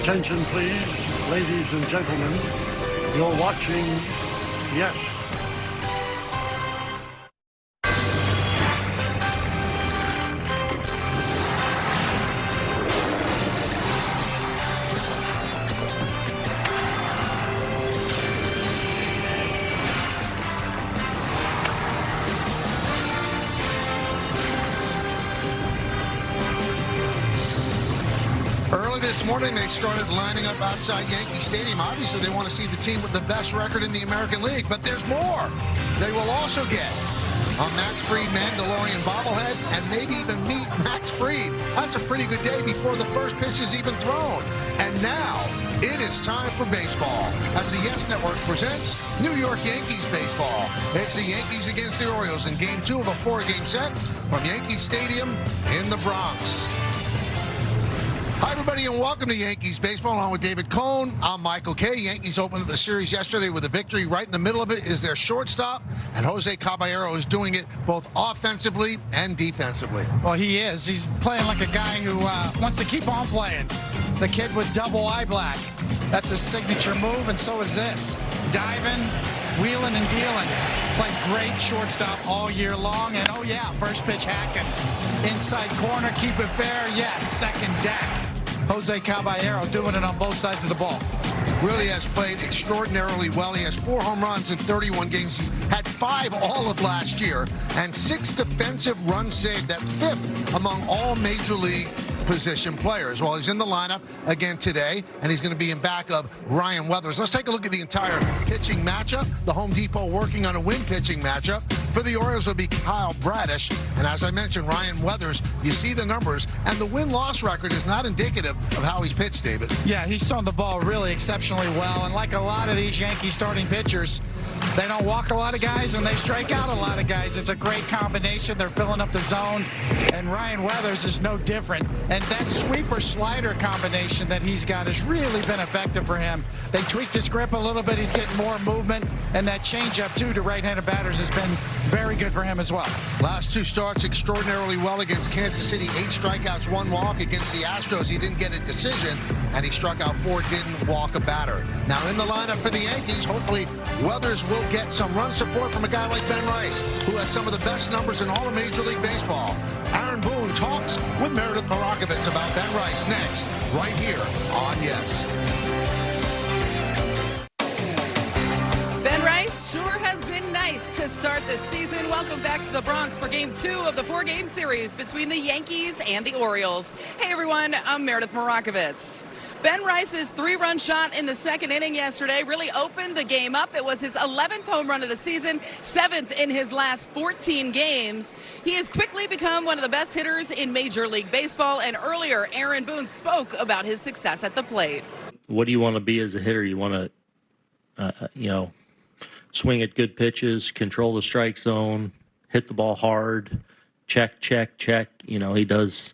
Attention, please, ladies and gentlemen. You're watching Yes. Early this morning, they started lining up outside Yankee Stadium. Obviously, they want to see the team with the best record in the American League, but there's more. They will also get a Max Fried Mandalorian bobblehead and maybe even meet Max Fried. That's a pretty good day before the first pitch is even thrown. And now, it is time for baseball as the Yes Network presents New York Yankees baseball. It's the Yankees against the Orioles in Game 2 of a 4-game set from Yankee Stadium in the Bronx. Hi, everybody, and welcome to Yankees Baseball. Along with David Cohn, I'm Michael Kay. Yankees opened the series yesterday with a victory. Right in the middle of it is their shortstop, and Jose Caballero is doing it both offensively and defensively. Well, he is. He's playing like a guy who wants to keep on playing. The kid with double eye black. That's a signature move, and so is this. Diving, wheeling, and dealing. Played great shortstop all year long, and oh yeah, first pitch hacking. Inside corner, keep it fair, yes, second deck. Jose Caballero doing it on both sides of the ball. Really has played extraordinarily well. He has 4 home runs in 31 games. He had 5 all of last year and 6 defensive runs saved. That 5th among all major league position players. Well, he's in the lineup again today, and he's going to be in back of Ryan Weathers. Let's take a look at the entire pitching matchup. The Home Depot working on a win pitching matchup. For the Orioles will be Kyle Bradish, and as I mentioned, Ryan Weathers. You see the numbers, and the win-loss record is not indicative of how he's pitched, David. Yeah, he's thrown the ball really exceptionally well, and like a lot of these Yankee starting pitchers, they don't walk a lot of guys, and they strike out a lot of guys. It's a great combination. They're filling up the zone, and Ryan Weathers is no different. And that sweeper-slider combination that he's got has really been effective for him. They tweaked his grip a little bit. He's getting more movement, and that changeup, too, to right-handed batters has been very good for him as well. Last 2 starts extraordinarily well against Kansas City. 8 strikeouts, 1 walk. Against the Astros, he didn't get a decision, and he struck out 4, didn't walk a batter. Now in the lineup for the Yankees, hopefully Weathers will get some run support from a guy like Ben Rice, who has some of the best numbers in all of Major League Baseball. Aaron Boone talks with Meredith Marakovitz about Ben Rice next, right here on Yes. Ben Rice sure has been nice to start this season. Welcome back to the Bronx for Game 2 of the 4-game series between the Yankees and the Orioles. Hey, everyone, I'm Meredith Marakovitz. Ben Rice's 3-run shot in the second inning yesterday really opened the game up. It was his 11th home run of the season, 7th in his last 14 games. He has quickly become one of the best hitters in Major League Baseball, and earlier Aaron Boone spoke about his success at the plate. What do you want to be as a hitter? You want to, swing at good pitches, control the strike zone, hit the ball hard, check. He does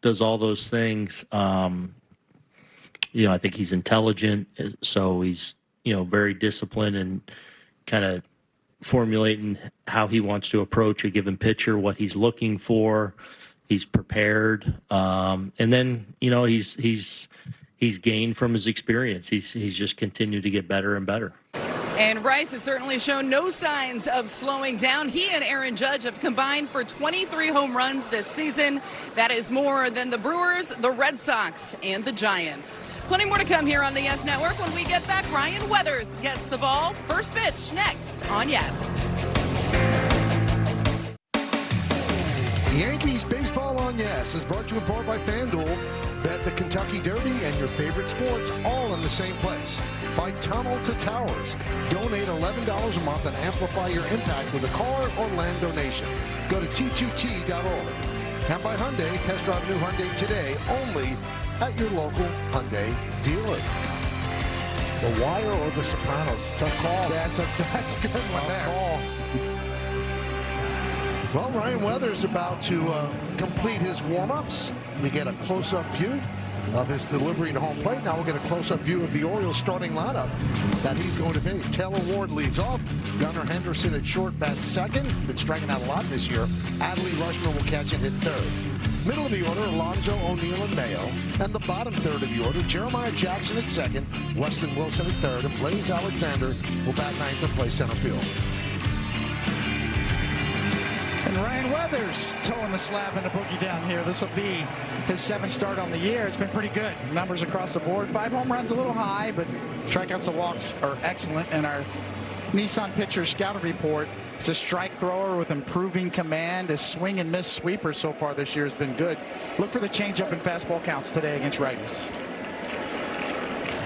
all those things. I think he's intelligent, so he's, very disciplined and kind of formulating how he wants to approach a given pitcher, what he's looking for. He's prepared. And then, he's gained from his experience. He's just continued to get better and better. And Rice has certainly shown no signs of slowing down. He and Aaron Judge have combined for 23 home runs this season. That is more than the Brewers, the Red Sox, and the Giants. Plenty more to come here on the Yes Network. When we get back, Ryan Weathers gets the ball. First pitch next on Yes. Yankees Baseball on Yes is brought to you in part by FanDuel. Bet the Kentucky Derby and your favorite sports all in the same place. By Tunnel to Towers. Donate $11 a month and amplify your impact with a car or land donation. Go to T2T.org. And by Hyundai, test drive a new Hyundai today only at your local Hyundai dealer. The Wire or The Sopranos? Tough call. That's a good one there. Call. Well, Ryan Weathers about to complete his warm-ups. We get a close-up view of his delivery to home plate. Now we'll get a close-up view of the Orioles starting lineup that he's going to face. Taylor Ward leads off. Gunnar Henderson at short bats second. Been striking out a lot this year. Adley Rushman will catch and hit third. Middle of the order, Alonzo, O'Neill, and Mayo. And the bottom third of the order, Jeremiah Jackson at second, Weston Wilson at third, and Blaze Alexander will bat ninth and play center field. And Ryan Weathers towing the slab and the boogie down here. This will be his 7th start on the year. It's been pretty good. Numbers across the board. 5 home runs, a little high, but strikeouts and walks are excellent. And our Nissan pitcher scouting report is a strike thrower with improving command. His swing and miss sweeper so far this year has been good. Look for the changeup and fastball counts today against righties.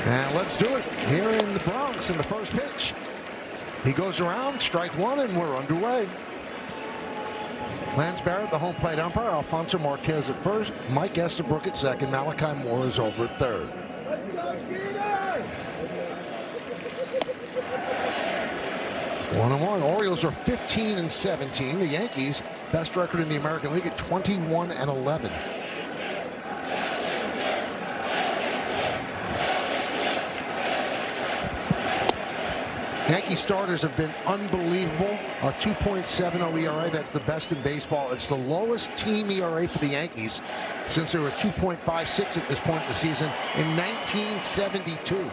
And let's do it here in the Bronx in the first pitch. He goes around, strike one, and we're underway. Lance Barrett, the home plate umpire. Alfonso Marquez at first. Mike Estabrook at second. Malachi Moore is over at third. 1-1. Orioles are 15-17. The Yankees, best record in the American League at 21-11. Yankee starters have been unbelievable. A 2.70 ERA, that's the best in baseball. It's the lowest team ERA for the Yankees since they were 2.56 at this point in the season in 1972.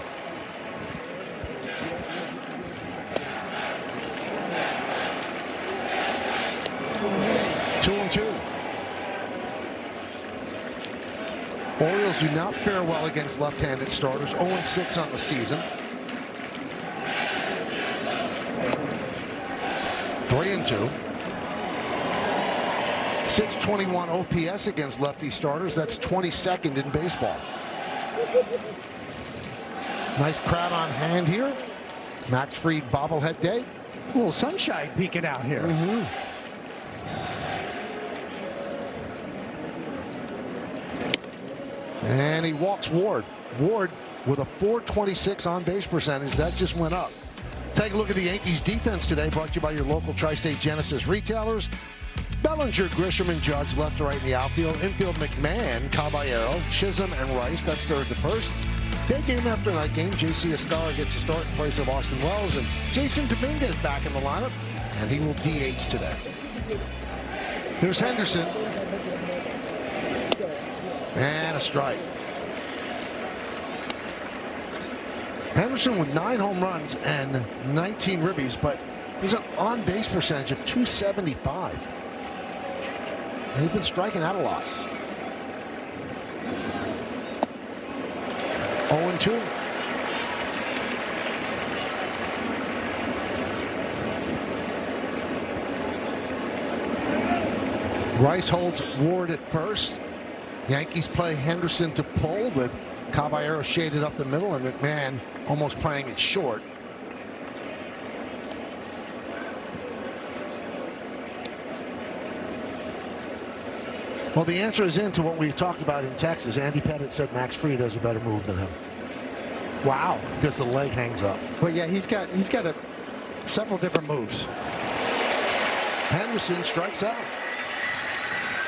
Two and two. Orioles do not fare well against left-handed starters. 0-6 on the season. 3-2. 621 OPS against lefty starters. That's 22nd in baseball. Nice crowd on hand here. Max Fried bobblehead day. A little sunshine peeking out here. And he walks Ward. Ward with a .426 on base percentage. That just went up. Take a look at the Yankees defense today, brought to you by your local Tri-State Genesis retailers. Bellinger, Grisham, and Judge left to right in the outfield. Infield, McMahon, Caballero, Chisholm, and Rice. That's third to first. Day game after night game, J.C. Escala gets the start in place of Austin Wells, and Jason Dominguez back in the lineup, and he will DH today. Here's Henderson. And a strike. Henderson with 9 home runs and 19 ribbies, but he's an on-base percentage of .275. And he's been striking out a lot. 0-2. Rice holds Ward at first. Yankees play Henderson to pull with Caballero shaded up the middle and McMahon almost playing it short. Well, the answer is into what we talked about in Texas. Andy Pettit said Max Fried has a better move than him. Wow. Because the leg hangs up. But yeah, he's got several different moves. Henderson strikes out.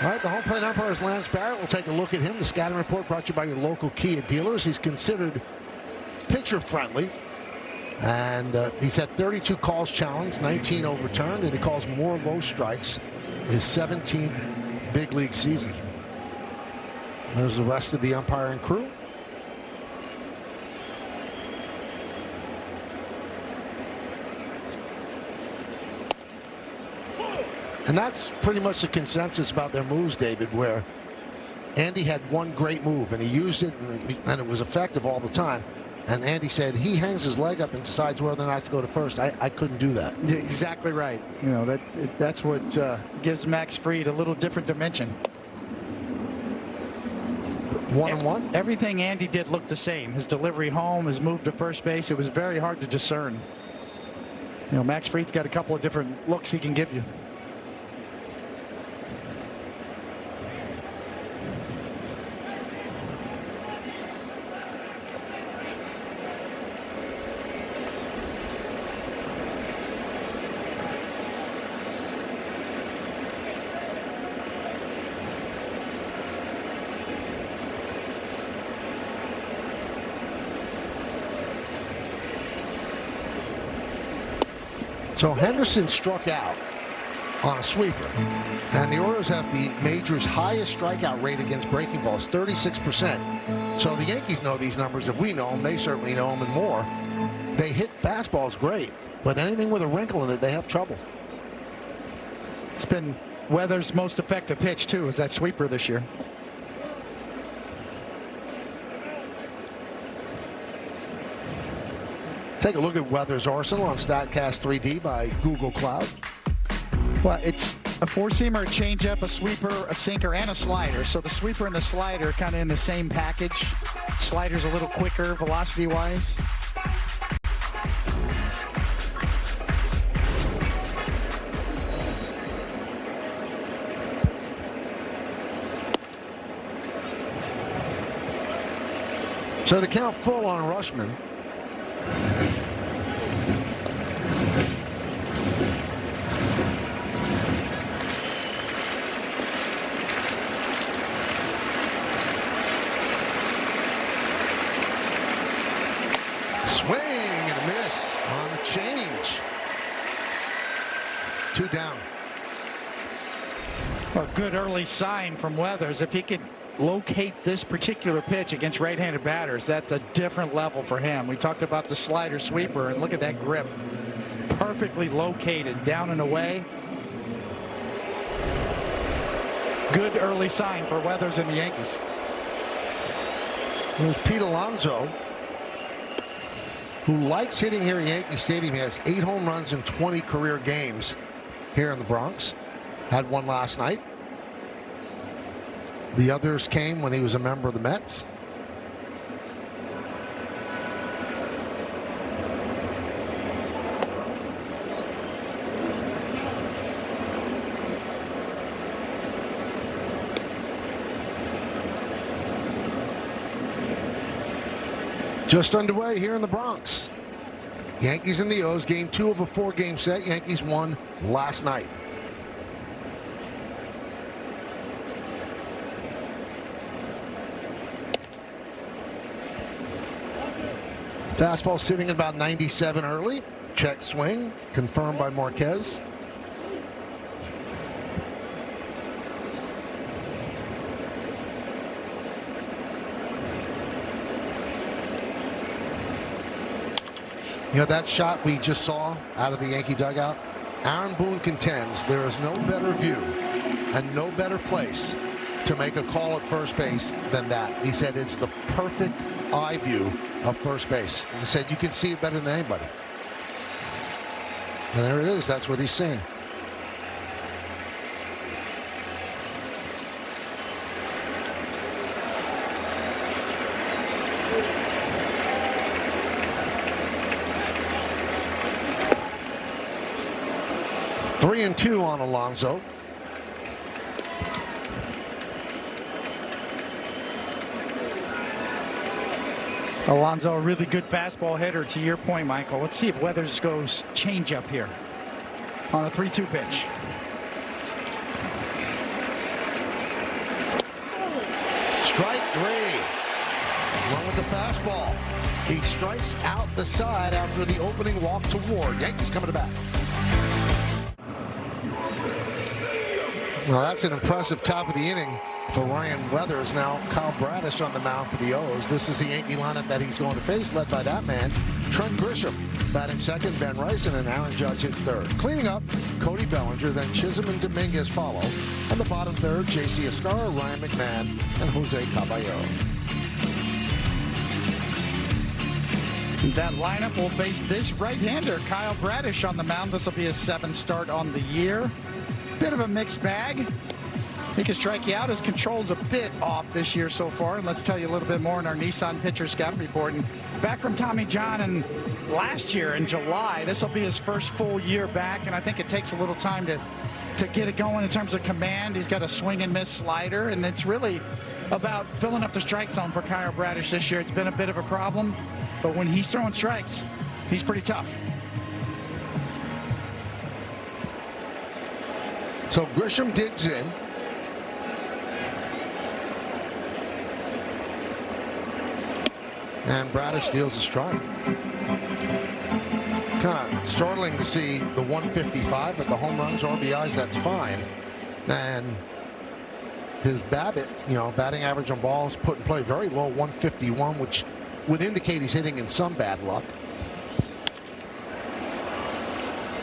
All right, the home plate umpire is Lance Barrett. We'll take a look at him. The scouting report brought to you by your local Kia dealers. He's considered pitcher friendly. And he's had 32 calls challenged, 19 overturned, and he calls more low strikes. His 17th big league season. There's the rest of the umpiring crew. And that's pretty much the consensus about their moves, David, where Andy had one great move and he used it and it was effective all the time. And Andy said he hangs his leg up and decides whether or not to go to first. I couldn't do that. Yeah, exactly right. You know, that's what gives Max Fried a little different dimension. 1-1. Everything Andy did looked the same. His delivery home, his move to first base, it was very hard to discern. You know, Max Fried's got a couple of different looks he can give you. So Henderson struck out. on a sweeper. And the Orioles have the major's highest strikeout rate against breaking balls, 36%. So the Yankees know these numbers. If we know them, they certainly know them and more. They hit fastballs great, but anything with a wrinkle in it, they have trouble. It's been Weather's most effective pitch, too, is that sweeper this year. Take a look at Weather's arsenal on StatCast 3D by Google Cloud. Well, it's a four-seamer, a changeup, a sweeper, a sinker, and a slider. So the sweeper and the slider kind of in the same package. Slider's a little quicker velocity-wise. So the count full on Rushman. Swing and a miss on the change. 2 down. A good early sign from Weathers. If he could locate this particular pitch against right-handed batters, that's a different level for him. We talked about the slider sweeper, and look at that grip. Perfectly located, down and away. Good early sign for Weathers and the Yankees. There's Pete Alonso, who likes hitting here at Yankee Stadium. He has 8 home runs in 20 career games here in the Bronx. Had one last night. The others came when he was a member of the Mets. Just underway here in the Bronx. Yankees and the O's, game 2 of a 4-game set. Yankees won last night. Fastball sitting at about 97 early. Check swing, confirmed by Marquez. You know, that shot we just saw out of the Yankee dugout, Aaron Boone contends there is no better view and no better place to make a call at first base than that. He said it's the perfect eye view of first base. He said you can see it better than anybody. And there it is. That's what he's seeing. Three and 2 on Alonso. Alonso, a really good fastball hitter, to your point, Michael. Let's see if Weathers goes changeup here on a 3-2 pitch. Strike 3. Run with the fastball. He strikes out the side after the opening walk to Ward. Yankees coming to bat. Well, that's an impressive top of the inning for Ryan Weathers. Now Kyle Bradish on the mound for the O's. This is the Yankee lineup that he's going to face, led by that man, Trent Grisham. Batting second, Ben Ryson, and Aaron Judge hit third. Cleaning up, Cody Bellinger, then Chisholm and Dominguez follow. And the bottom third, J.C. Escara, Ryan McMahon, and Jose Caballero. That lineup will face this right-hander, Kyle Bradish, on the mound. This will be his 7th start on the year. Bit of a mixed bag. He can strike you out. His control's a bit off this year so far. And let's tell you a little bit more in our Nissan Pitcher Scout Report. And back from Tommy John and last year in July, this will be his first full year back. And I think it takes a little time to get it going in terms of command. He's got a swing and miss slider. And it's really about filling up the strike zone for Kyle Bradish this year. It's been a bit of a problem. But when he's throwing strikes, he's pretty tough. So Grisham digs in. And Bradish deals a strike. Kind of startling to see the 155, but the home runs, RBIs, that's fine. And his BABIP, batting average on balls put in play, very low, 151, which would indicate he's hitting in some bad luck.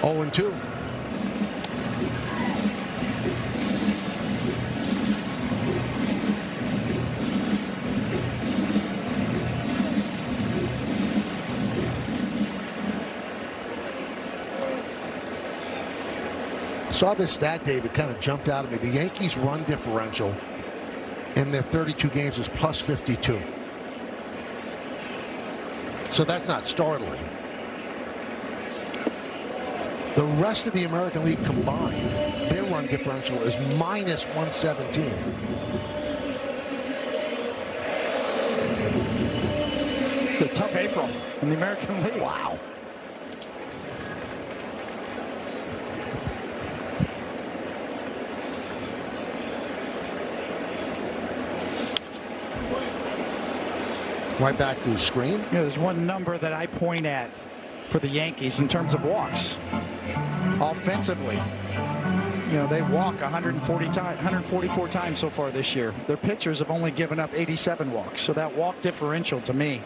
0-2. Saw this stat, David, kind of jumped out at me. The Yankees' run differential in their 32 games is plus 52. So that's not startling. The rest of the American League combined, their run differential is minus 117. It's a tough April in the American League. Wow. Right back to the screen. There's one number that I point at for the Yankees in terms of walks. Offensively, they walk 144 times so far this year. Their pitchers have only given up 87 walks. So that walk differential, to me,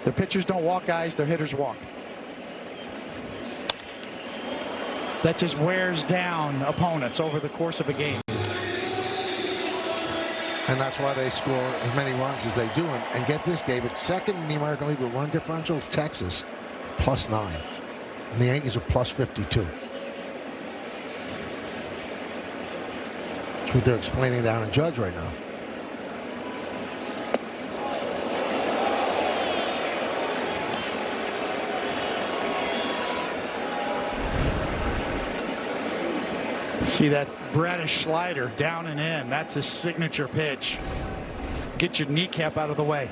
their pitchers don't walk guys, their hitters walk. That just wears down opponents over the course of a game. And that's why they score as many runs as they do. And get this, David, second in the American League with run differential is Texas, plus 9. And the Yankees are plus 52. That's what they're explaining to Aaron Judge right now. See that Bradish slider down and in. That's his signature pitch. Get your kneecap out of the way.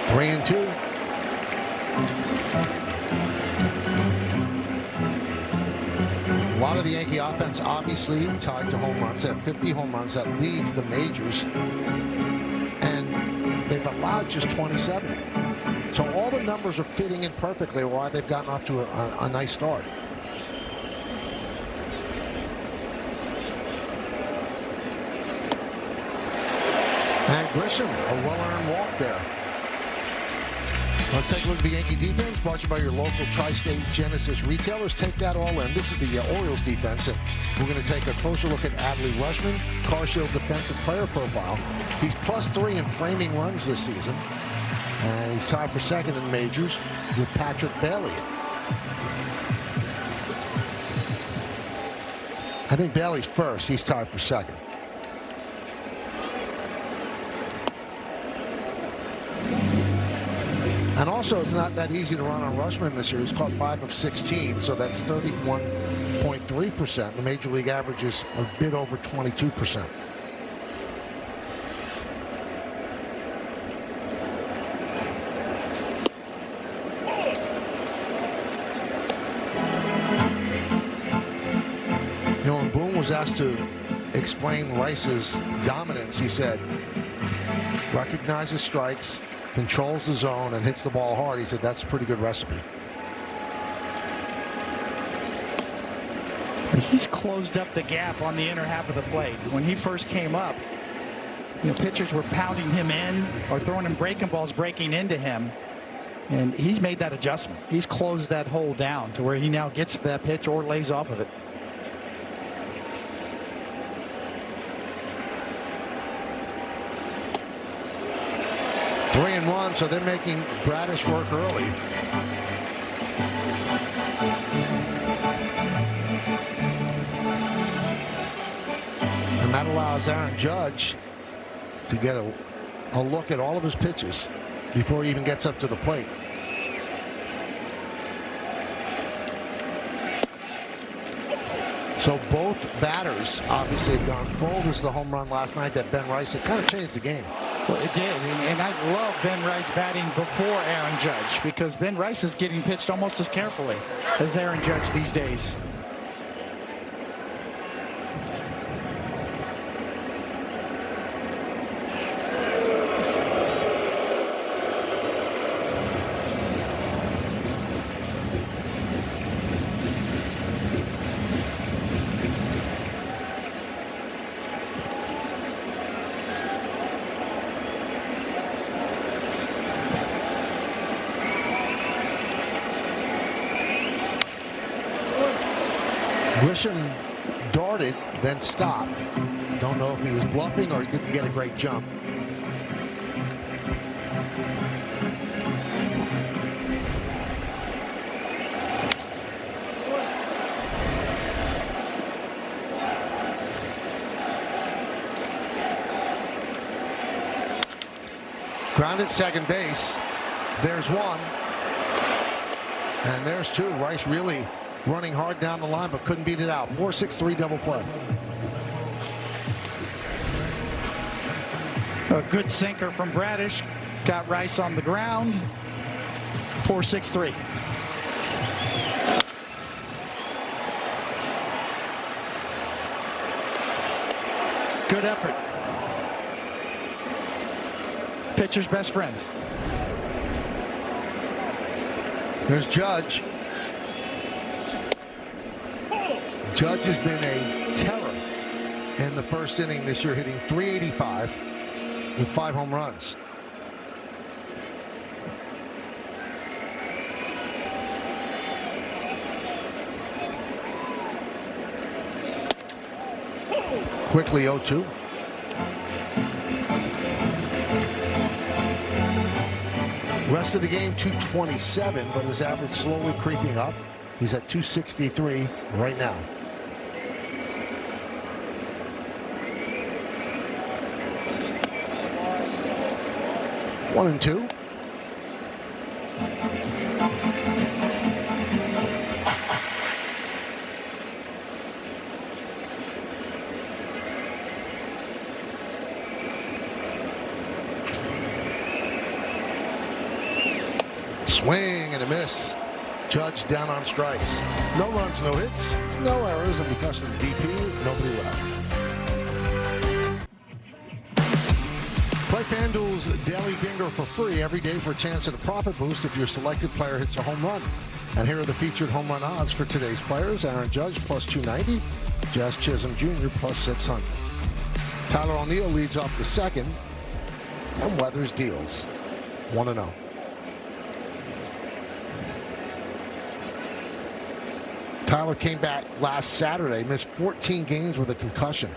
Three and two. A lot of the Yankee offense obviously tied to home runs. They have 50 home runs. That leads the majors. They've allowed just 27. So all the numbers are fitting in perfectly why they've gotten off to a nice start. And Grisham, a well-earned walk there. Let's take a look at the Yankee defense, brought to you by your local Tri-State Genesis retailers. Take that all in. This is the Orioles defense, and we're going to take a closer look at Adley Rutschman, Car Shield defensive player profile. He's plus 3 in framing runs this season, and he's tied for second in majors with Patrick Bailey. I think Bailey's first. He's tied for second. And also, it's not that easy to run on Rutschman this year. He's caught 5 of 16, so that's 31.3%. The major league average is a bit over 22%. When Boone was asked to explain Rice's dominance, he said, recognizes strikes, controls the zone, and hits the ball hard. He said that's a pretty good recipe. He's closed up the gap on the inner half of the plate. When he first came up, pitchers were pounding him in or throwing him breaking balls, breaking into him. And he's made that adjustment. He's closed that hole down to where he now gets to that pitch or lays off of it. Three and one, so they're making Bradish work early. And that allows Aaron Judge to get a look at all of his pitches before he even gets up to the plate. So both batters obviously have gone full. This is the home run last night that Ben Rice, it kind of changed the game. Well, it did, and I love Ben Rice batting before Aaron Judge because Ben Rice is getting pitched almost as carefully as Aaron Judge these days. Grisham darted, then stopped. Don't know if he was bluffing or he didn't get a great jump. Grounded second base. There's one. And there's two. Rice really running hard down the line, but couldn't beat it out. 4-6-3 double play. A good sinker from Bradish. Got Rice on the ground. 4-6-3. Good effort. Pitcher's best friend. There's Judge. Judge has been a terror in the first inning this year, hitting .385 with 5 home runs. Quickly 0-2. Rest of the game 227, but his average slowly creeping up. He's at 263 right now. One and two. Swing and a miss. Judge down on strikes. No runs, no hits, no errors, and because of the DP, nobody left. Play FanDuel's Daily Dinger for free every day for a chance at a profit boost if your selected player hits a home run. And here are the featured home run odds for today's players. Aaron Judge plus 290, Jazz Chisholm Jr. plus 600. Tyler O'Neill leads off the second, and Weathers deals 1-0. Tyler came back last Saturday, missed 14 games with a concussion.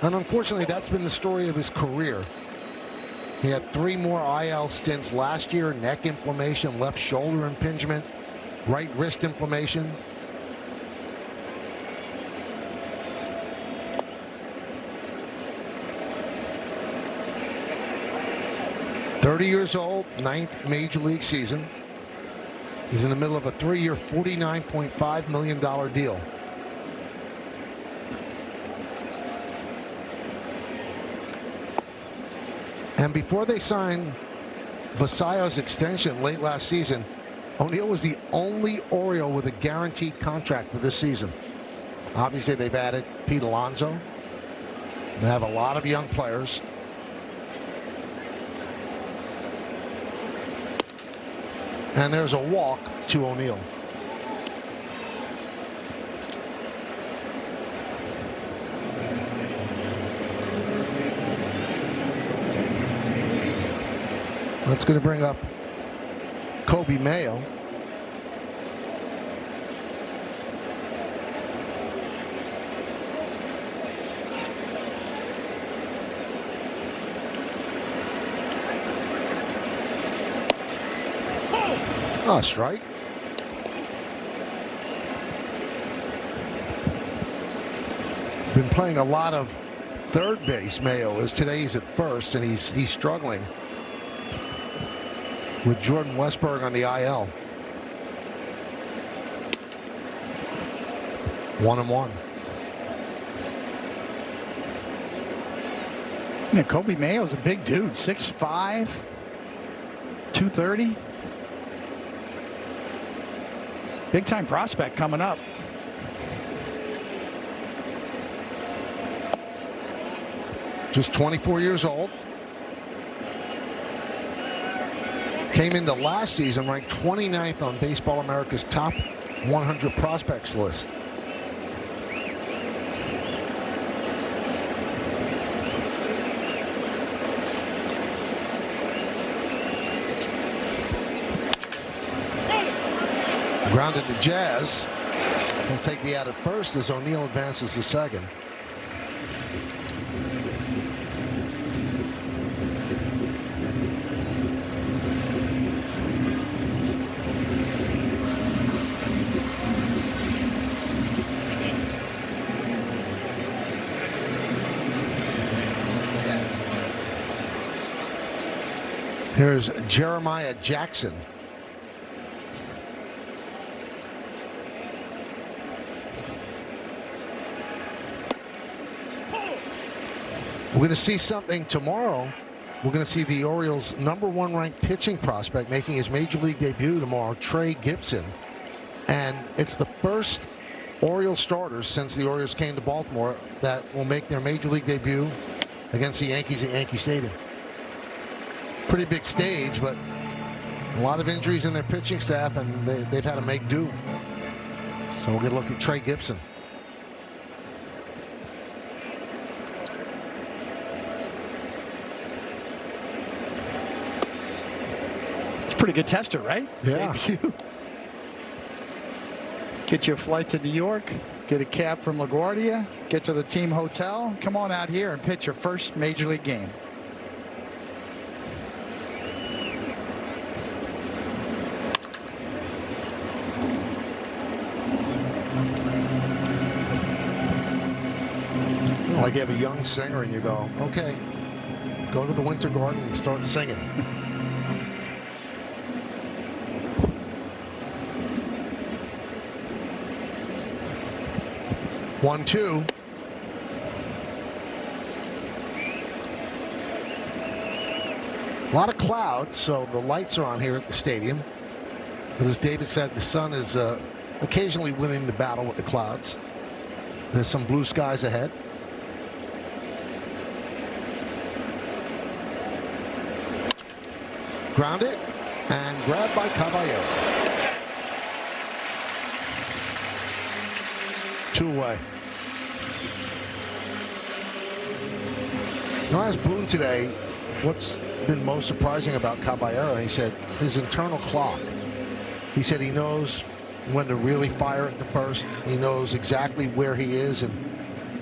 And unfortunately, that's been the story of his career. He had 3 more IL stints last year: neck inflammation, left shoulder impingement, right wrist inflammation. "30 years old, 9th major league season. He's in the middle of a 3-year, $49.5 million deal. And before they signed Basayo's extension late last season, O'Neill was the only Oriole with a guaranteed contract for this season. Obviously, they've added Pete Alonso. They have a lot of young players. And there's a walk to O'Neill. That's going to bring up Kobe Mayo. Oh, strike. Been playing a lot of third base, Mayo, as today he's at first, and he's struggling with Jordan Westberg on the IL. 1-1. Yeah, Kobe Mayo's a big dude, 6'5", 230. Big time prospect coming up. Just 24 years old. Came into last season ranked 29th on Baseball America's top 100 prospects list. Grounded to Jazz. He'll take the out at first as O'Neill advances to second. Here's Jeremiah Jackson. We're going to see something tomorrow. We're going to see the Orioles' #1 ranked pitching prospect making his major league debut tomorrow, Trey Gibson. And it's the first Orioles starters since the Orioles came to Baltimore that will make their major league debut against the Yankees at Yankee Stadium. Pretty big stage, but a lot of injuries in their pitching staff, and they've had to make do. So we'll get a look at Trey Gibson. Pretty good tester, right? Yeah. Debut. Get you a flight to New York, get a cab from LaGuardia, get to the team hotel, come on out here and pitch your first major league game. Like you have a young singer and you go, okay, go to the Winter Garden and start singing. 1-2. A lot of clouds, so the lights are on here at the stadium. But as David said, the sun is occasionally winning the battle with the clouds. There's some blue skies ahead. Grounded and grabbed by Caballero. 2 away. I asked Boone today what's been most surprising about Caballero. He said his internal clock. He said he knows when to really fire at the first. He knows exactly where he is, and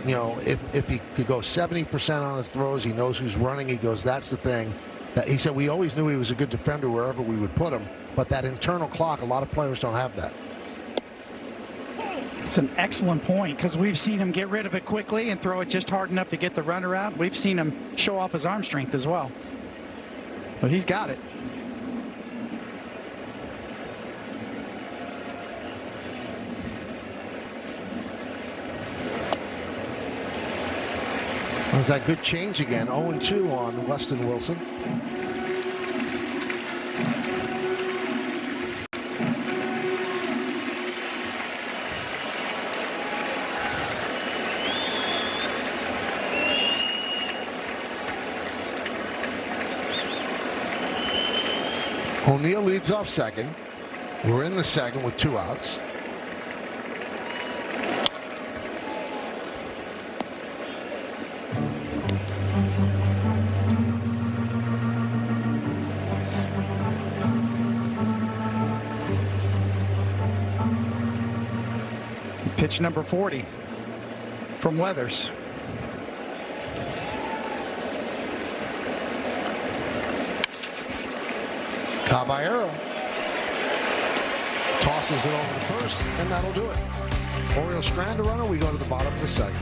you know, if he could go 70% on his throws, he knows who's running. He goes, that's the thing. That he said we always knew he was a good defender wherever we would put him, but that internal clock, a lot of players don't have that. It's an excellent point, because we've seen him get rid of it quickly and throw it just hard enough to get the runner out. We've seen him show off his arm strength as well. But he's got it. There's that good change again. 0-2 on Weston Wilson. O'Neill leads off second. We're in the second with 2 outs. Pitch number 40 from Weathers. Caballero tosses it over to first, and that'll do it. Orioles strand a runner. We go to the bottom of the second.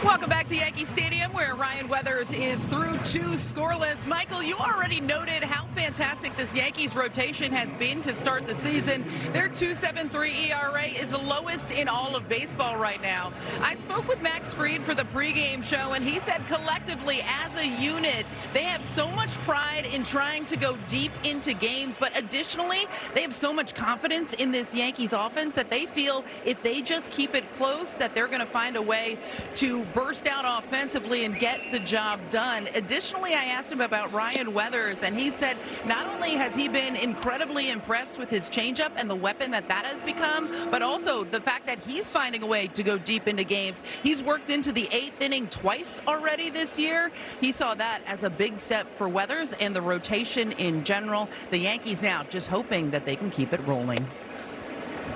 Welcome back to Yankee Stadium, where Ryan Weathers is through 2 scoreless. Michael, you already noted how fantastic this Yankees rotation has been to start the season. Their 2.73 ERA is the lowest in all of baseball right now. I spoke with Max Fried for the pregame show, and he said collectively, as a unit, they have so much pride in trying to go deep into games, but additionally, they have so much confidence in this Yankees offense that they feel if they just keep it close, that they're going to find a way to burst out offensively and get the job done. Additionally, I asked him about Ryan Weathers, and he said not only has he been incredibly impressed with his changeup and the weapon that has become, but also the fact that he's finding a way to go deep into games. He's worked into the 8th inning twice already this year. He saw that as a big step for Weathers and the rotation in general. The Yankees now just hoping that they can keep it rolling.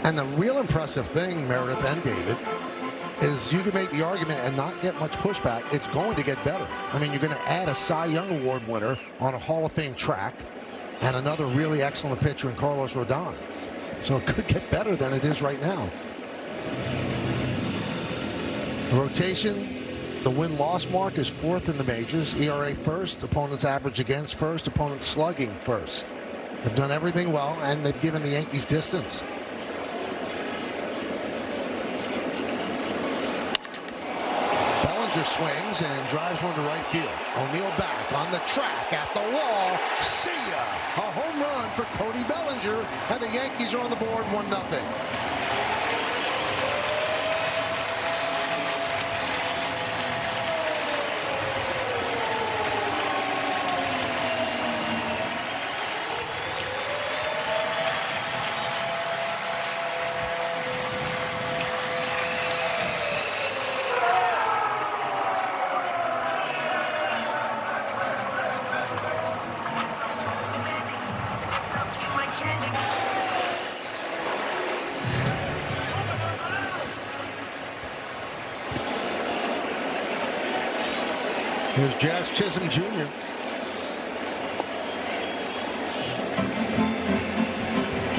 And the real impressive thing, Meredith and David, is you can make the argument and not get much pushback. It's going to get better. I mean, you're going to add a Cy Young Award winner on a Hall of Fame track and another really excellent pitcher in Carlos Rodon. So it could get better than it is right now. The rotation, the win-loss mark is 4th in the majors. ERA first, opponents average against first, opponents slugging first. They've done everything well, and they've given the Yankees distance. Swings and drives one to right field. O'Neill back on the track at the wall. See ya! A home run for Cody Bellinger, and the Yankees are on the board 1-0. Here's Jazz Chisholm Jr.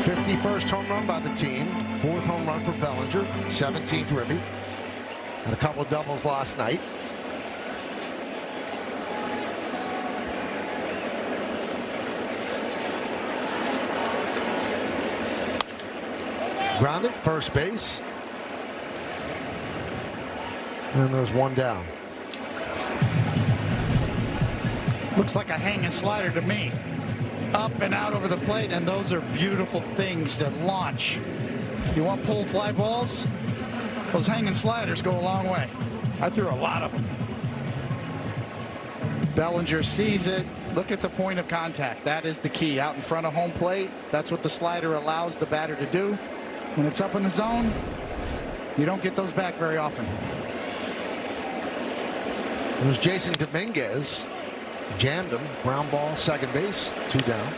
'51st home run by the team. 4th home run for Bellinger. 17th ribby. Had a couple of doubles last night. Grounded, first base. And there's one down. Looks like a hanging slider to me. Up and out over the plate, and those are beautiful things to launch. You want pull fly balls? Those hanging sliders go a long way. I threw a lot of them. Bellinger sees it. Look at the point of contact. That is the key. Out in front of home plate, that's what the slider allows the batter to do. When it's up in the zone, you don't get those back very often. It was Jason Dominguez. Jammed him. Ground ball, second base, 2 down.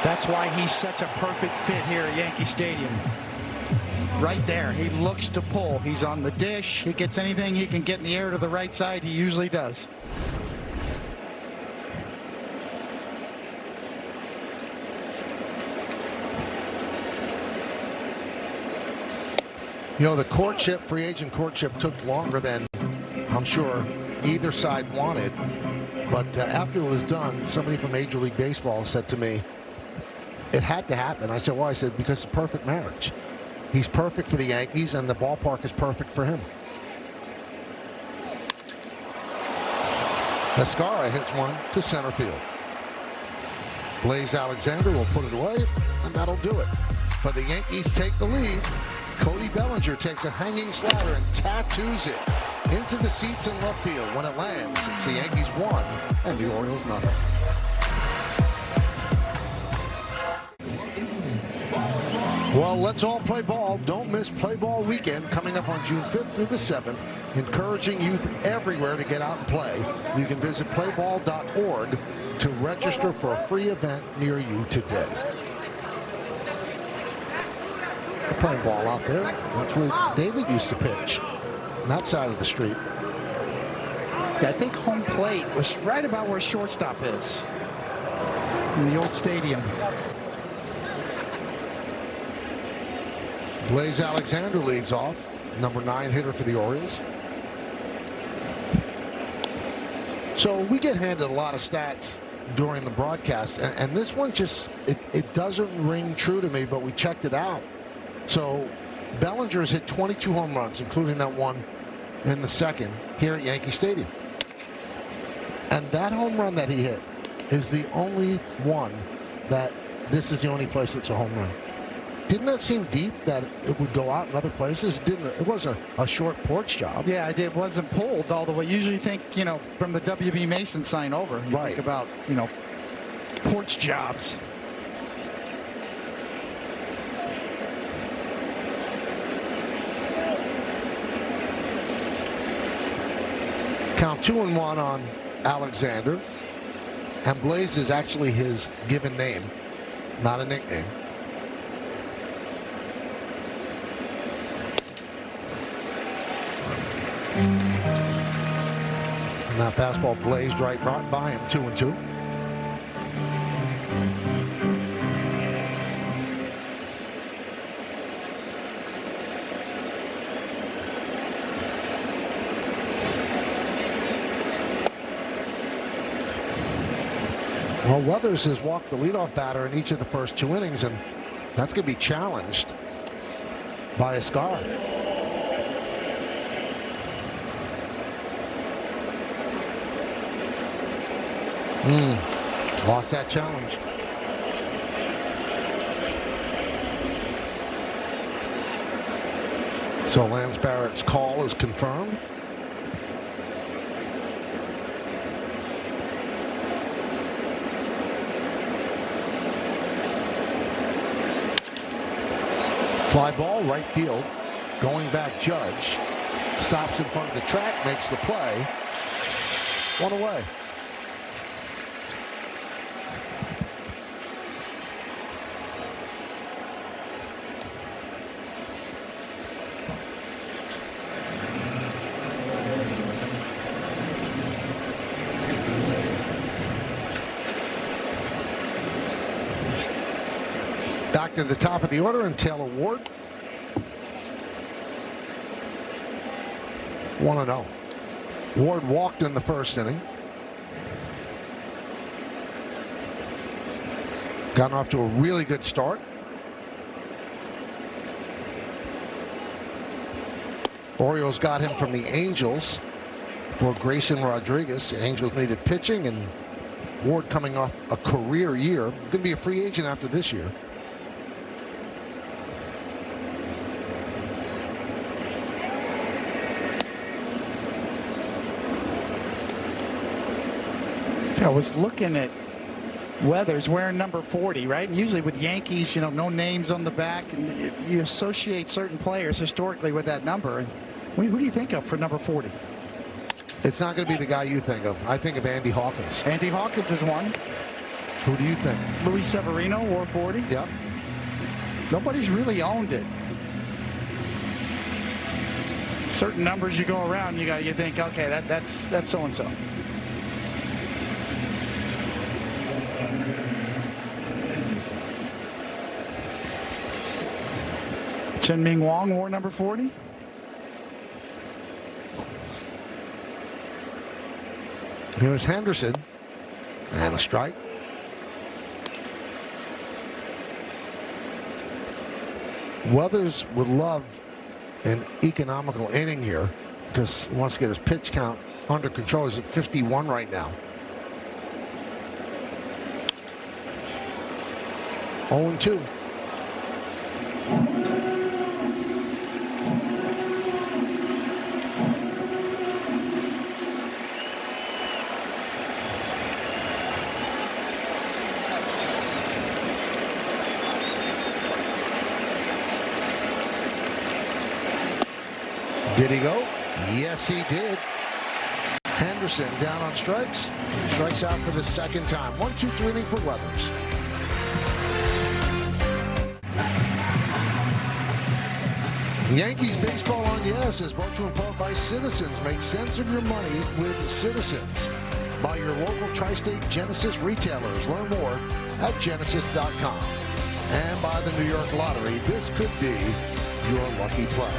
That's why he's such a perfect fit here at Yankee Stadium. Right there, he looks to pull. He's on the dish. He gets anything he can get in the air to the right side. He usually does. You know, the courtship, free agent courtship, took longer than I'm sure either side wanted. But after it was done, somebody from Major League Baseball said to me, it had to happen. I said, why? I said, because it's a perfect marriage. He's perfect for the Yankees, and the ballpark is perfect for him. Escara hits one to center field. Blaze Alexander will put it away, and that'll do it. But the Yankees take the lead. Cody Bellinger takes a hanging slider and tattoos it into the seats in left field. When it lands, it's the Yankees 1 and the Orioles nothing. Well, let's all play ball. Don't miss Play Ball Weekend coming up on June 5th through the 7th, encouraging youth everywhere to get out and play. You can visit playball.org to register for a free event near you today. They're playing ball out there. That's where David used to pitch, on that side of the street. Yeah, I think home plate was right about where shortstop is in the old stadium. Blaze Alexander leads off, number 9 hitter for the Orioles. So we get handed a lot of stats during the broadcast, and this one just, it doesn't ring true to me, but we checked it out. So Bellinger's hit 22 home runs, including that one in the second here at Yankee Stadium. And that home run that he hit is the only one that this is the only place it's a home run. Didn't that seem deep that it would go out in other places? It wasn't a short porch job. Yeah, it wasn't pulled all the way. Usually you think, from the W.B. Mason sign over. You think about, porch jobs. Count 2-1 on Alexander. And Blaze is actually his given name, not a nickname. And that fastball blazed right by him, 2-2. Well, Weathers has walked the leadoff batter in each of the first 2 innings, and that's going to be challenged by Escar. Lost that challenge. So Lance Barrett's call is confirmed. Fly ball, right field. Going back, Judge. Stops in front of the track, makes the play. 1 away. Back to the top of the order, and Taylor Ward. 1-0. Ward walked in the first inning. Gotten off to a really good start. Orioles got him from the Angels for Grayson Rodriguez. The Angels needed pitching, and Ward coming off a career year. Going to be a free agent after this year. I was looking at Weathers wearing number 40, right? And usually with Yankees, no names on the back, and you associate certain players historically with that number. And who do you think of for number 40? It's not going to be the guy you think of. I think of Andy Hawkins. Andy Hawkins is one. Who do you think? Luis Severino wore 40. Yep. Nobody's really owned it. Certain numbers you go around, you think, okay, that's so and so. Chen-Ming Wong wore number 40. Here's Henderson. And a strike. Weathers would love an economical inning here because he wants to get his pitch count under control. He's at 51 right now. 0-2. Did he go? Yes, he did. Henderson down on strikes. Strikes out for the second time. 1-2-3 inning for Weathers. Yankees baseball on Yes is brought to you in part by Citizens. Make sense of your money with Citizens. By your local tri-state Genesis retailers. Learn more at genesis.com. And by the New York Lottery. This could be your lucky play.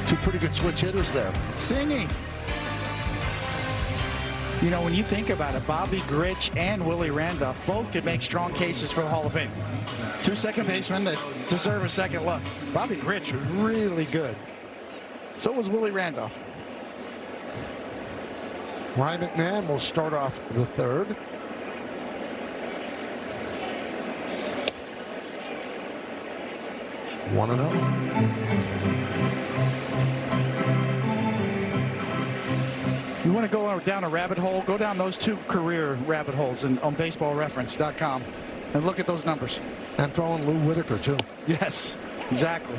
Two pretty good switch hitters there. Singing. When you think about it, Bobby Grich and Willie Randolph both could make strong cases for the Hall of Fame. Two second basemen that deserve a second look. Bobby Grich was really good. So was Willie Randolph. Ryan McMahon will start off the third. One and oh. You want to go down a rabbit hole? Go down those 2 career rabbit holes on baseballreference.com and look at those numbers. And throw in Lou Whitaker, too. Yes, exactly.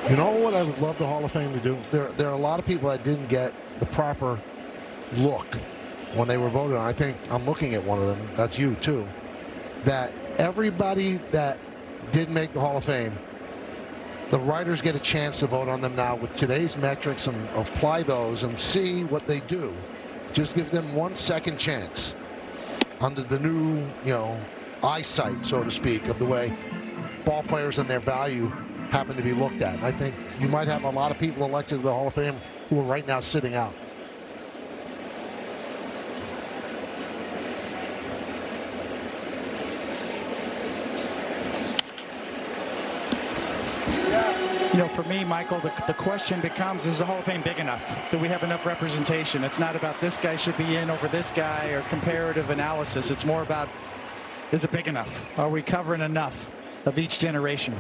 You know what I would love the Hall of Fame to do? There are a lot of people that didn't get the proper look when they were voted on. I think I'm looking at one of them. That's you, too. That everybody that did make the Hall of Fame, the writers get a chance to vote on them now with today's metrics and apply those and see what they do. Just give them 1 second chance under the new, eyesight, so to speak, of the way ball players and their value happen to be looked at. I think you might have a lot of people elected to the Hall of Fame who are right now sitting out. For me, Michael, the question becomes, is the Hall of Fame big enough? Do we have enough representation? It's not about this guy should be in over this guy or comparative analysis. It's more about, is it big enough? Are we covering enough of each generation?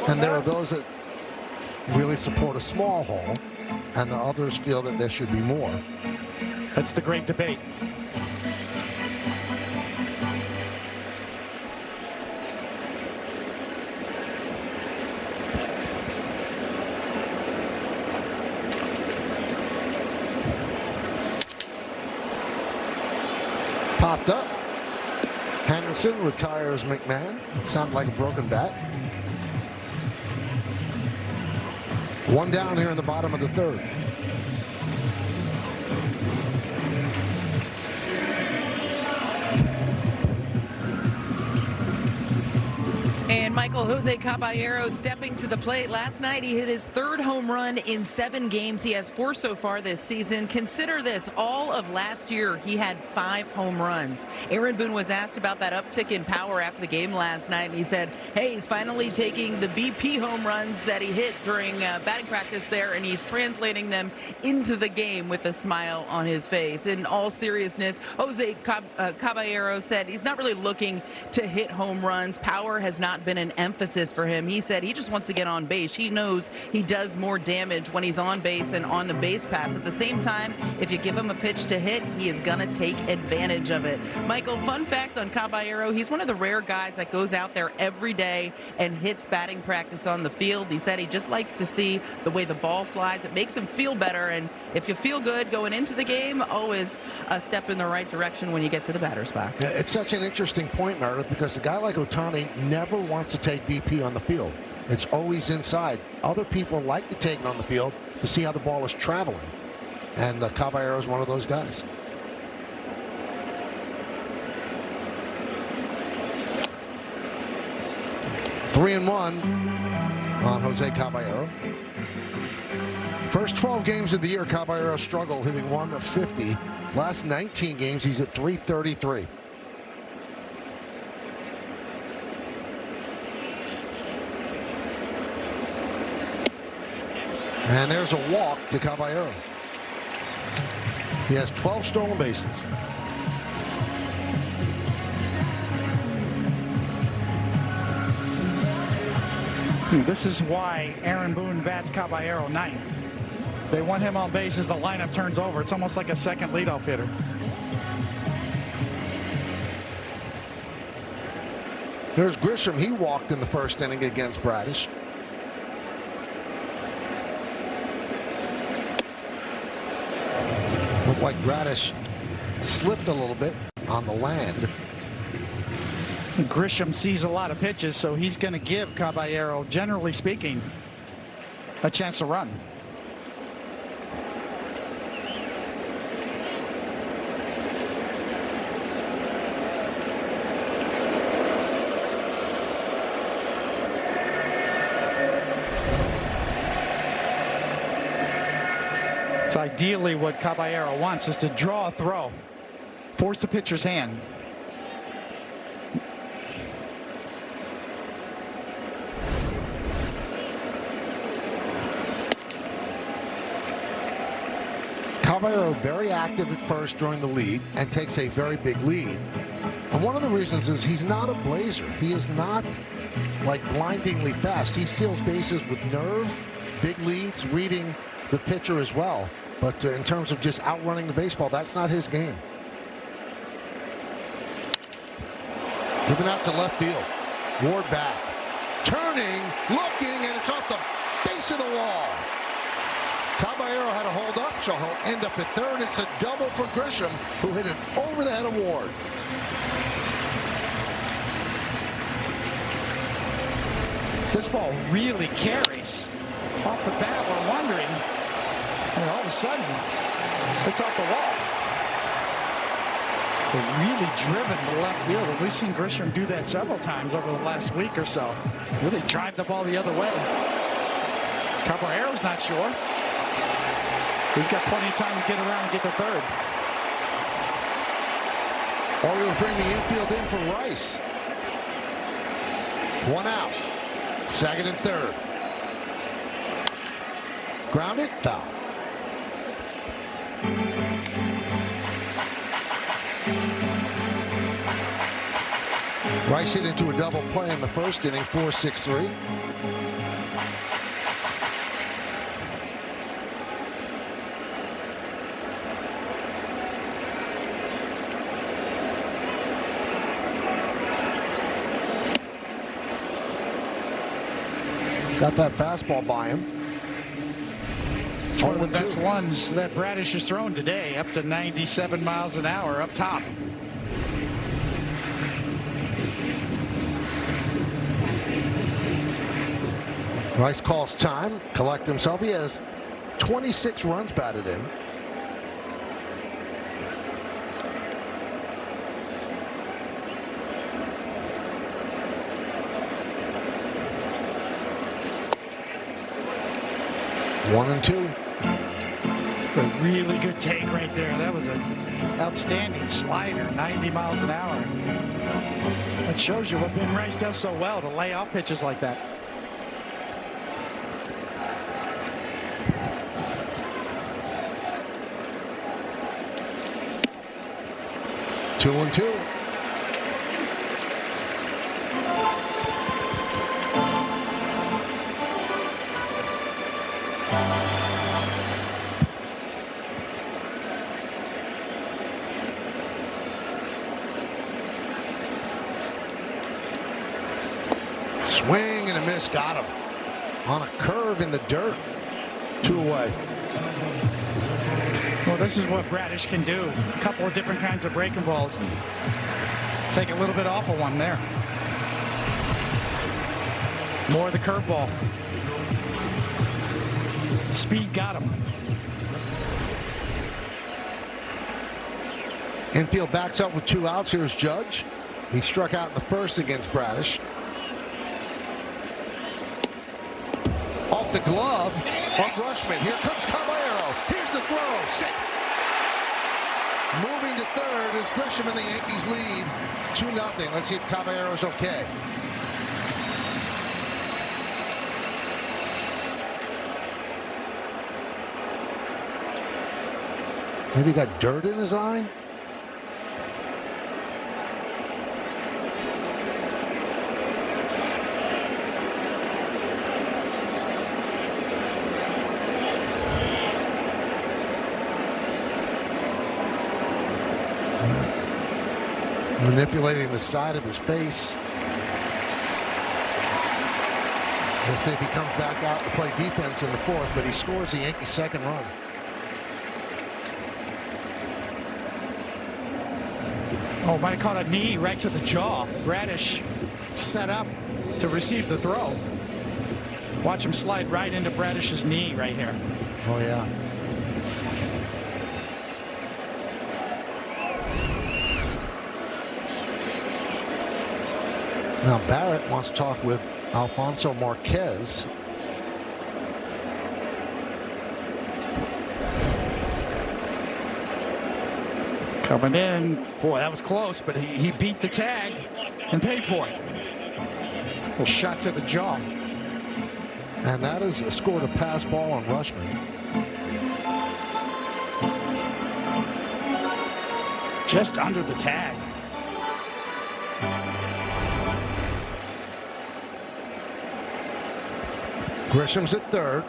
And there are those that really support a small hall, and the others feel that there should be more. That's the great debate. Popped up. Henderson retires McMahon. Sounded like a broken bat. 1 down here in the bottom of the third. And Michael, Jose Caballero stepping to the plate. Last night, he hit his 3rd home run in 7 games. He has 4 so far this season. Consider this, all of last year, he had 5 home runs. Aaron Boone was asked about that uptick in power after the game last night, and he said, hey, he's finally taking the BP home runs that he hit during batting practice there, and he's translating them into the game with a smile on his face. In all seriousness, Jose Caballero said he's not really looking to hit home runs. Power has not been an emphasis for him. He said he just wants to get on base. He knows he does more damage when he's on base and on the base pass. At the same time, if you give him a pitch to hit, he is going to take advantage of it. Michael, fun fact on Caballero, he's one of the rare guys that goes out there every day and hits batting practice on the field. He said he just likes to see the way the ball flies. It makes him feel better, and if you feel good going into the game, always a step in the right direction when you get to the batter's box. Yeah, it's such an interesting point, Meredith, because a guy like Ohtani never wants to take BP on the field. It's always inside. Other people like to take it on the field to see how the ball is traveling. And Caballero is one of those guys. Three and one on Jose Caballero. First 12 games of the year, Caballero struggled, hitting 150. Last 19 games, he's at 333. And there's a walk to Caballero. He has 12 stolen bases. This is why Aaron Boone bats Caballero ninth. They want him on base as the lineup turns over. It's almost like a second leadoff hitter. There's Grisham. He walked in the first inning against Bradish. Looked like Bradish slipped a little bit on the land. Grisham sees a lot of pitches, so he's going to give Caballero, generally speaking, a chance to run. It's ideally what Caballero wants, is to draw a throw, force the pitcher's hand. Caballero very active at first during the lead and takes a very big lead. And one of the reasons is he's not a blazer. He is not like blindingly fast. He steals bases with nerve, big leads, reading the pitcher as well. But in terms of just outrunning the baseball, that's not his game. Moving out to left field. Ward back. Turning, looking, and it's off the base of the wall. Caballero had a hold up, so he'll end up at third. It's a double for Grisham, who hit it over the head of Ward. This ball really carries. Off the bat, we're wondering, and all of a sudden, it's off the wall. They're really driven to left field. We've seen Grisham do that several times over the last week or so. Really drive the ball the other way. Caballero's not sure. He's got plenty of time to get around and get to third. Orioles bring the infield in for Rice. One out. Second and third. Grounded, foul. Rice hit into a double play in the first inning, 4-6-3. Got that fastball by him. It's one of the best ones that Bradish has thrown today, up to 97 miles an hour up top. Rice calls time, collect himself. He has 26 runs batted in. One and two. A really good take right there. That was an outstanding slider, 90 miles an hour. That shows you what Ben Rice does so well, to lay off pitches like that. Two and two. Swing and a miss, got him on a curve in the dirt. 2 away. Well, this is what Bradish can do. A couple of different kinds of breaking balls. Take a little bit off of one there. More of the curveball. Speed got him. Infield backs up with 2 outs. Here's Judge. He struck out in the first against Bradish. Off the glove of Rushman. Here comes Caballero. Here's the throw. Set. Moving to third is Grisham, and the Yankees lead 2-0. Let's see if Caballero's okay. Maybe he got dirt in his eye? Manipulating the side of his face. We'll see if he comes back out to play defense in the fourth, but he scores the Yankees' second run. Oh, might have caught a knee right to the jaw. Bradish set up to receive the throw. Watch him slide right into Bradish's knee right here. Oh, yeah. Now Barrett wants to talk with Alfonso Marquez. Coming in, boy, that was close, but he beat the tag and paid for it. A little shot to the jaw. And that is scored a pass ball on Rushman. Just under the tag. Grisham's at third.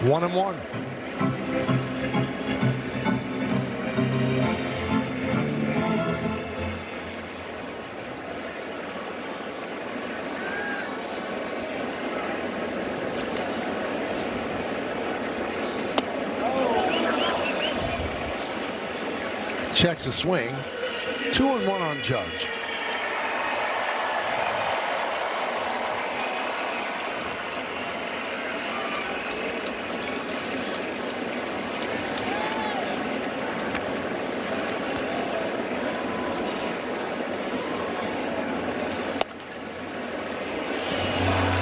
One and one. Checks the swing. 2-1 on Judge.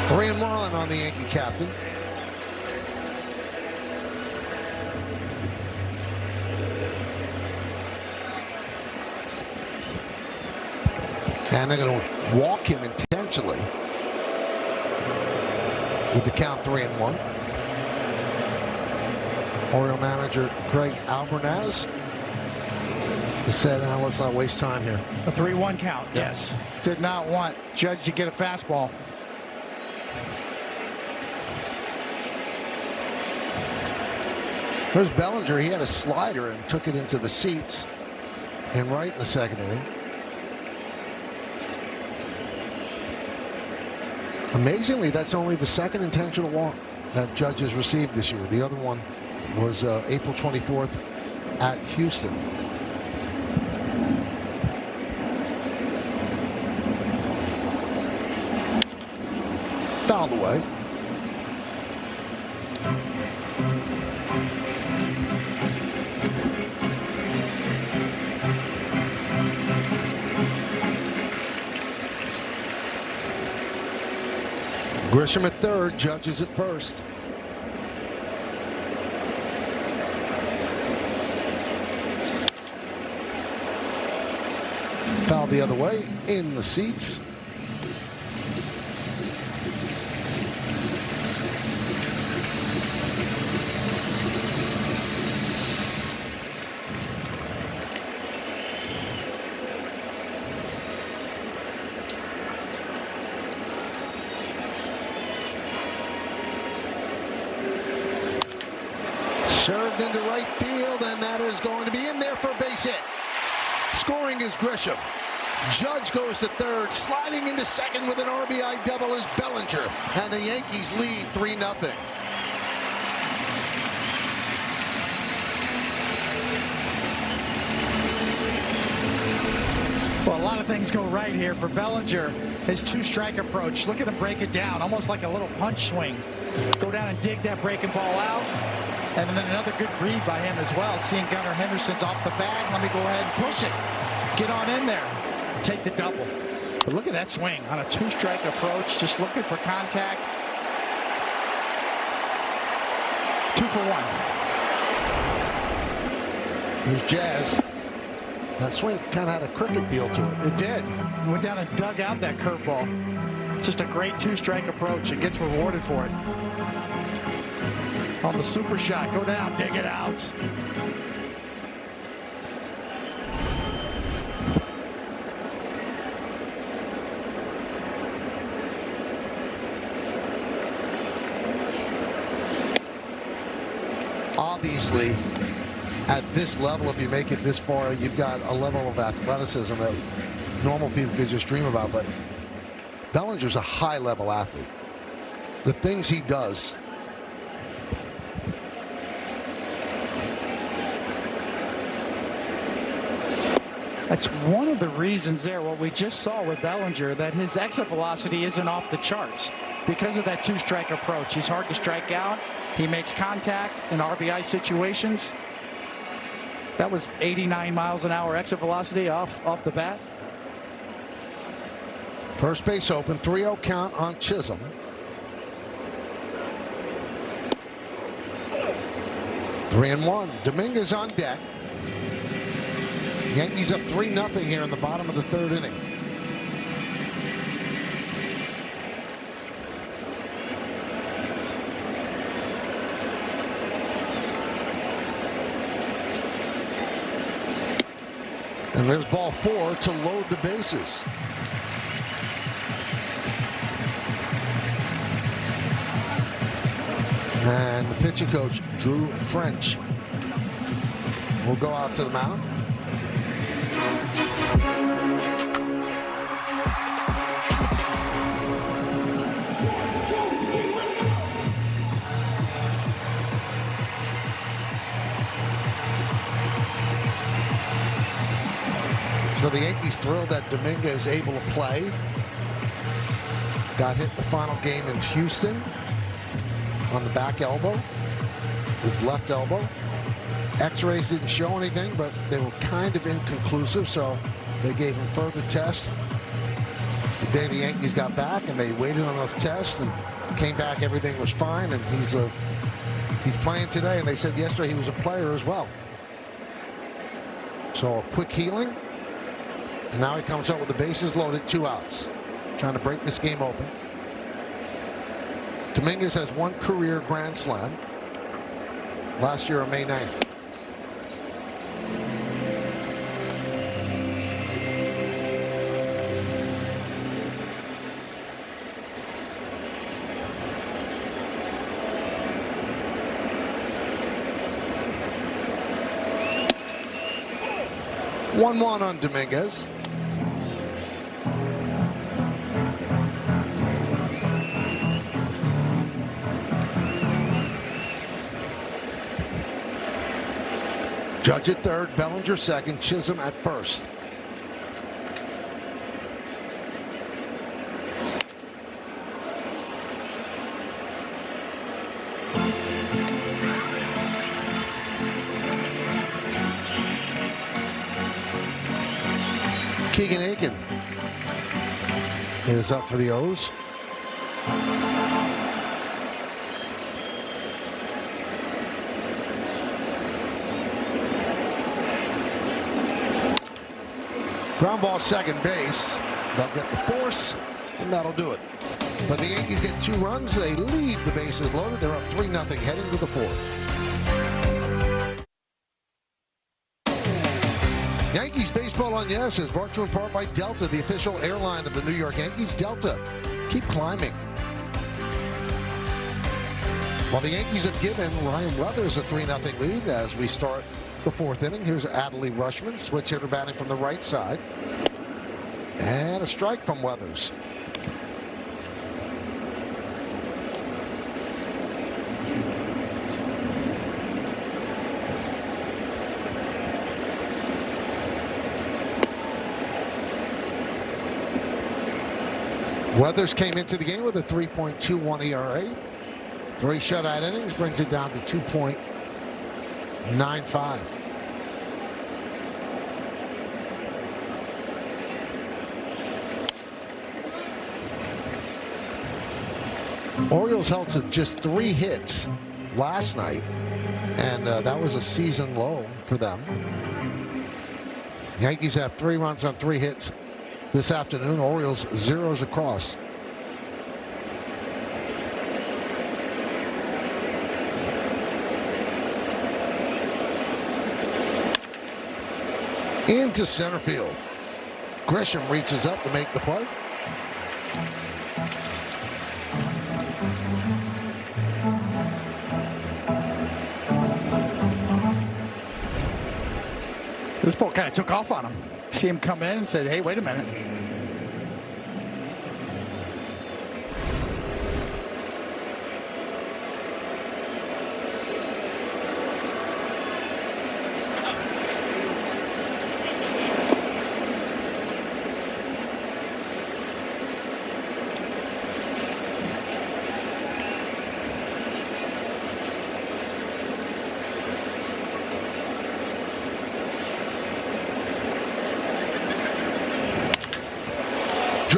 Three and one on the Yankee captain. And they're going to walk him intentionally with the count 3-1. Oriole manager Greg Albernaz has said, let's not waste time here. A 3-1 count, yes. Did not want Judge to get a fastball. There's Bellinger. He had a slider and took it into the seats and right in the second inning. Amazingly, that's only the second intentional walk that Judge has received this year. The other one was April 24th at Houston. Fouled away. Grisham at third, Judge is at first. Foul the other way, in the seats. Served into right field, and that is going to be in there for a base hit. Scoring is Grisham. Judge goes to third. Sliding into second with an RBI double is Bellinger. And the Yankees lead 3-0. Well, a lot of things go right here for Bellinger. His two-strike approach. Look at him break it down, almost like a little punch swing. Go down and dig that breaking ball out. And then another good read by him as well. Seeing Gunnar Henderson's off the bag. Let me go ahead and push it. Get on in there. Take the double. But look at that swing on a two-strike approach. Just looking for contact. 2 for 1. Here's Jazz. That swing kind of had a cricket feel to it. It did. Went down and dug out that curveball. Just a great two-strike approach and gets rewarded for it. On the super shot, go down, dig it out. Obviously, at this level, if you make it this far, you've got a level of athleticism that normal people could just dream about. But Bellinger's a high-level athlete. The things he does. That's one of the reasons there, what we just saw with Bellinger, that his exit velocity isn't off the charts because of that two-strike approach. He's hard to strike out. He makes contact in RBI situations. That was 89 miles an hour exit velocity off the bat. First base open, 3-0 count on Chisholm. Three and one. Dominguez on deck. Yankees up 3-0 here in the bottom of the third inning. And there's ball 4 to load the bases. And the pitching coach, Drew French, will go out to the mound. So the Yankees thrilled that Dominguez is able to play. Got hit the final game in Houston on the back elbow, his left elbow. X-rays didn't show anything, but they were kind of inconclusive, so they gave him further tests the day the Yankees got back, and they waited on those tests and came back, everything was fine, and he's playing today, and they said yesterday he was a player as well. So a quick healing, and now he comes up with the bases loaded, 2 outs, trying to break this game open. Dominguez has 1 career grand slam last year on May 9th. One on Dominguez. Judge at third, Bellinger second, Chisholm at first. Keegan Aiken is up for the O's. Ground ball second base. They'll get the force, and that'll do it. But the Yankees get 2 runs. They leave the bases loaded. They're up 3-0 heading to the 4th. Yankees Baseball on Yes is brought to you in part by Delta, the official airline of the New York Yankees. Delta, keep climbing. While the Yankees have given Ryan Weathers a 3-0 lead as we start the 4th inning. Here's Adley Rutschman, switch hitter batting from the right side. And a strike from Weathers. Weathers came into the game with a 3.21 ERA. 3 shutout innings brings it down to 2.95. Orioles held to just 3 hits last night, and that was a season low for them. Yankees have 3 runs on 3 hits this afternoon. Orioles zeros across. Into center field. Grisham reaches up to make the play. This ball kind of took off on him. See him come in and said, hey, wait a minute.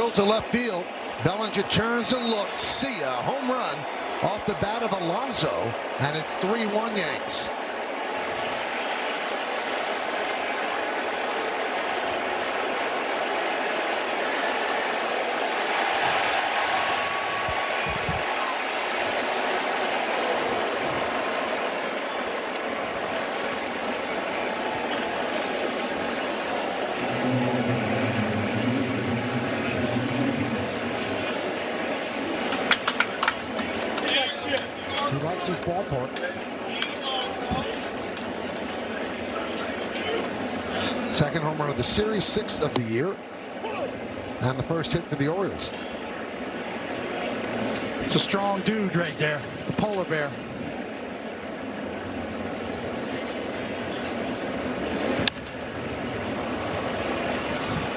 Drilled to left field. Bellinger turns and looks. See ya. Home run off the bat of Alonso. And it's 3-1 Yanks. He likes his ballpark. Second home run of the series, 6th of the year, and the first hit for the Orioles. It's a strong dude right there, the polar bear.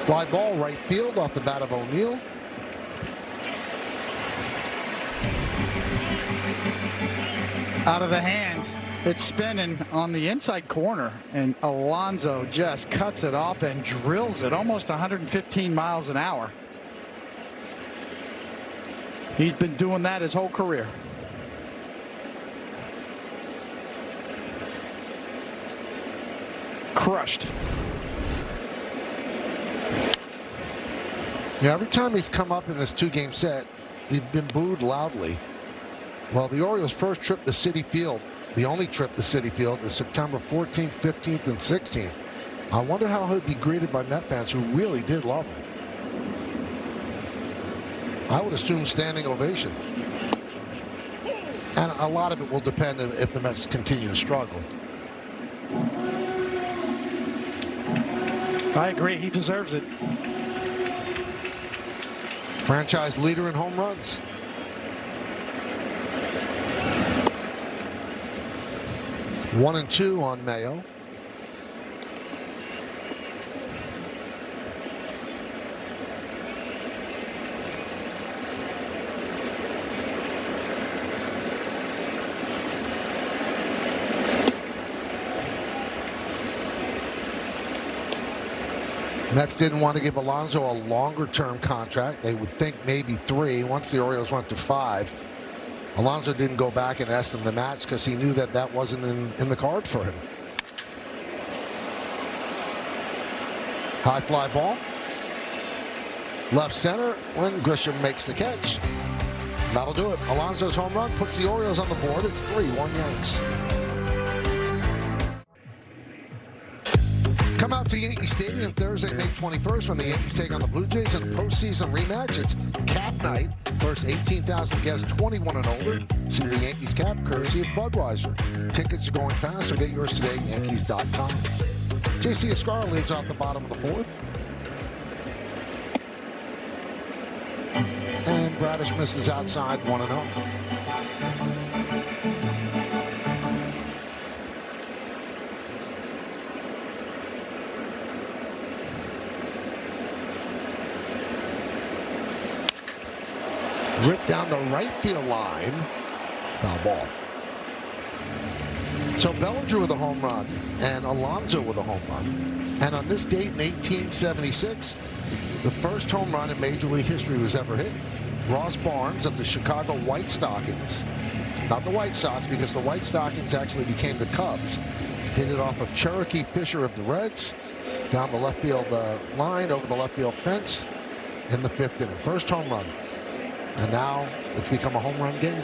Fly ball right field off the bat of O'Neill. Out of the hand. It's spinning on the inside corner, and Alonso just cuts it off and drills it almost 115 miles an hour. He's been doing that his whole career. Crushed. Yeah, every time he's come up in this 2-game set, he's been booed loudly. Well, the Orioles' first trip to Citi Field, the only trip to Citi Field, is September 14th, 15th, and 16th. I wonder how he'll be greeted by Met fans who really did love him. I would assume standing ovation. And a lot of it will depend if the Mets continue to struggle. I agree. He deserves it. Franchise leader in home runs. One and two on Mayo. Mets didn't want to give Alonso a longer-term contract. They would think maybe 3. Once the Orioles went to 5, Alonso didn't go back and ask them to match because he knew that that wasn't in the card for him. High fly ball. Left center when Grisham makes the catch. That'll do it. Alonso's home run puts the Orioles on the board. It's 3-1 Yanks. Come out to Yankee Stadium Thursday, May 21st when the Yankees take on the Blue Jays in a postseason rematch. It's cap night. First 18,000 guests 21 and older. See the Yankees cap courtesy of Budweiser. Tickets are going fast, so get yours today at Yankees.com. J.C. Escar leads off the bottom of the 4th. And Bradish misses outside 1-0. Ripped down the right field line. Foul ball. So Bellinger with a home run and Alonso with a home run. And on this date in 1876, the first home run in Major League history was ever hit. Ross Barnes of the Chicago White Stockings. Not the White Sox, because the White Stockings actually became the Cubs. Hit it off of Cherokee Fisher of the Reds. Down the left field line, over the left field fence in the 5th inning. First home run. And now it's become a home run game.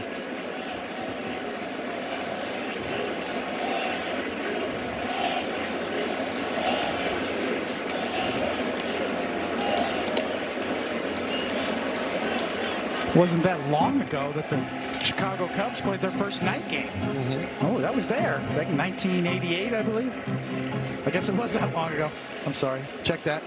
Wasn't that long ago that the Chicago Cubs played their first night game. Oh, that was there back in 1988, I believe. I guess it was that long ago. I'm sorry. Check that.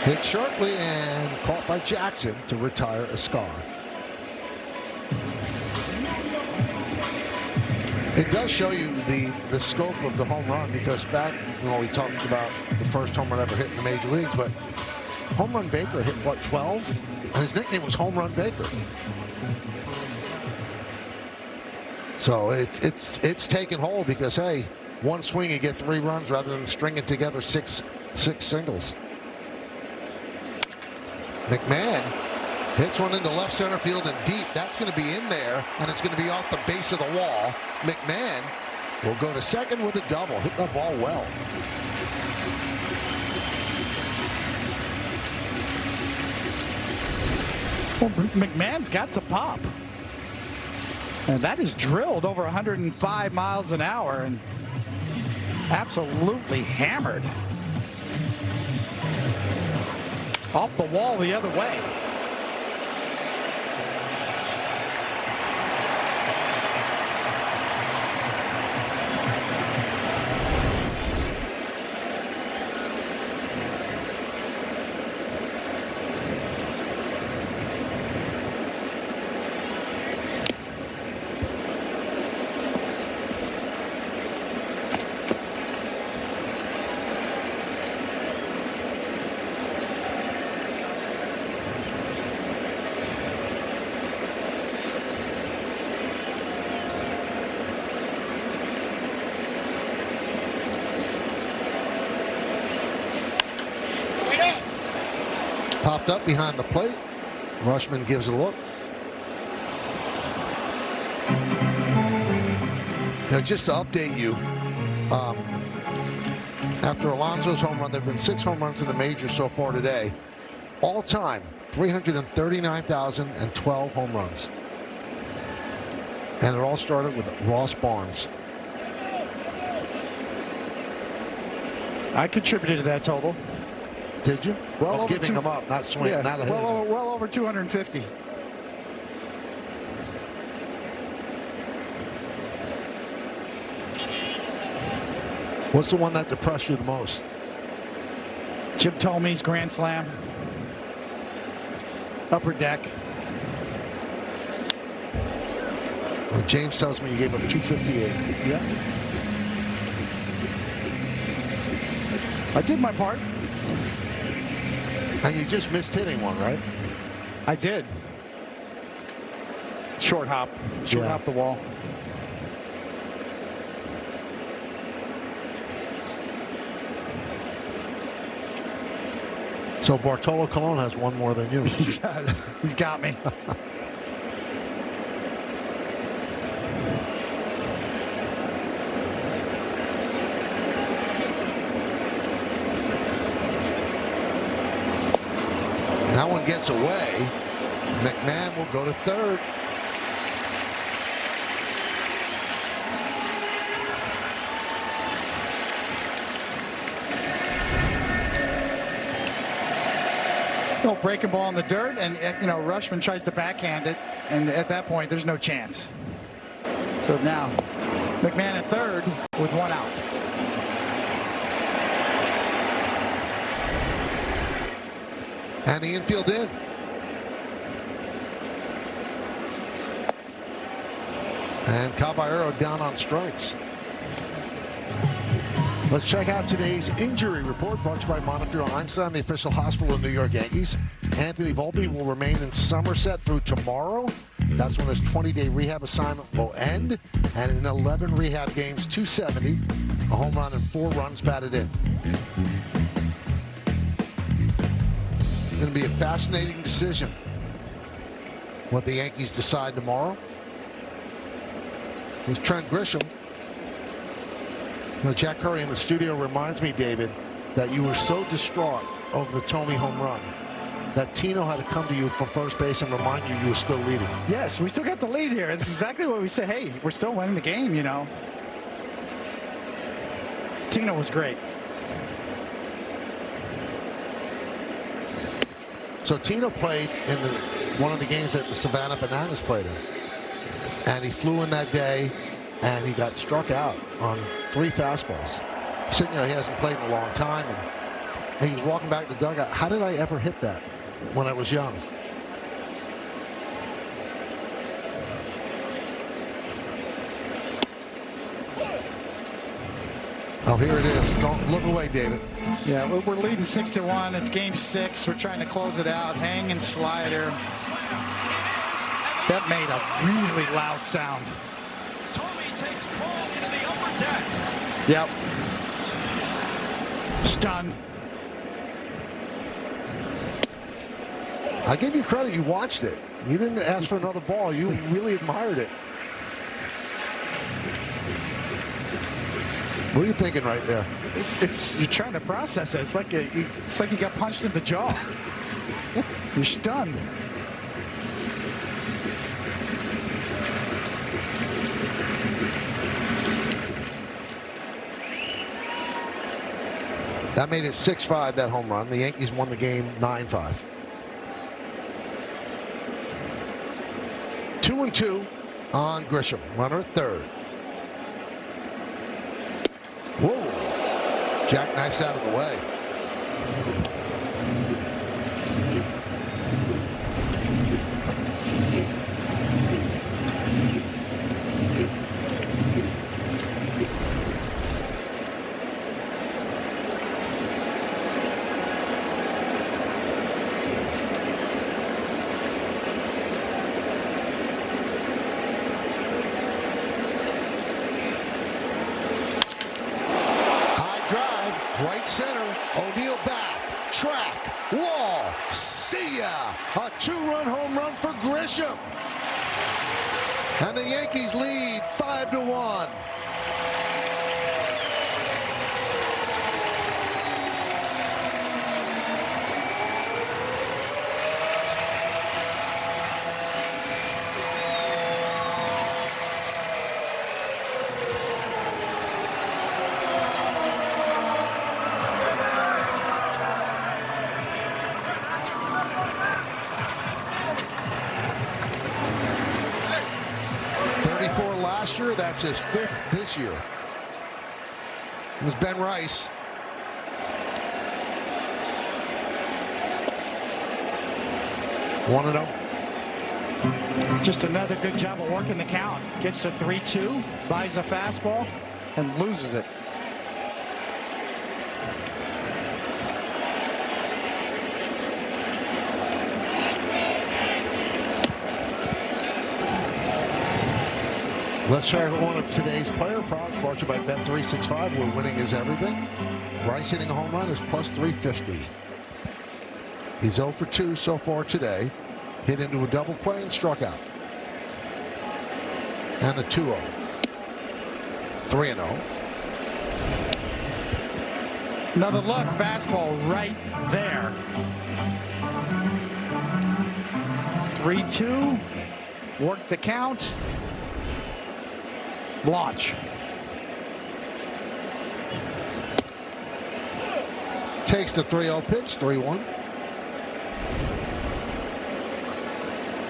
Hit sharply and caught by Jackson to retire Escar. It does show you the scope of the home run, because back, we talked about the first home run ever hit in the major leagues, but Home Run Baker hit, what, 12? And his nickname was Home Run Baker. So it's taken hold because, hey, one swing you get 3 runs rather than stringing together six singles. McMahon hits one into left center field and deep. That's going to be in there, and it's going to be off the base of the wall. McMahon will go to second with a double. Hit the ball well. Well, McMahon's got some pop. And that is drilled over 105 miles an hour and absolutely hammered. Off the wall the other way. Popped up behind the plate. Rushman gives it a look. Now, just to update you, after Alonso's home run, there have been 6 home runs in the majors so far today. All time, 339,012 home runs. And it all started with Ross Barnes. I contributed to that total. Did you? Well, giving them up, not swinging, yeah, not a hit. well over 250. What's the one that depressed you the most? Jim Tomey's grand slam. Upper deck. Well, James tells me you gave up 258. Yeah. I did my part. And you just missed hitting one, right? I did. Short hop the wall. So Bartolo Colon has one more than you. He does. He's got me. That one gets away. McMahon will go to third. No, breaking ball in the dirt, and Rushman tries to backhand it, and at that point, there's no chance. So now, McMahon at third with 1 out. And the infield in. And Caballero down on strikes. Let's check out today's injury report brought to you by Montefiore Einstein, the official hospital of New York Yankees. Anthony Volpe will remain in Somerset through tomorrow. That's when his 20-day rehab assignment will end. And in 11 rehab games, 270, a home run and 4 runs batted in. Going to be a fascinating decision what the Yankees decide tomorrow. There's Trent Grisham. Jack Curry in the studio reminds me, David, that you were so distraught over the Tomey home run that Tino had to come to you from first base and remind you were still leading. Yes, we still got the lead here. It's exactly what we say. Hey, we're still winning the game, Tino was great. So Tino played in one of the games that the Savannah Bananas played in. And he flew in that day, and he got struck out on 3 fastballs. He said, he hasn't played in a long time. And he was walking back to the dugout. How did I ever hit that when I was young? Oh, here it is. Don't look away, David. Yeah, we're leading 6-1. It's game 6. We're trying to close it out. Hanging slider. That made a really loud sound. takes Cole into the upper deck. Yep. Stunned. I give you credit. You watched it. You didn't ask for another ball. You really admired it. What are you thinking right there? It's you're trying to process it. It's like you got punched in the jaw. You're stunned. That made it 6-5, that home run. The Yankees won the game 9-5. 2-2 on Grisham. Runner at third. Whoa. Jackknife's out of the way. Right center, O'Neill back, track, wall, see ya! A two-run home run for Grisham. And the Yankees lead 5-1. Last year, that's his 5th this year. It was Ben Rice. One and 0. Just another good job of working the count. Gets to 3-2, buys a fastball, and loses it. Let's check one of today's player props brought to you by Bet365, where winning is everything. Rice hitting a home run is plus 350. He's 0 for 2 so far today. Hit into a double play and struck out. And the 2-0. 3-0. Another look, fastball right there. 3-2. Work the count. Launch. Takes the 3-0 pitch, 3-1.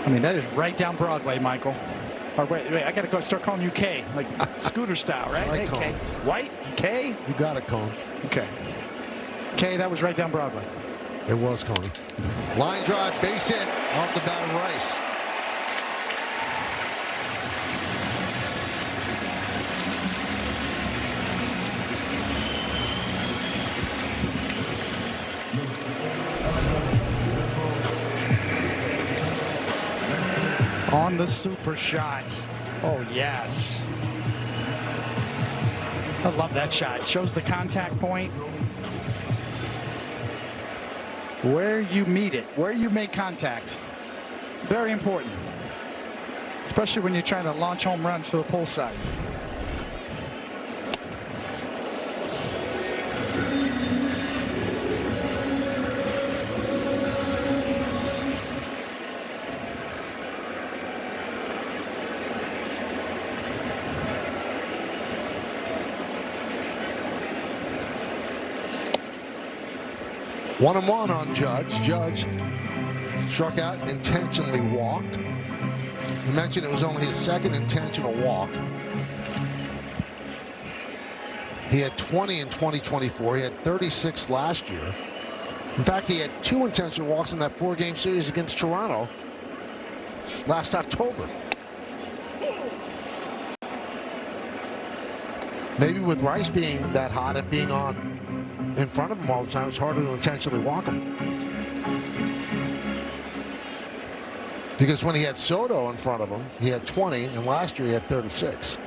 I mean, that is right down Broadway, Michael. Or wait, I got to go start calling you K, like scooter style, right? Hey, K. White, K. You got it, Cone. Okay. K, that was right down Broadway. It was, Coney. Line drive, base hit off the bat of Rice. On the super shot. Oh, yes. I love that shot. Shows the contact point. Where you meet it, where you make contact. Very important. Especially when you're trying to launch home runs to the pull side. One and one on Judge. Judge struck out, intentionally walked. You mentioned it was only his second intentional walk. He had 20 in 2024. He had 36 last year. In fact, he had 2 intentional walks in that 4-game series against Toronto last October. Maybe with Rice being that hot and being on in front of him all the time, it's harder to intentionally walk him. Because when he had Soto in front of him, he had 20, and last year he had 36.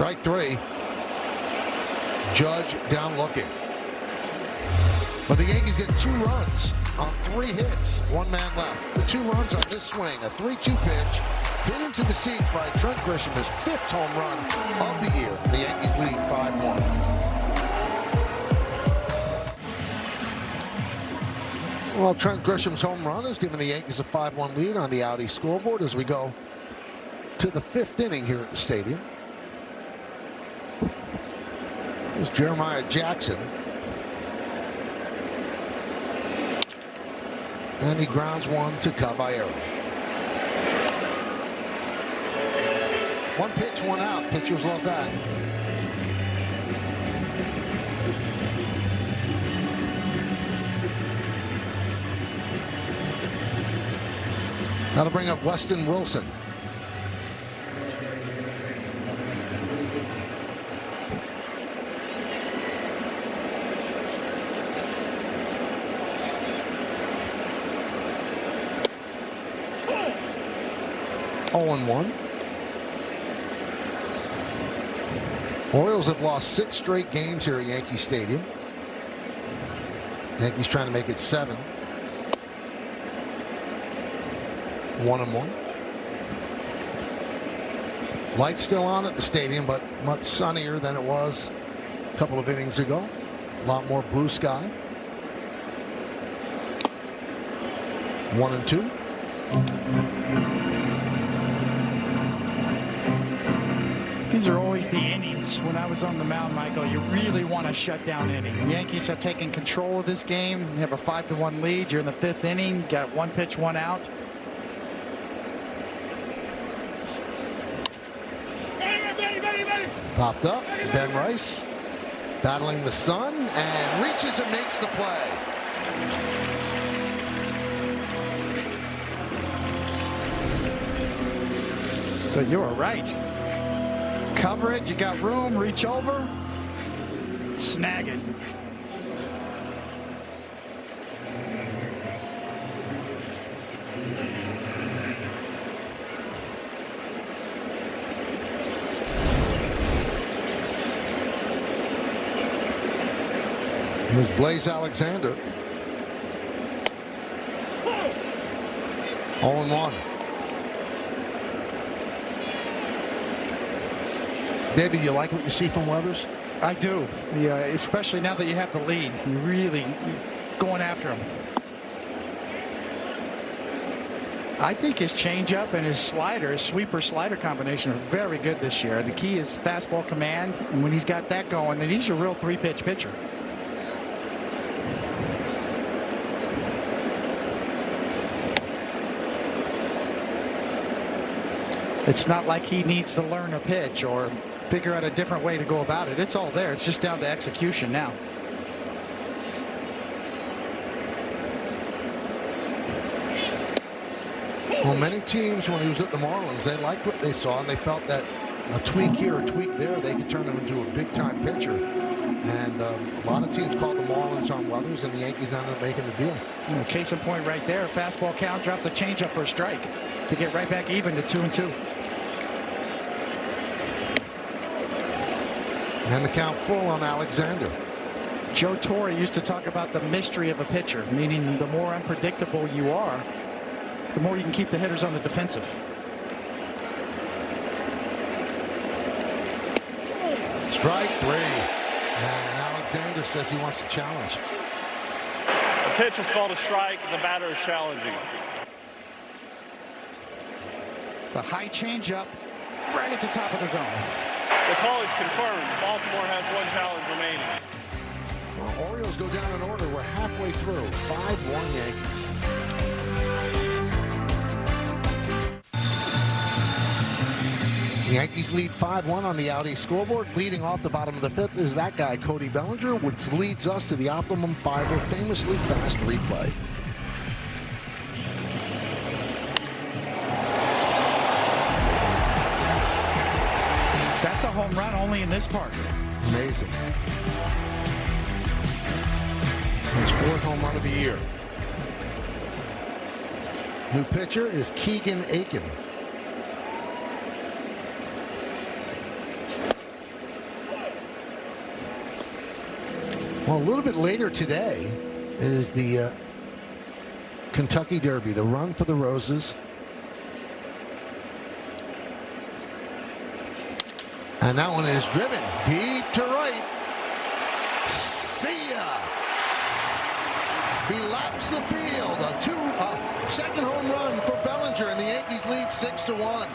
Strike three. Judge down looking. But the Yankees get 2 runs on 3 hits. 1 man left. The 2 runs on this swing. A 3-2 pitch. Hit into the seats by Trent Grisham, his 5th home run of the year. The Yankees lead 5-1. Well, Trent Grisham's home run has given the Yankees a 5-1 lead on the Audi scoreboard as we go to the 5th inning here at the stadium. Here's Jeremiah Jackson. And he grounds one to Caballero. 1 pitch, 1 out. Pitchers love that. That'll bring up Weston Wilson. Oh, 0-1. Orioles have lost 6 straight games here at Yankee Stadium. Yankees trying to make it 7. 1-1. Lights still on at the stadium, but much sunnier than it was a couple of innings ago. A lot more blue sky. 1-2. These are always the innings. When I was on the mound, Michael, you really want to shut down inning. The Yankees have taken control of this game. You have a 5-1 lead. You're in the 5th inning. Got 1 pitch, 1 out. Popped up. Ben Rice battling the sun and reaches and makes the play. But you're right. Cover it. You got room. Reach over. Snag it. Here's Blaze Alexander. 0-1. David, you like what you see from Weathers? I do. Yeah, especially now that you have the lead. You're really going after him. I think his changeup and his slider, his sweeper-slider combination are very good this year. The key is fastball command, and when he's got that going, then he's a real 3-pitch pitcher. It's not like he needs to learn a pitch or figure out a different way to go about it. It's all there. It's just down to execution now. Well, many teams, when he was at the Marlins, they liked what they saw, and they felt that a tweak here, a tweak there, they could turn him into a big-time pitcher. And a lot of teams called the Marlins on Weathers, and the Yankees ended up making the deal. Case in point right there. Fastball count, drops a changeup for a strike to get right back even to 2-2. And the count full on Alexander. Joe Torre used to talk about the mystery of a pitcher, meaning the more unpredictable you are, the more you can keep the hitters on the defensive. Strike 3. And Alexander says he wants to challenge. The pitch is called a strike. The batter is challenging. The high changeup right at the top of the zone. The call is confirmed. Baltimore has 1 challenge remaining. Well, Orioles go down in order. We're halfway through. 5-1 Yankees. The Yankees lead 5-1 on the Audi scoreboard. Leading off the bottom of the 5th is that guy, Cody Bellinger, which leads us to the Optimum Fiber famously fast replay. That's a home run only in this park. Amazing. His 4th home run of the year. New pitcher is Keegan Aiken. Well, a little bit later today is the Kentucky Derby, the Run for the Roses. And that one is driven deep to right. See ya. He laps the field. A second home run for Bellinger, and the Yankees lead 6-1.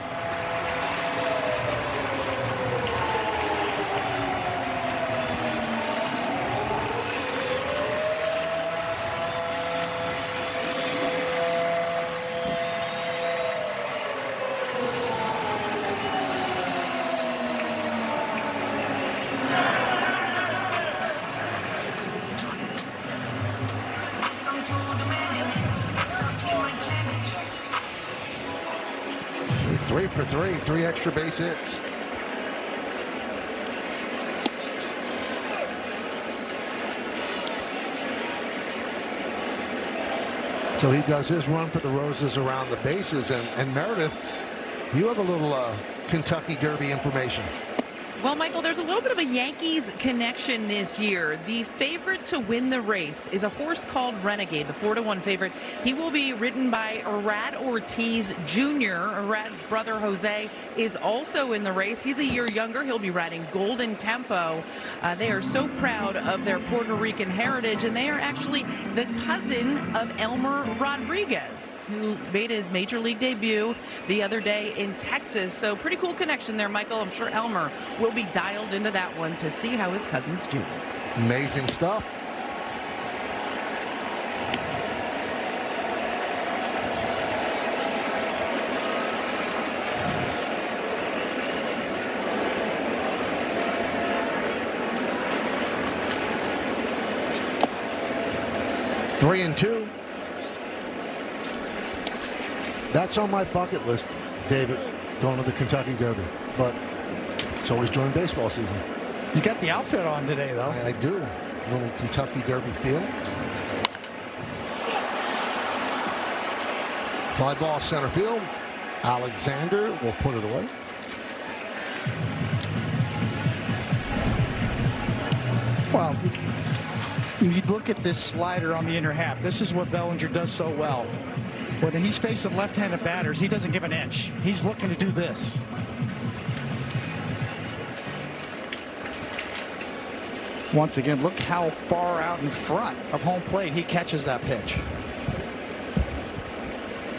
He's 3 for 3, 3 extra base hits. So he does his run for the Roses around the bases. And Meredith, you have a little Kentucky Derby information. Well, Michael, there's a little bit of a Yankees connection this year. The favorite to win the race is a horse called Renegade, the 4-1 favorite. He will be ridden by Arad Ortiz Jr. Arad's brother, Jose, is also in the race. He's a year younger. He'll be riding Golden Tempo. They are so proud of their Puerto Rican heritage, and they are actually the cousin of Elmer Rodriguez, who made his major league debut the other day in Texas. So pretty cool connection there, Michael. I'm sure Elmer will be dialed into that one to see how his cousins do. Amazing stuff. Three and two. That's on my bucket list, David, going to the Kentucky Derby. But it's always during baseball season. You got the outfit on today, though. I do. A little Kentucky Derby feel. Fly ball center field. Alexander will put it away. Well, when you look at this slider on the inner half, this is what Bellinger does so well. When he's facing left-handed batters, he doesn't give an inch. He's looking to do this. Once again, look how far out in front of home plate he catches that pitch.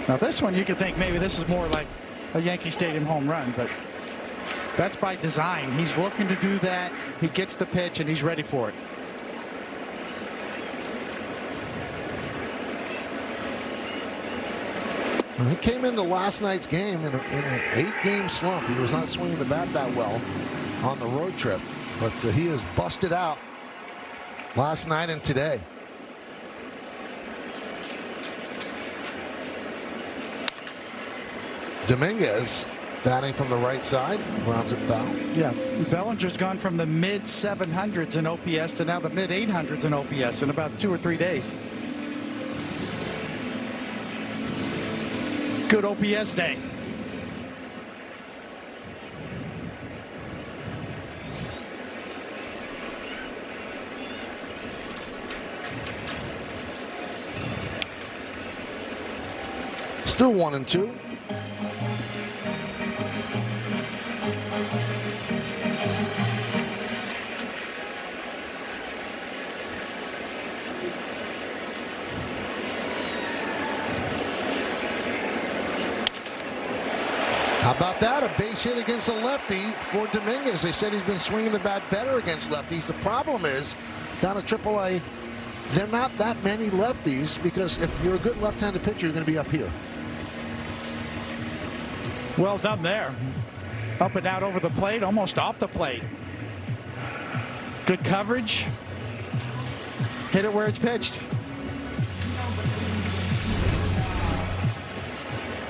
Now this one, you could think maybe this is more like a Yankee Stadium home run, but that's by design. He's looking to do that. He gets the pitch, and he's ready for it. He came into last night's game in an 8-game slump. He was not swinging the bat that well on the road trip, but he has busted out last night and today. Dominguez batting from the right side, grounds it foul. Yeah, Bellinger's gone from the mid-700s in OPS to now the mid-800s in OPS in about 2 or 3 days. Good OPS day. Still 1-2. How about that? A base hit against a lefty for Dominguez. They said he's been swinging the bat better against lefties. The problem is, down at AAA, there are not that many lefties, because if you're a good left-handed pitcher, you're going to be up here. Well done there. Up and out over the plate, almost off the plate. Good coverage. Hit it where it's pitched.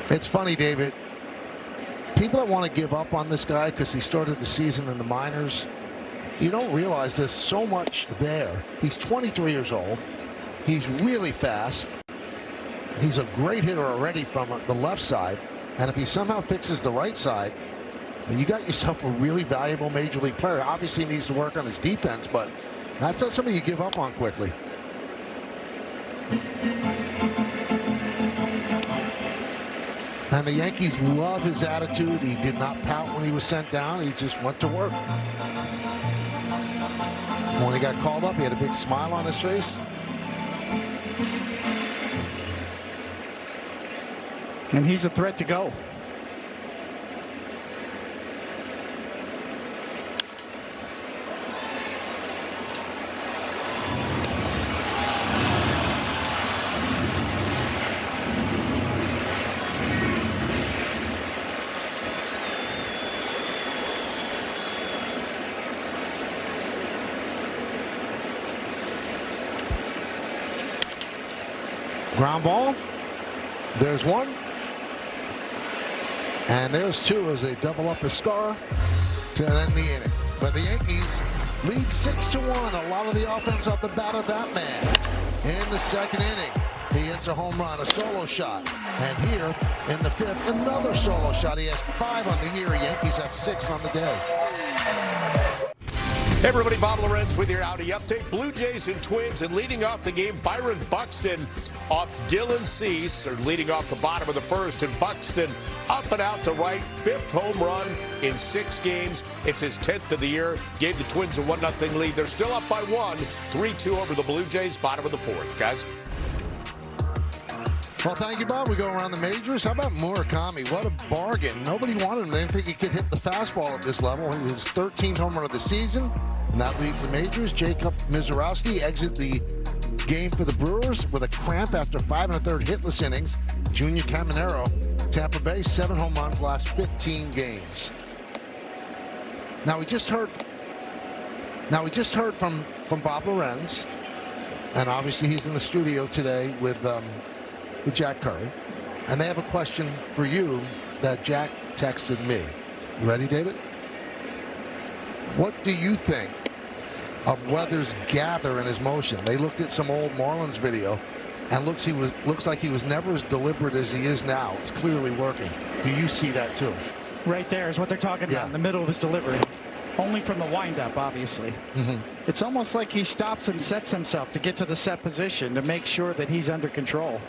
It's funny, David. People that want to give up on this guy because he started the season in the minors, you don't realize there's so much there. He's 23 years old. He's really fast. He's a great hitter already from the left side. And if he somehow fixes the right side, you got yourself a really valuable major league player. Obviously he needs to work on his defense, but That's not something you give up on quickly. And the Yankees love his attitude. He did not pout when he was sent down. He just went to work. When he got called up, he had a big smile on his face. And he's a threat to go. Ground ball. There's one. And there's two as they double up Escara to end the inning. But the Yankees lead 6-1. A lot of the offense off the bat of that man. In the second inning, he hits a home run, a solo shot. And here in the fifth, another solo shot. He has 5 on the year. Yankees have 6 on the day. Hey everybody, Bob Lorenz with your Audi update. Blue Jays and Twins, and leading off the game, Byron Buxton off Dylan Cease, or leading off the bottom of the first, and Buxton up and out to right, 5th home run in 6 games. It's his 10th of the year. Gave the Twins a 1-0 lead. They're still up by 1, 3-2 over the Blue Jays, bottom of the 4th, guys. Well, thank you, Bob. We go around the majors. How about Murakami? What a bargain. Nobody wanted him. They didn't think he could hit the fastball at this level. He was 13th home run of the season, and that leads the majors. Jacob Mizorowski exit the game for the Brewers with a cramp after 5 1/3 hitless innings. Junior Caminero, Tampa Bay, 7 home runs last 15 games. Now we just heard from Bob Lorenz, and obviously he's in the studio today with Jack Curry, and they have a question for you that Jack texted me. You ready, David? What do you think of Weathers' gather in his motion? They looked at some old Marlins video, and looks like he was never as deliberate as he is now. It's clearly working. Do you see that too? Right there is what they're talking about in the middle of his delivery. Only from the windup, obviously. It's almost like he stops and sets himself to get to the set position to make sure that he's under control.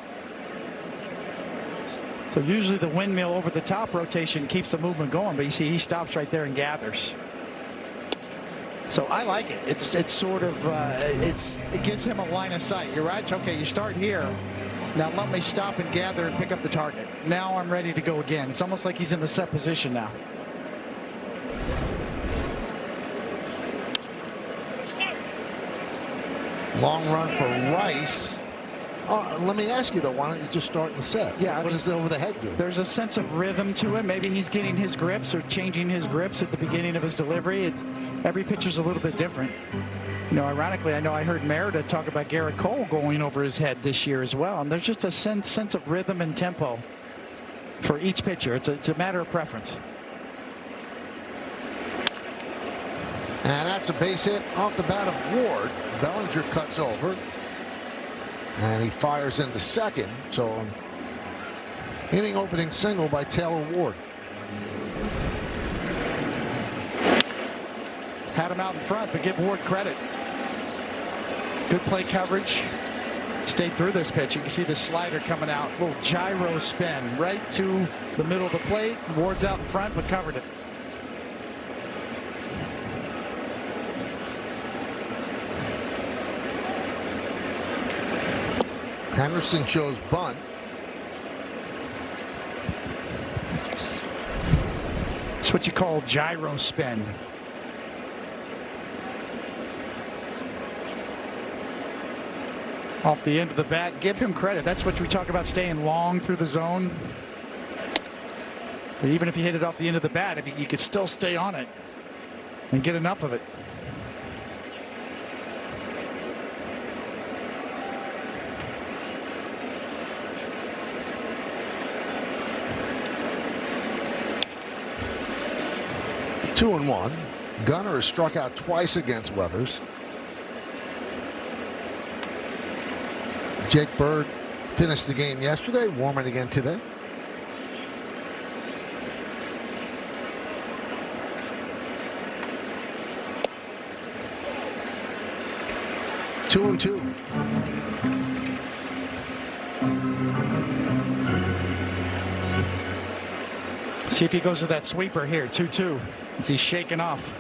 So usually the windmill over the top rotation keeps the movement going, but you see he stops right there and gathers. So I like it. It's sort of it gives him a line of sight. You're right. Okay, you start here. Now let me stop and gather and pick up the target. Now I'm ready to go again. It's almost like he's in the set position now. Long run for Rice. Let me ask you, though, why don't you just start in the set? Yeah, what does the over the head do? There's a sense of rhythm to it. Maybe he's getting his grips or changing his grips at the beginning of his delivery. Every pitcher's a little bit different. You know, ironically, I heard Merida talk about Garrett Cole going over his head this year as well. And there's just a sense of rhythm and tempo for each pitcher. It's a matter of preference. And that's a base hit off the bat of Ward. Bellinger cuts over. And he fires into second. So, inning opening single by Taylor Ward. Had him out in front, but give Ward credit. Good play coverage. Stayed through this pitch. You can see the slider coming out. Little gyro spin right to the middle of the plate. Ward's out in front, but covered it. Henderson shows bunt. It's what you call gyro spin. Off the end of the bat. Give him credit. That's what we talk about, staying long through the zone. But even if you hit it off the end of the bat, if you could still stay on it and get enough of it. Two and one. Gunnar has struck out twice against Weathers. Jake Bird finished the game yesterday, warming again today. 2-2. See if he goes to that sweeper here, 2-2. As he's shaking off.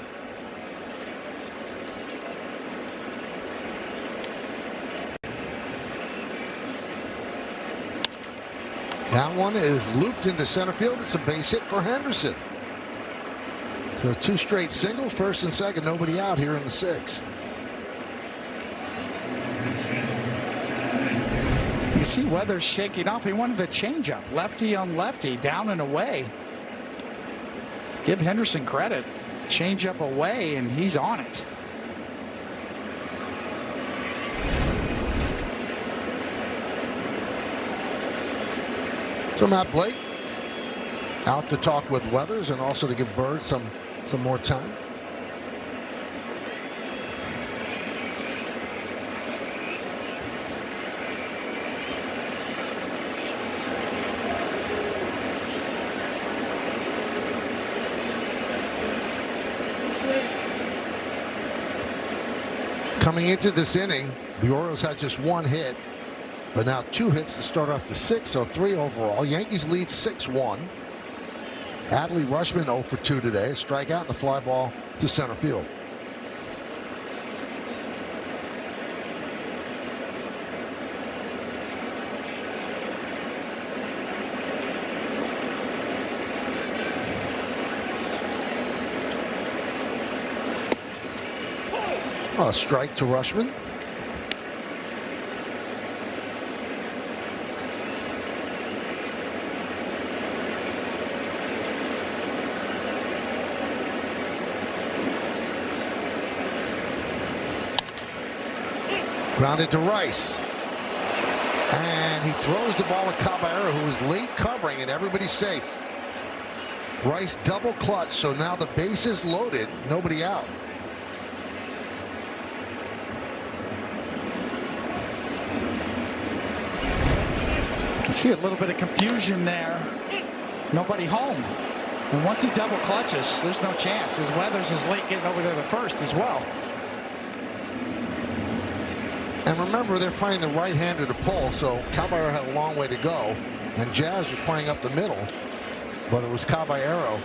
That one is looped into center field. It's a base hit for Henderson. So 2 straight singles, first and second, nobody out here in the 6th. You see Weathers shaking off. He wanted a changeup, lefty on lefty, down and away. Give Henderson credit. Changeup away, and he's on it. So Matt Blake out to talk with Weathers and also to give Bird some more time. Coming into this inning, the Orioles had just 1 hit, but now 2 hits to start off the 6th, so 3 overall. Yankees lead 6-1. Adley Rutschman 0 for 2 today. A strikeout and a fly ball to center field. A strike to Rutschman. Grounded to Rice. And he throws the ball to Caballero, who was late covering, and everybody's safe. Rice double clutch, so now the base is loaded, nobody out. You can see a little bit of confusion there. Nobody home. And once he double clutches, there's no chance. As Weathers is late getting over there the first as well. And remember, they're playing the right-hander to pull, so Caballero had a long way to go, and Jazz was playing up the middle, but it was Caballero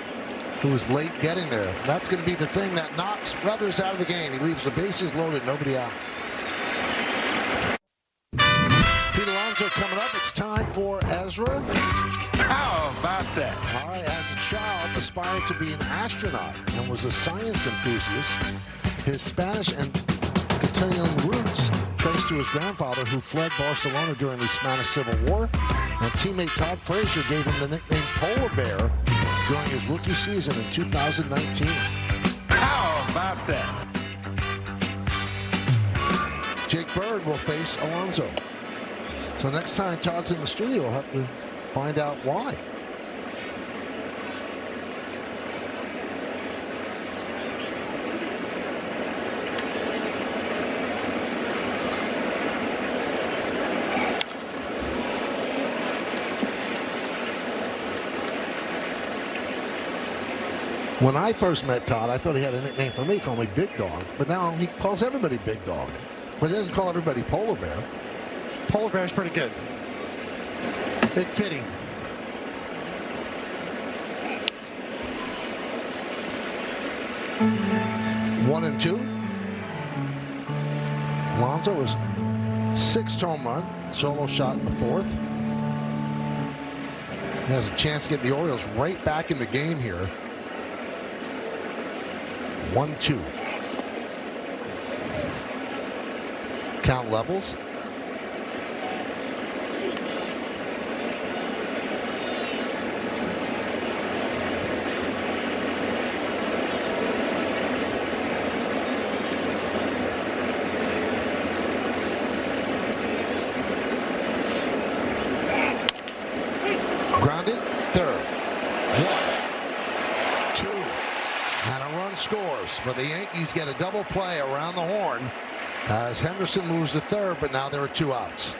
who was late getting there. And that's going to be the thing that knocks Weathers out of the game. He leaves the bases loaded, nobody out. Pete Alonso coming up. It's time for Ezra. How about that? All right, as a child, aspired to be an astronaut and was a science enthusiast. His Spanish and Catalan roots traced to his grandfather, who fled Barcelona during the Spanish Civil War, and teammate Todd Frazier gave him the nickname Polar Bear during his rookie season in 2019. How about that? Jake Bird will face Alonso. So next time Todd's in the studio, we'll have to find out why. When I first met Todd, I thought he had a nickname for me, called me Big Dog. But now he calls everybody Big Dog. But he doesn't call everybody Polar Bear. Polar Bear's pretty good. Big fitting. One and two. Alonso is 6th home run. Solo shot in the 4th. He has a chance to get the Orioles right back in the game here. 1-2. Count levels. Grounded, 3rd. 1, 2, and a run scores. But the Yankees get a double play around the horn as Henderson moves to 3rd, but now there are 2 outs.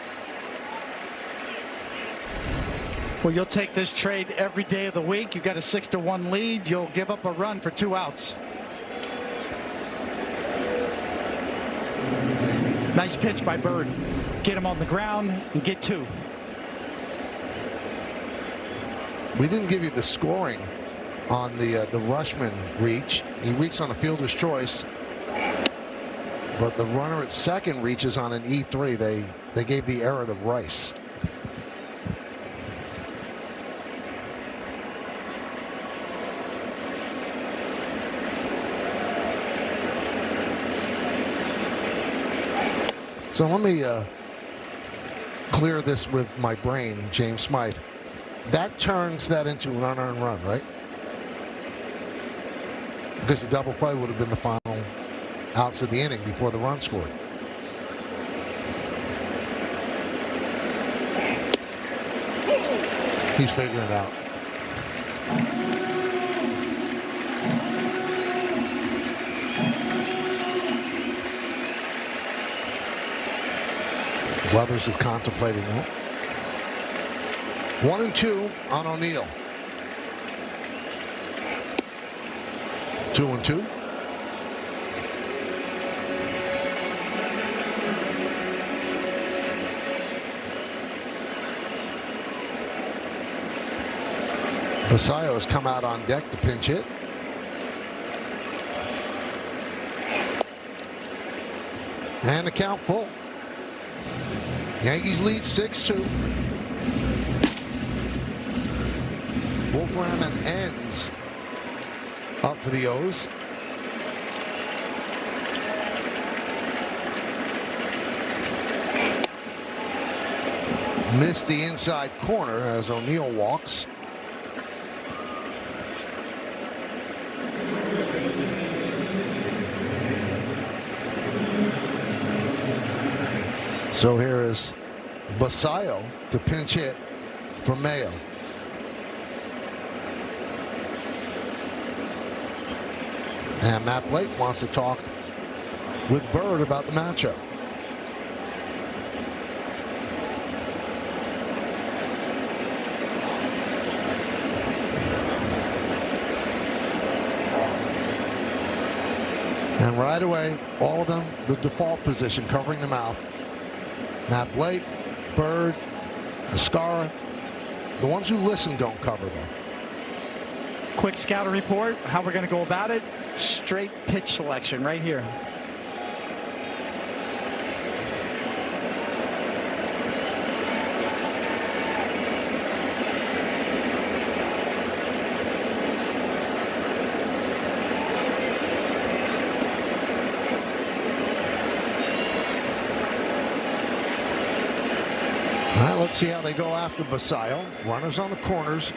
Well, you'll take this trade every day of the week. You got a 6-1 lead. You'll give up a run for 2 outs. Nice pitch by Bird. Get him on the ground and get 2. We didn't give you the scoring on the Rushman reach. He reached on a fielder's choice, but the runner at second reaches on an E3. They gave the error to Rice. So let me clear this with my brain, James Smythe. That turns that into an unearned run, right? Because the double play would have been the final outs of the inning before the run scored. He's figuring it out. Weathers is contemplating that. 1-2 on O'Neill. 2-2. Basayo has come out on deck to pinch hit. And the count full. Yankees lead 6-2. Wolfram and ends up for the O's. Missed the inside corner as O'Neill walks. So here is Basayo to pinch hit for Mayo. And Matt Blake wants to talk with Bird about the matchup. And right away, all of them, the default position, covering the mouth. Matt Blake, Bird, Escara. The ones who listen don't cover them. Quick scouting report, how we're going to go about it. Straight pitch selection right here. All right, let's see how they go after Basayo. Runners on the corners.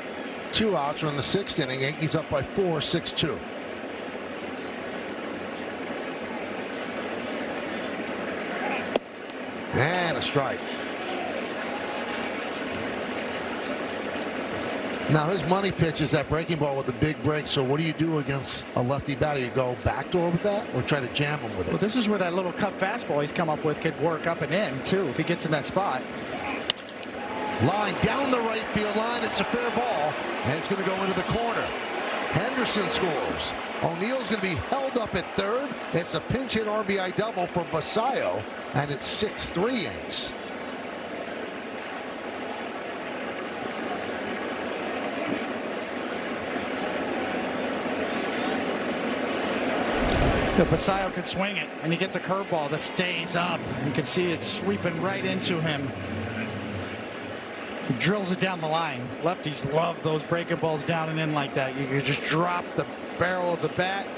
2 outs are in the 6th inning. Yankees up by 4, 6-2. And a strike. Now his money pitch is that breaking ball with the big break. So what do you do against a lefty batter? You go backdoor with that or try to jam him with it? Well, this is where that little cut fastball he's come up with could work up and in too if he gets in that spot. Line down the right field line. It's a fair ball. And it's going to go into the corner. Henderson scores. O'Neill's going to be held up at third. It's a pinch hit RBI double for Basayo. And it's 6-3 Yanks. Basayo can swing it, and he gets a curveball that stays up. You can see it sweeping right into him. He drills it down the line. Lefties love those breaking balls down and in like that. You can just drop the barrel of the bat.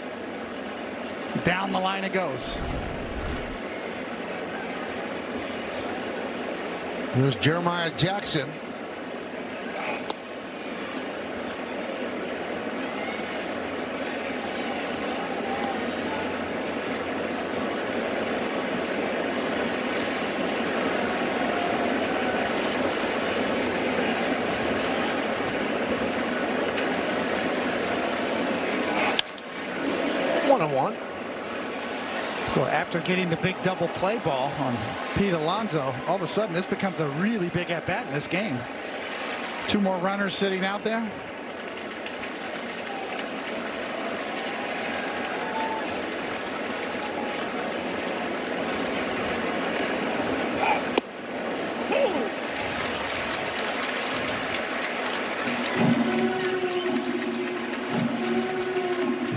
Down the line it goes. Here's Jeremiah Jackson. Well, after getting the big double play ball on Pete Alonso, all of a sudden this becomes a really big at bat in this game. 2 more runners sitting out there.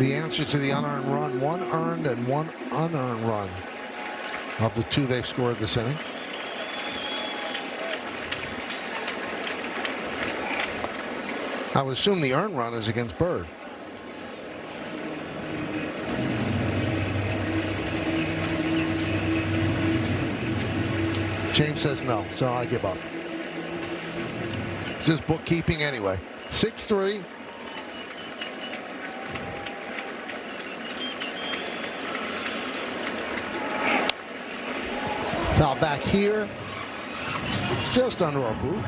the answer to the unearned run. One earned and one unearned run of the two they've scored this inning. I would assume the earned run is against Bird. James says no, so I give up. It's just bookkeeping anyway. 6-3. Foul back here. Just under our boot.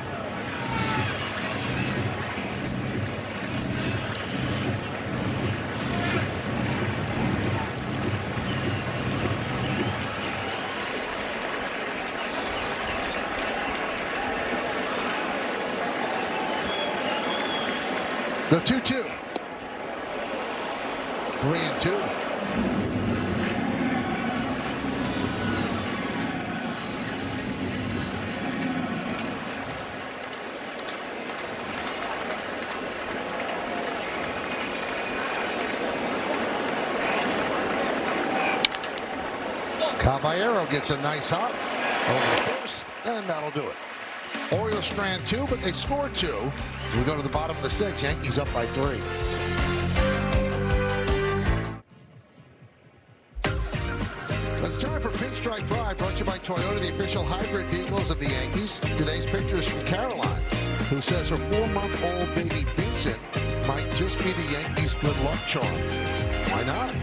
The 2-2. 3-2. Caballero gets a nice hop over the first, and that'll do it. Orioles strand 2, but they score 2. We go to the bottom of the 6th. Yankees up by 3. It's time for Pinstripe Drive, brought to you by Toyota, the official hybrid vehicles of the Yankees. Today's picture is from Caroline, who says her 4-month-old baby Vincent might just be the Yankees' good luck charm. Why not?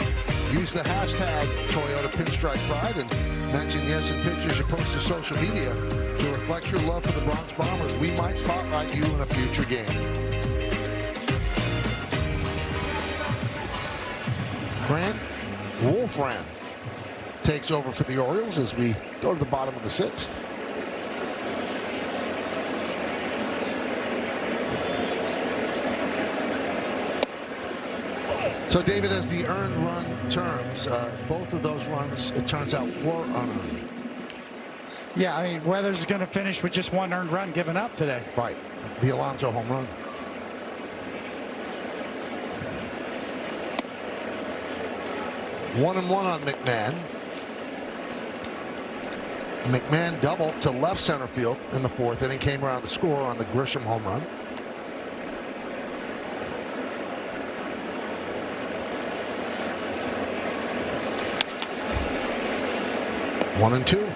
Use the hashtag Toyota Pinstripe Pride and mention yes in pictures you post to social media to reflect your love for the Bronx Bombers. We might spotlight you in a future game. Grant Wolfram takes over for the Orioles as we go to the bottom of the 6th. So, David, as the earned run terms, both of those runs, it turns out, were unearned. Yeah, I mean, Weathers is going to finish with just one earned run given up today. Right. The Alonso home run. One and one on McMahon. McMahon doubled to left center field in the 4th inning, came around to score on the Grisham home run. One and two.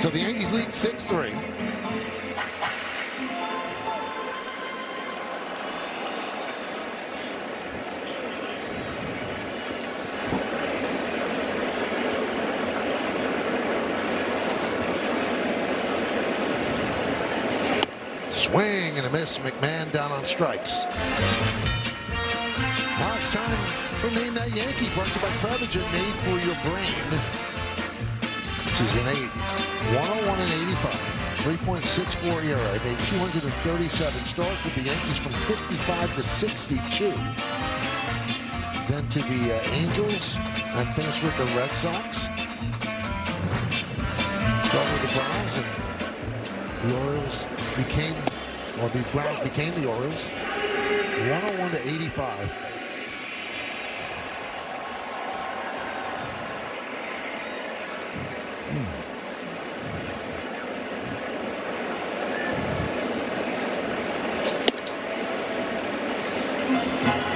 So the Yankees lead 6-3. Swing and a miss. McMahon down on strikes. Now it's time for Name That Yankee, brought to you by Prevagen, made for your brain. This is an 101 and 85, 3.64 ERA. Made 237 starts with the Yankees from 55 to 62. Then to the Angels and finished with the Red Sox. Started with the Browns, and the Orioles became, or the Browns became the Orioles. 101 to 85.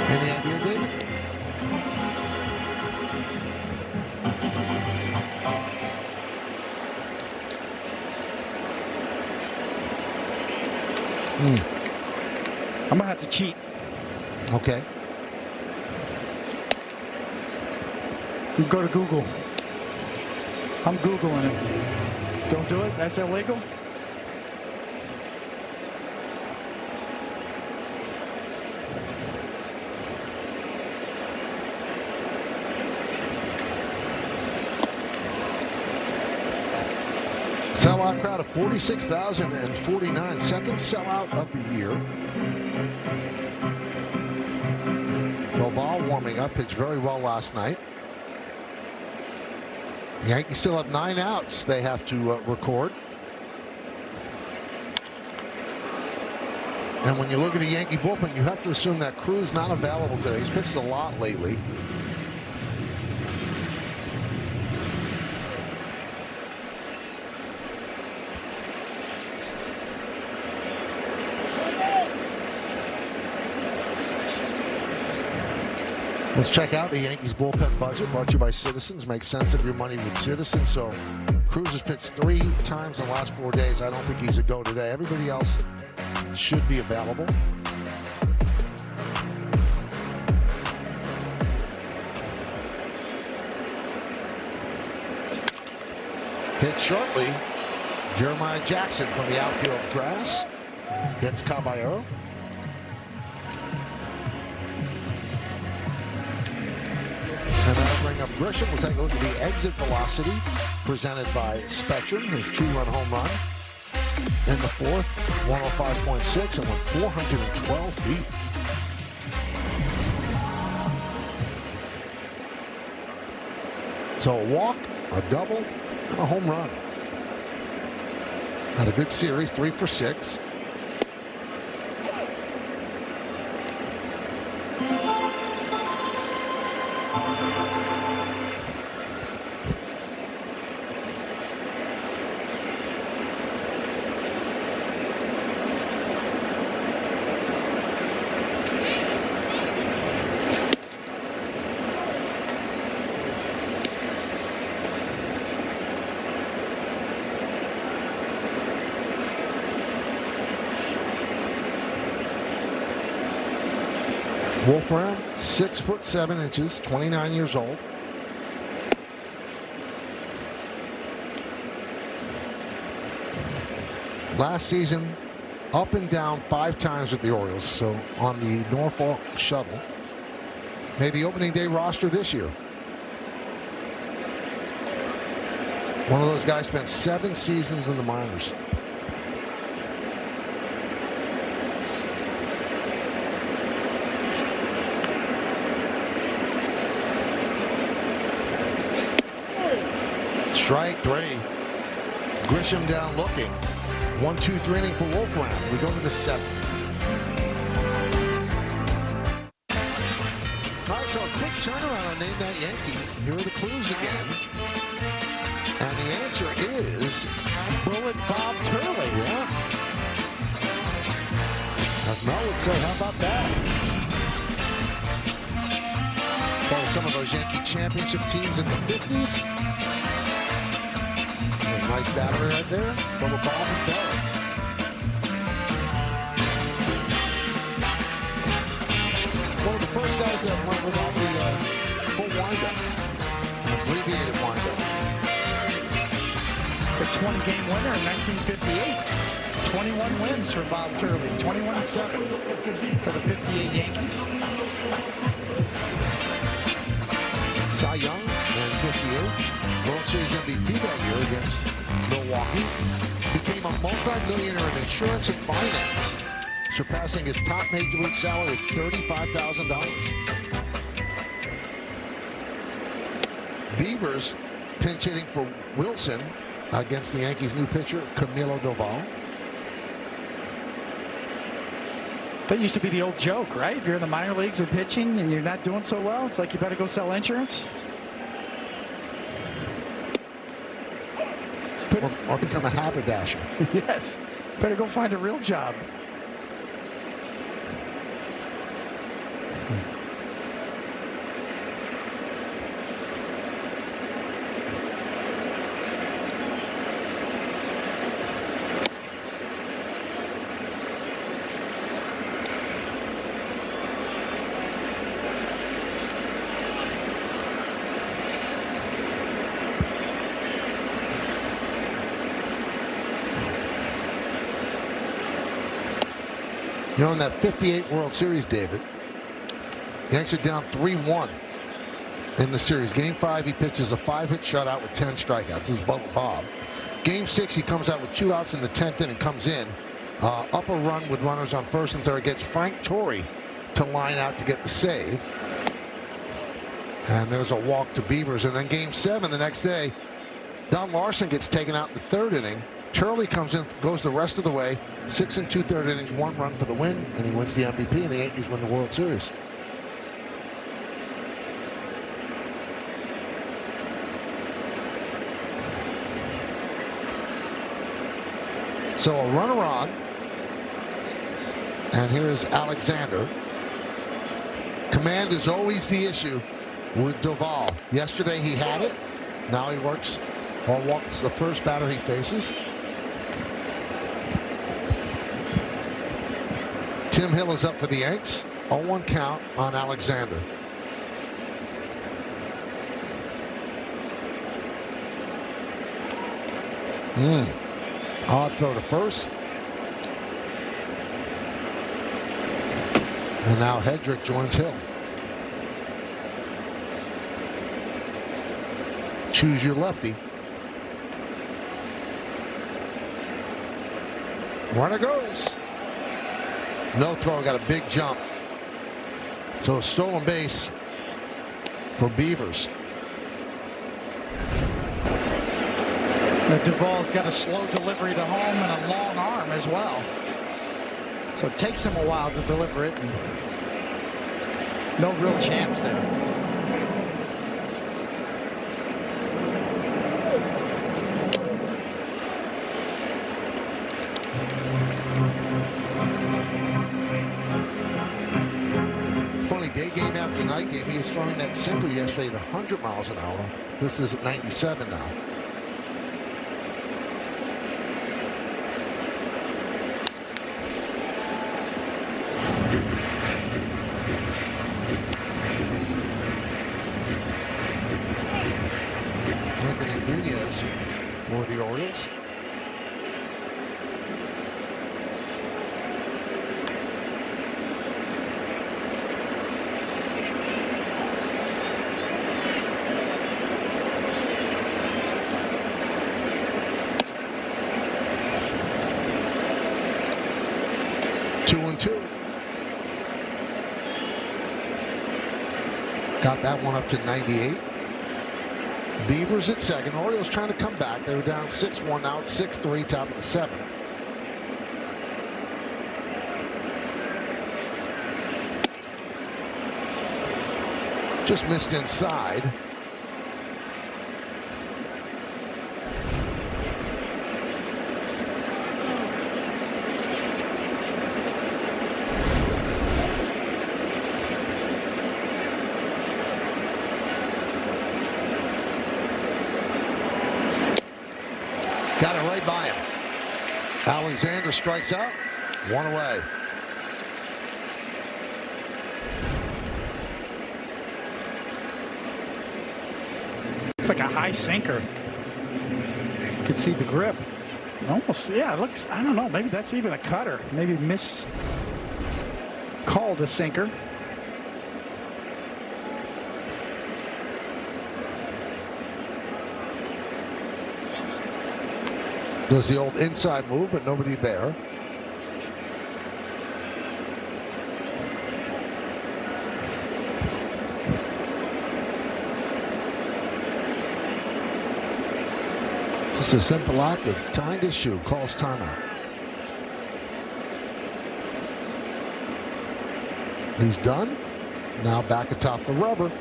Any idea, David? I'm going to have to cheat. Okay. You go to Google. I'm Googling it. Don't do it? That's illegal? Sellout crowd of 46,049. Second sellout of the year. Noval warming up. Pitched very well last night. The Yankees still have 9 outs they have to record. And when you look at the Yankee bullpen, you have to assume that Cruz not available today. He's pitched a lot lately. Let's check out the Yankees bullpen budget brought to you by Citizens. Make sense of your money with Citizens. So Cruz has pitched 3 times in the last 4 days. I don't think he's a go today. Everybody else should be available. Hit shortly. Jeremiah Jackson from the outfield grass gets Caballero. And that'll bring up Grisham. We'll take a look at the exit velocity presented by Spectrum, his 2-run home run. In the fourth, 105.6 and went 412 feet. So a walk, a double, and a home run. Had a good series, 3 for 6. Wolfram, 6'7", 29 years old. Last season, up and down 5 times with the Orioles, so on the Norfolk shuttle. Made the opening day roster this year. One of those guys spent 7 seasons in the minors. Strike 3. Grisham down looking. 1-2-3 inning for Wolfram. We go to the 7th. All right, so a quick turnaround on Name That Yankee. Here are the clues again. And the answer is Bullet Bob Turley. Yeah. As Mel would say, how about that? Part of some of those Yankee championship teams in the 50s. Nice battery right there. Bubba Bob and Bell. One of the first guys that went without the full windup. An abbreviated windup. The 20-game winner in 1958. 21 wins for Bob Turley. 21-7 for the 58 Yankees. Cy Young in 58. World Series MVP that year against Milwaukee. Became a multi-millionaire in insurance and finance, surpassing his top major league salary of $35,000. Beavers pinch hitting for Wilson against the Yankees' new pitcher, Camilo Doval. That used to be the old joke, right? If you're in the minor leagues and pitching and you're not doing so well, it's like you better go sell insurance. Or become a haberdasher. Yes. Better go find a real job. You know, in that 58 World Series, David, the Yankees are down 3-1 in the series. Game 5, he pitches a 5-hit shutout with 10 strikeouts. This is Bubba Bob. Game 6, he comes out with 2 outs in the 10th inning, comes in, up a run with runners on first and third, gets Frank Torrey to line out to get the save. And there's a walk to Beavers. And then Game 7 the next day, Don Larson gets taken out in the 3rd inning Turley comes in, goes the rest of the way. 6 2/3 innings, 1 run for the win, and he wins the MVP, and the Yankees win the World Series. So a runner on. And here's Alexander. Command is always the issue with Doval. Yesterday he had it. Now he walks the first batter he faces. Tim Hill is up for the Yanks. 0-1 count on Alexander. Odd throw to first. And now Hedrick joins Hill. Choose your lefty. Runner goes. No throw, got a big jump. So a stolen base for Beavers. Duvall's got a slow delivery to home and a long arm as well. So it takes him a while to deliver it. And no real chance there. Funny, day game after night game. He was throwing that sinker yesterday at 100 miles an hour. This is at 97 now. For the Orioles. Two and two. Got that one up to 98. Beavers at second. Orioles trying to come back. They were down 6-1. Now it's 6-3, top of the 7th. Just missed inside. Got it right by him. Alexander strikes out. 1 away. It's like a high sinker. You can see the grip. Almost, yeah, it looks, I don't know, maybe that's even a cutter. Maybe called a sinker. Does the old inside move, but nobody there. Just a simple act of tying his shoe. Calls timeout. He's done. Now back atop the rubber.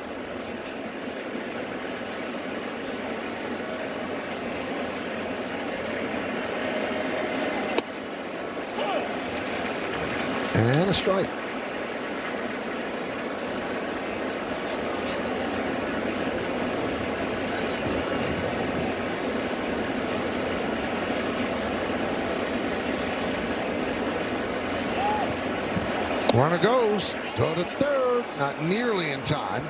And a strike. Runner goes. Throw to third. Not nearly in time.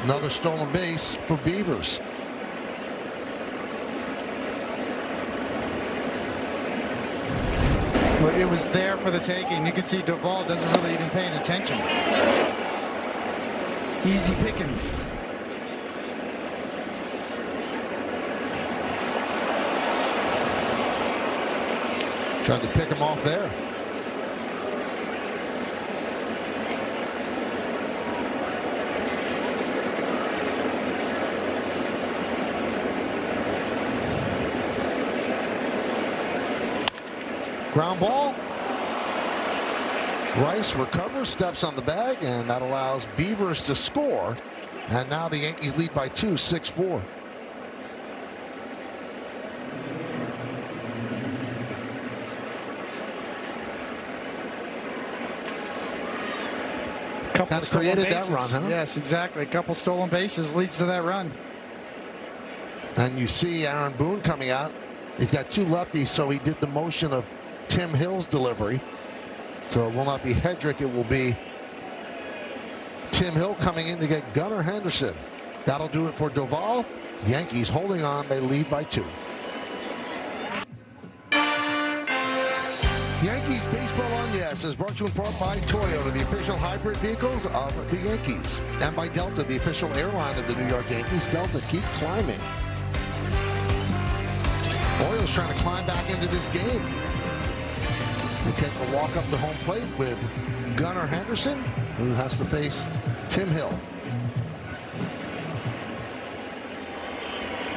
Another stolen base for Beavers. It was there for the taking. You can see Doval doesn't really even pay attention. Easy pickings. Tried to pick him off there. Ground ball. Rice recovers, steps on the bag, and that allows Beavers to score. And now the Yankees lead by 2, 6-4. Couple stolen created bases. that run, huh? Yes, exactly. A couple stolen bases leads to that run. And you see Aaron Boone coming out. He's got 2 lefties, so he did the motion of Tim Hill's delivery. So it will not be Hedrick, it will be Tim Hill coming in to get Gunnar Henderson. That'll do it for Doval. Yankees holding on, they lead by 2. Yankees Baseball on Yes is brought to you in part by Toyota, the official hybrid vehicles of the Yankees. And by Delta, the official airline of the New York Yankees. Delta, keep climbing. Orioles trying to climb back into this game. They take a walk up the home plate with Gunnar Henderson, who has to face Tim Hill.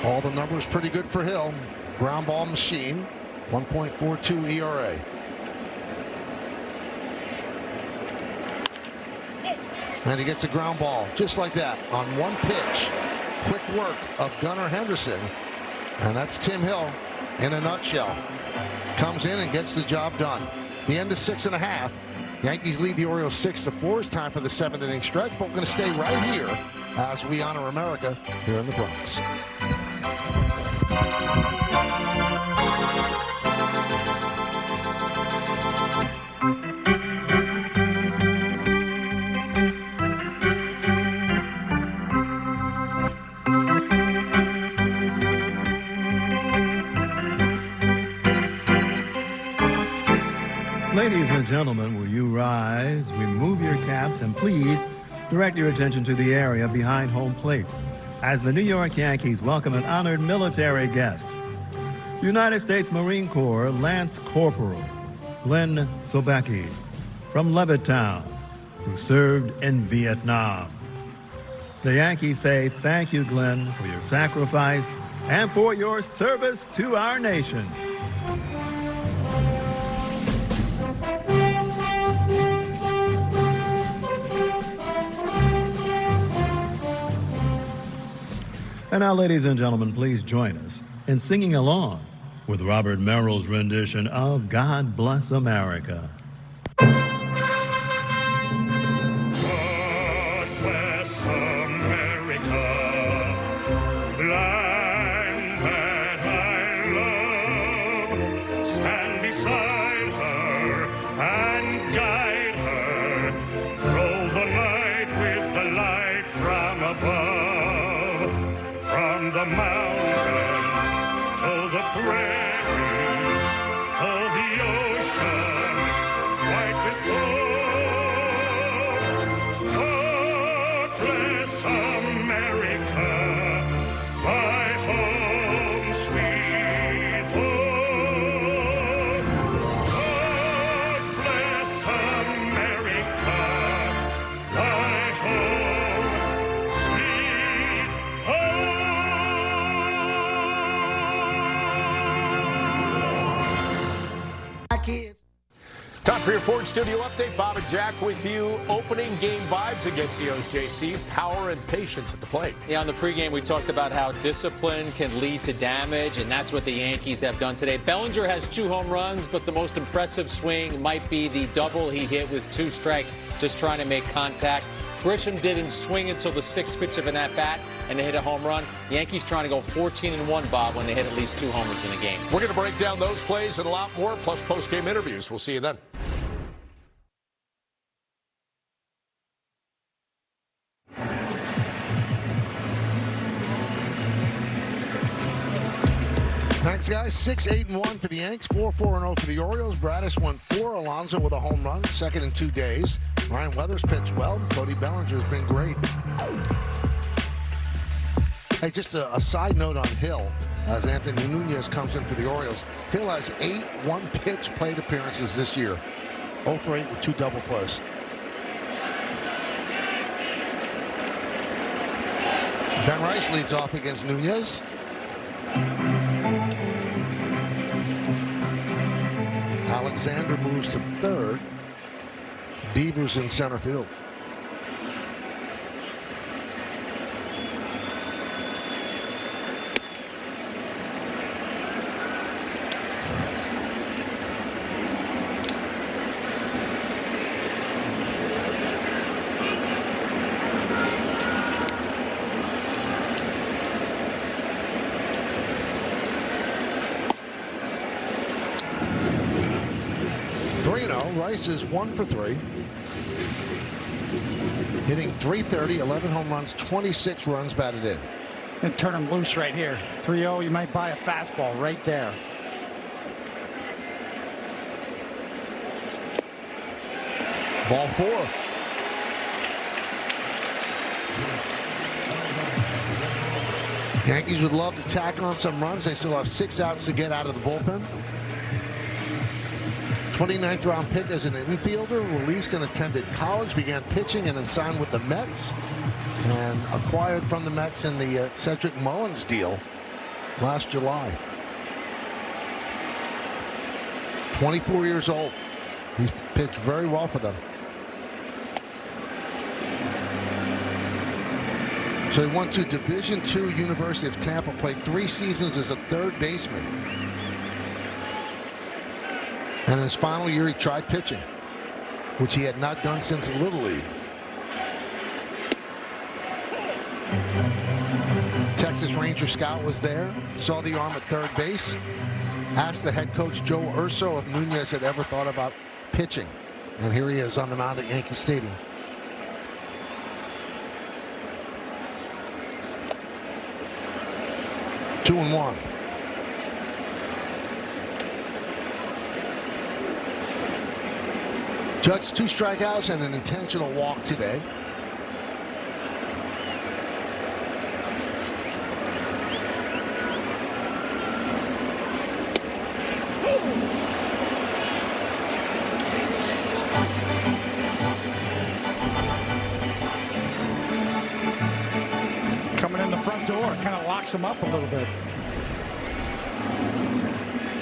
All the numbers pretty good for Hill. Ground ball machine, 1.42 ERA. And he gets a ground ball just like that on one pitch. Quick work of Gunnar Henderson. And that's Tim Hill in a nutshell. Comes in and gets the job done. The end is 6.5. Yankees lead the Orioles 6-4. It's time for the 7th inning stretch, but we're going to stay right here as we honor America here in the Bronx. Ladies and gentlemen, will you rise, remove your caps, and please direct your attention to the area behind home plate as the New York Yankees welcome an honored military guest, United States Marine Corps Lance Corporal Glenn Sobecki from Levittown, who served in Vietnam. The Yankees say thank you, Glenn, for your sacrifice and for your service to our nation. And now, ladies and gentlemen, please join us in singing along with Robert Merrill's rendition of God Bless America. God bless America, land that I love. Stand beside her and guide her. Throw the night with the light from above. From the mountains to the prairies, to the ocean, white with foam. God bless America, my home, sweet home. God bless America, my home, sweet home. Time for your Ford Studio Update. Bob and Jack with you. Opening game vibes against the O's, JC. Power and patience at the plate. Yeah, on the pregame, we talked about how discipline can lead to damage, and that's what the Yankees have done today. Bellinger has 2 home runs, but the most impressive swing might be the double he hit with 2 strikes, just trying to make contact. Grisham didn't swing until the 6th pitch of an at-bat, and they hit a home run. The Yankees trying to go 14-1, Bob, when they hit at least 2 homers in a game. We're going to break down those plays and a lot more, plus post-game interviews. We'll see you then. Thanks, guys. 6-8-1 for the Yanks, 4-4-0 for the Orioles. Bradish won 4. Alonso with a home run, second in 2 days. Ryan Weathers pitched well. Cody Bellinger has been great. Hey, just a side note on Hill, as Anthony Nunez comes in for the Orioles. Hill has 8 one-pitch plate appearances this year. 0 for 8 with 2 double plays. Ben Rice leads off against Nunez. Alexander moves to third. Beavers in center field. Rice is 1 for 3. Hitting .330, 11 home runs, 26 runs batted in. And turn him loose right here. 3-0, you might buy a fastball right there. Ball 4. Yankees would love to tack on some runs. They still have 6 outs to get out of the bullpen. 29th round pick as an infielder, released and attended college, began pitching and then signed with the Mets and acquired from the Mets in the Cedric Mullins deal last July. 24 years old. He's pitched very well for them. So he went to Division II University of Tampa, played 3 seasons as a third baseman. And in his final year, he tried pitching, which he had not done since Little League. Texas Ranger scout was there, saw the arm at third base, asked the head coach Joe Urso if Nunez had ever thought about pitching. And here he is on the mound at Yankee Stadium. Two and one. Judge 2 strikeouts and an intentional walk today. Coming in the front door, kind of locks him up a little bit.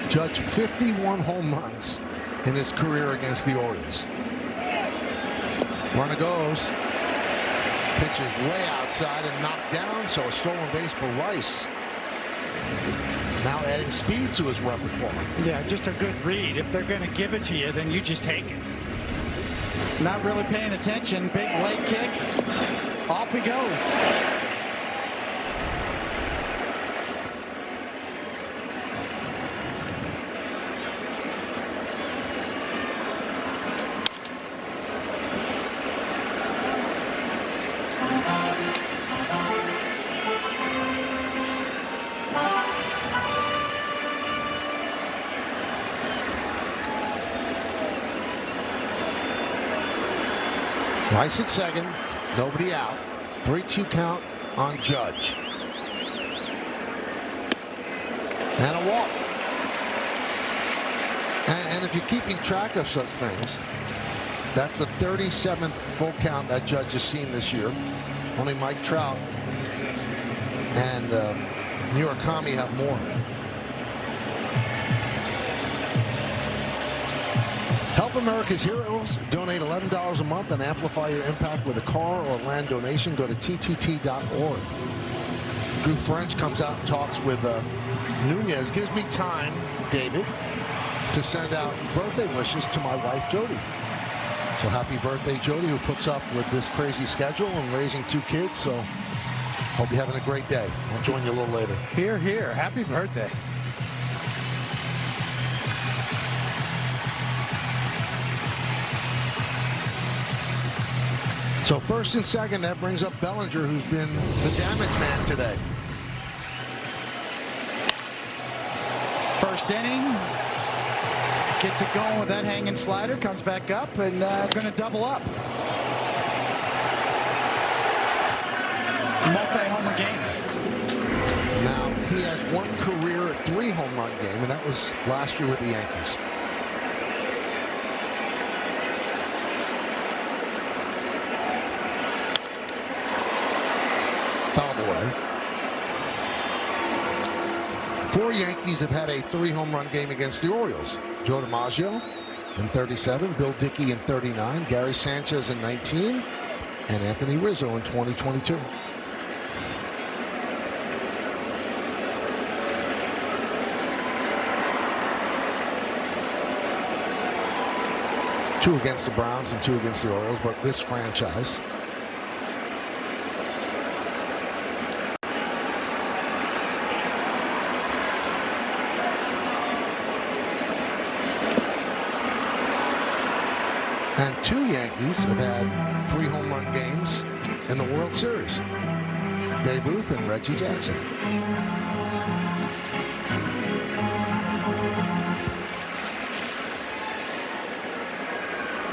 Judge 51 home runs in his career against the Orioles. Runner goes. Pitch is way outside and knocked down, so a stolen base for Rice. Now adding speed to his repertoire. Yeah, just a good read. If they're going to give it to you, then you just take it. Not really paying attention. Big leg kick. Off he goes. Rice at second, nobody out. 3-2 count on Judge. And a walk. And if you're keeping track of such things, that's the 37th full count that Judge has seen this year. Only Mike Trout and Murakami have more. Help America's Heroes. Donate $11 a month and amplify your impact with a car or land donation. Go to t2t.org. Drew French comes out and talks with Nunez. Gives me time, David, to send out birthday wishes to my wife, Jody. So happy birthday, Jody, who puts up with this crazy schedule and raising 2 kids. So hope you're having a great day. I'll join you a little later. Here, here. Happy birthday. So first and second, that brings up Bellinger, who's been the damage man today. First inning. Gets it going with that hanging slider. Comes back up and going to double up. Multi-homer game. Now, he has 1 career 3 home run game, and that was last year with the Yankees. Fouled away. 4 Yankees have had a 3 home run game against the Orioles. Joe DiMaggio in 37, Bill Dickey in 39, Gary Sanchez in 19, and Anthony Rizzo in 2022. Two against the Browns and two against the Orioles, but this franchise. And two Yankees have had 3 home run games in the World Series. Babe Ruth and Reggie Jackson.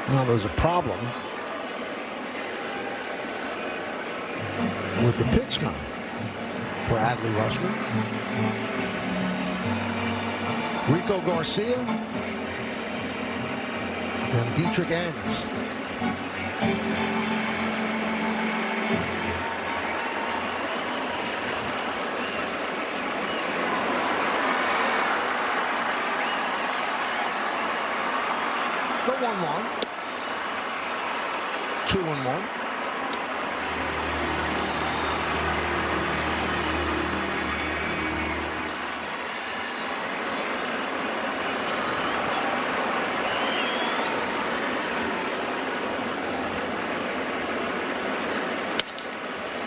Now there's a problem with the pitch count for Adley Rutschman. Rico Garcia and Dietrich Enns. The 1-1. 2-1.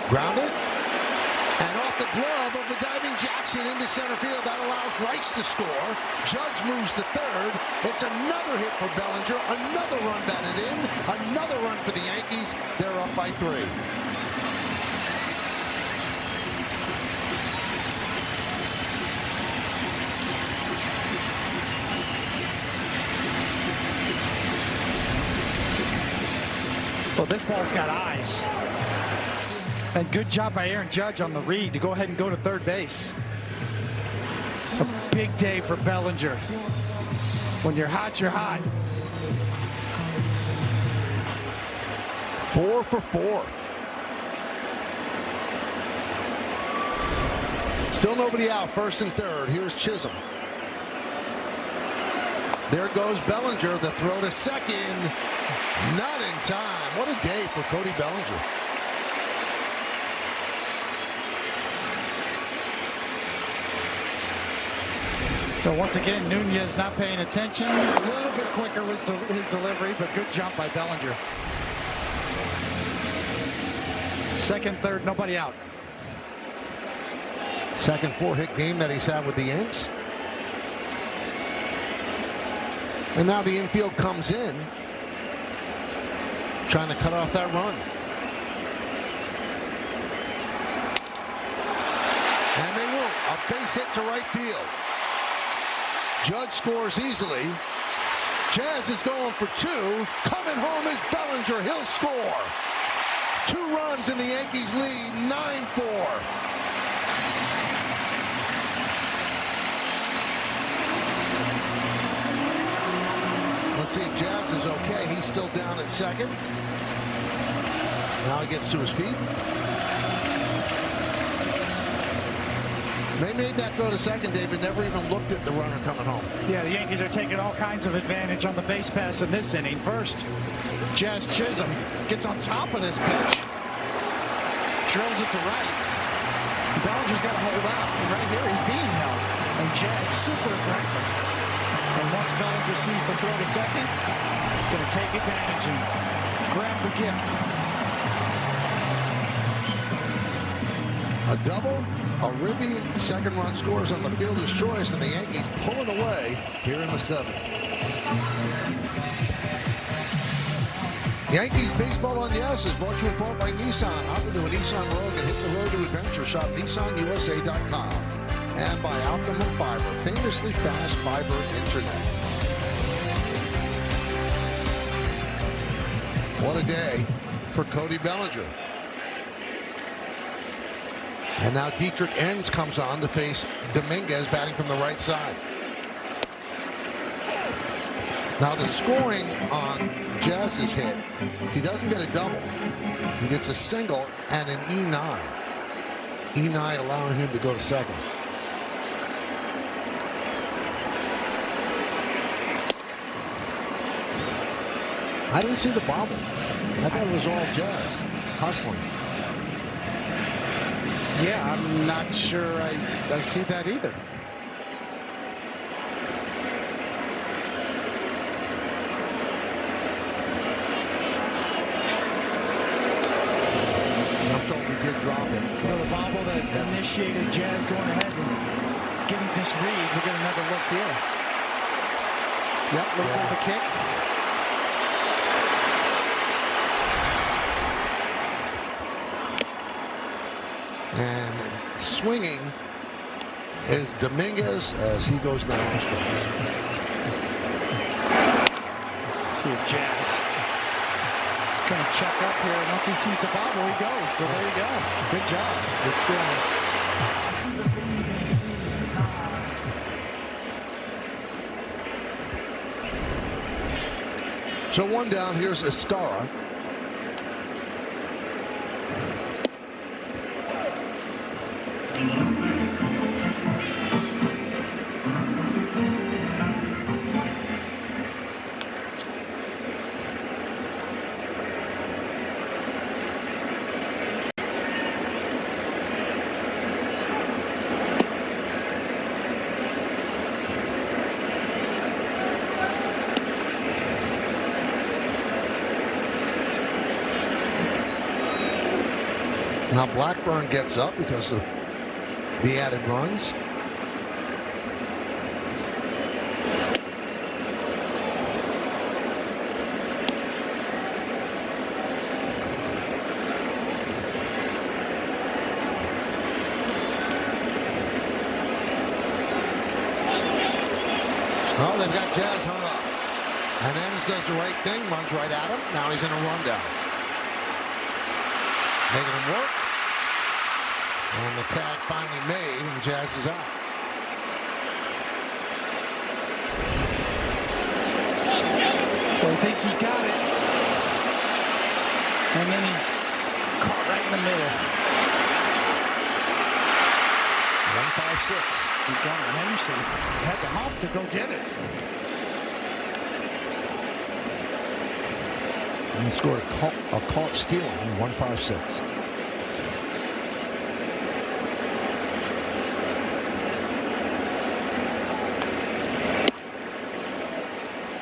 Grounded. And off the glove of the diving Jackson into center field. That allows Rice to score. Judge moves to third. It's another hit for Bellinger. Another run batted in. Another run for the Yankees. They're up by 3. Well, this ball's got eyes. And good job by Aaron Judge on the read to go ahead and go to third base. A big day for Bellinger. When you're hot, you're hot. 4 for 4. Still nobody out, first and third. Here's Chisholm. There goes Bellinger. The throw to second. Not in time. What a day for Cody Bellinger. So once again, Nunez not paying attention. A little bit quicker was his delivery, but good jump by Bellinger. Second, third, nobody out. Second 4-hit game that he's had with the Yanks. And now the infield comes in, trying to cut off that run. And they won't. A base hit to right field. Judge scores easily. Jazz is going for 2. Coming home is Bellinger. He'll score. 2 runs and the Yankees lead 9-4. Let's see if Jazz is okay. He's still down at second. Now he gets to his feet. They made that throw to second, David. Never even looked at the runner coming home. Yeah, the Yankees are taking all kinds of advantage on the base pass in this inning. First, Jazz Chisholm gets on top of this pitch. Drills it to right. Bellinger's got to hold out. And right here, he's being held. And Jazz super aggressive. And once Bellinger sees the throw to second, going to take advantage and grab the gift. A double, a ribby, second run scores on the fielder's choice, and the Yankees pulling away here in the 7th. Yankees Baseball on Yes is brought to you in part by Nissan. Hop into a Nissan Rogue and hit the road to adventure. Shop NissanUSA.com. And by Optimum Fiber, famously fast fiber internet. What a day for Cody Bellinger. And now Dietrich Enns comes on to face Dominguez batting from the right side. Now the scoring on Jazz's hit, he doesn't get a double. He gets a single and an E9. E9 allowing him to go to second. I didn't see the bobble. I thought it was all Jazz hustling. Yeah, I'm not sure I see that either. I'm told he did drop it. The bobble that initiated Jazz going ahead and getting this read. We'll get another look here. Yep, look for the kick. And swinging is Dominguez as he goes down the strikes. See if Jazz is going to check up here. Once he sees the bobble, he goes. So there you go. Good job. Good score. So one down. Here's Escara. Now Blackburn gets up because of the added runs. Oh, they've got Jazz hung up. And Enns does the right thing, runs right at him. Now he's in a rundown. Making him work. And the tag finally made, and Jazz is out. Well, he thinks he's got it. And then he's caught right in the middle. 1-5-6. Gunnar Henderson had to hop to go get it. And he scored a caught stealing, 1-5-6.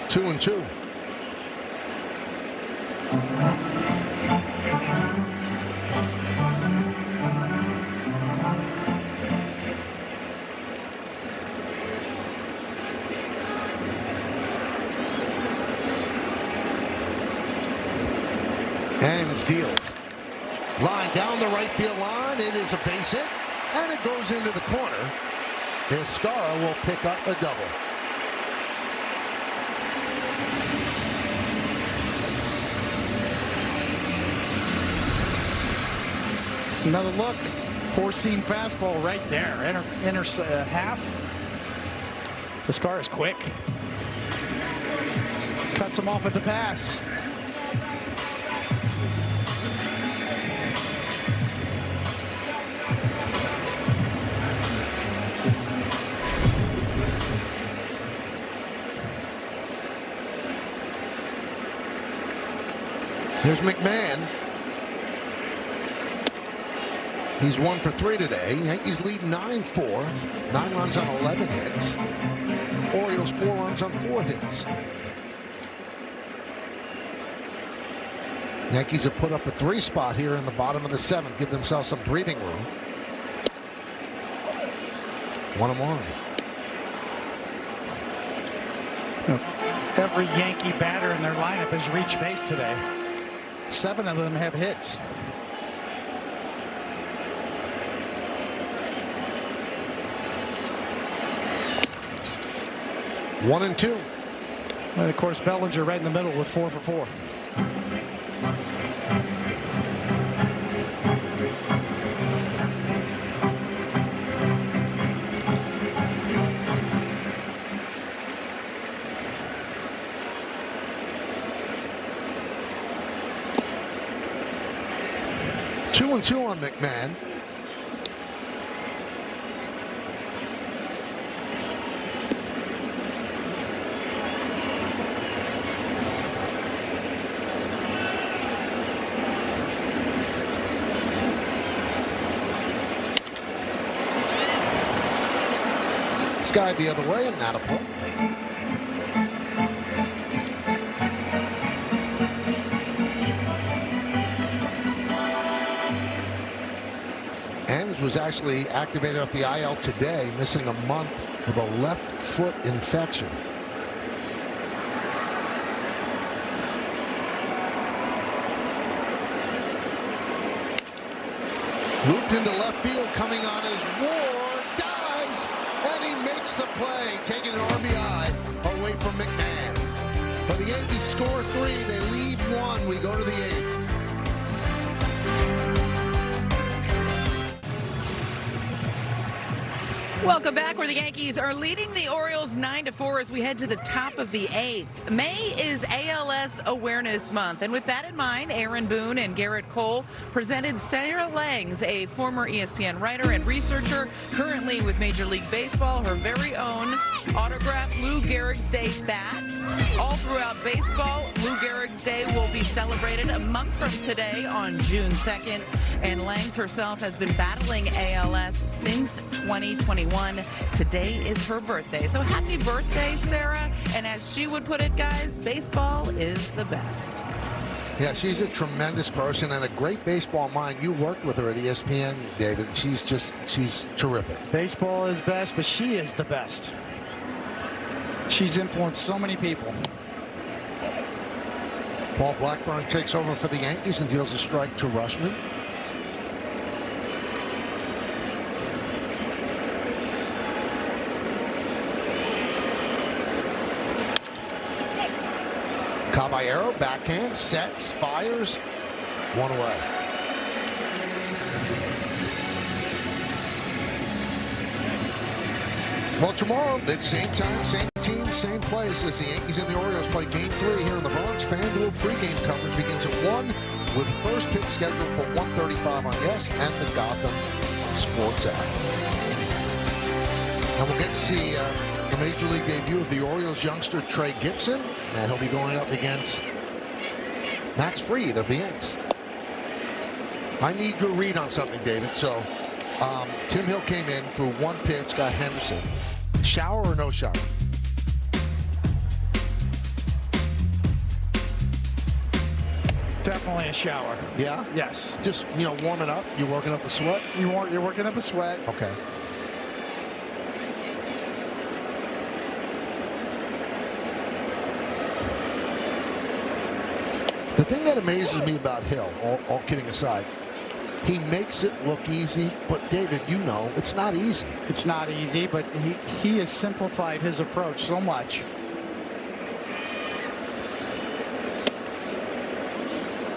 Two and two. Enns deals. Line down the right field line. It is a base hit, and it goes into the corner. Escara will pick up a double. Another look. Four-seam fastball right there. Inner half. Escara is quick. Cuts him off at the pass. Here's McMahon. He's 1 for 3 today. Yankees lead 9-4. 9 runs on 11 hits. Orioles 4 runs on 4 hits. Yankees have put up a 3 spot here in the bottom of the 7th. Give themselves some breathing room. 1-1. Every Yankee batter in their lineup has reached base today. 7 of them have hits. One and two. And of course, Bellinger right in the middle with 4 for 4. Two and two on McMahon. Skied the other way, and not a pull. Ames was actually activated off the IL today, missing a month with a left foot infection. Looped into left field, coming on his Ward, dives, and he makes the play, taking an RBI away from McMahon. But the Yankees score 3, they lead 1, we go to the 8th. Welcome back, where the Yankees are leading the Orioles 9-4 as we head to the top of the 8th. May is ALS Awareness Month, and with that in mind, Aaron Boone and Garrett Cole presented Sarah Langs, a former ESPN writer and researcher, currently with Major League Baseball, her very own autographed Lou Gehrig's Day bat. All throughout baseball, Lou Gehrig's Day will be celebrated a month from today on June 2nd, and Langs herself has been battling ALS since 2021. Today is her birthday. So happy birthday, Sarah. And as she would put it, guys, baseball is the best. Yeah, she's a tremendous person and a great baseball mind. You worked with her at ESPN, David. She's terrific. Baseball is best, but she is the best. She's influenced so many people. Paul Blackburn takes over for the Yankees and deals a strike to Rushman. Caballero, backhand, sets, fires, 1 away. Well, tomorrow, it's same time, same team, same place as the Yankees and the Orioles play Game 3 here in the Bronx. FanDuel pregame coverage begins at 1 with first pitch scheduled for 1:35 on Yes and the Gotham Sports app. And we'll get to see the Major League debut of the Orioles youngster Trey Gibson, and he'll be going up against Max Fried of the Yanks. I need your read on something, David. So Tim Hill came in, threw 1 pitch, got Henderson. Shower or no shower? Definitely a shower. Yeah? Yes. Just, warming up. You're working up a sweat? You're working up a sweat. Okay. The thing that amazes me about Hill, all kidding aside, he makes it look easy, but David, it's not easy. It's not easy, but he has simplified his approach so much.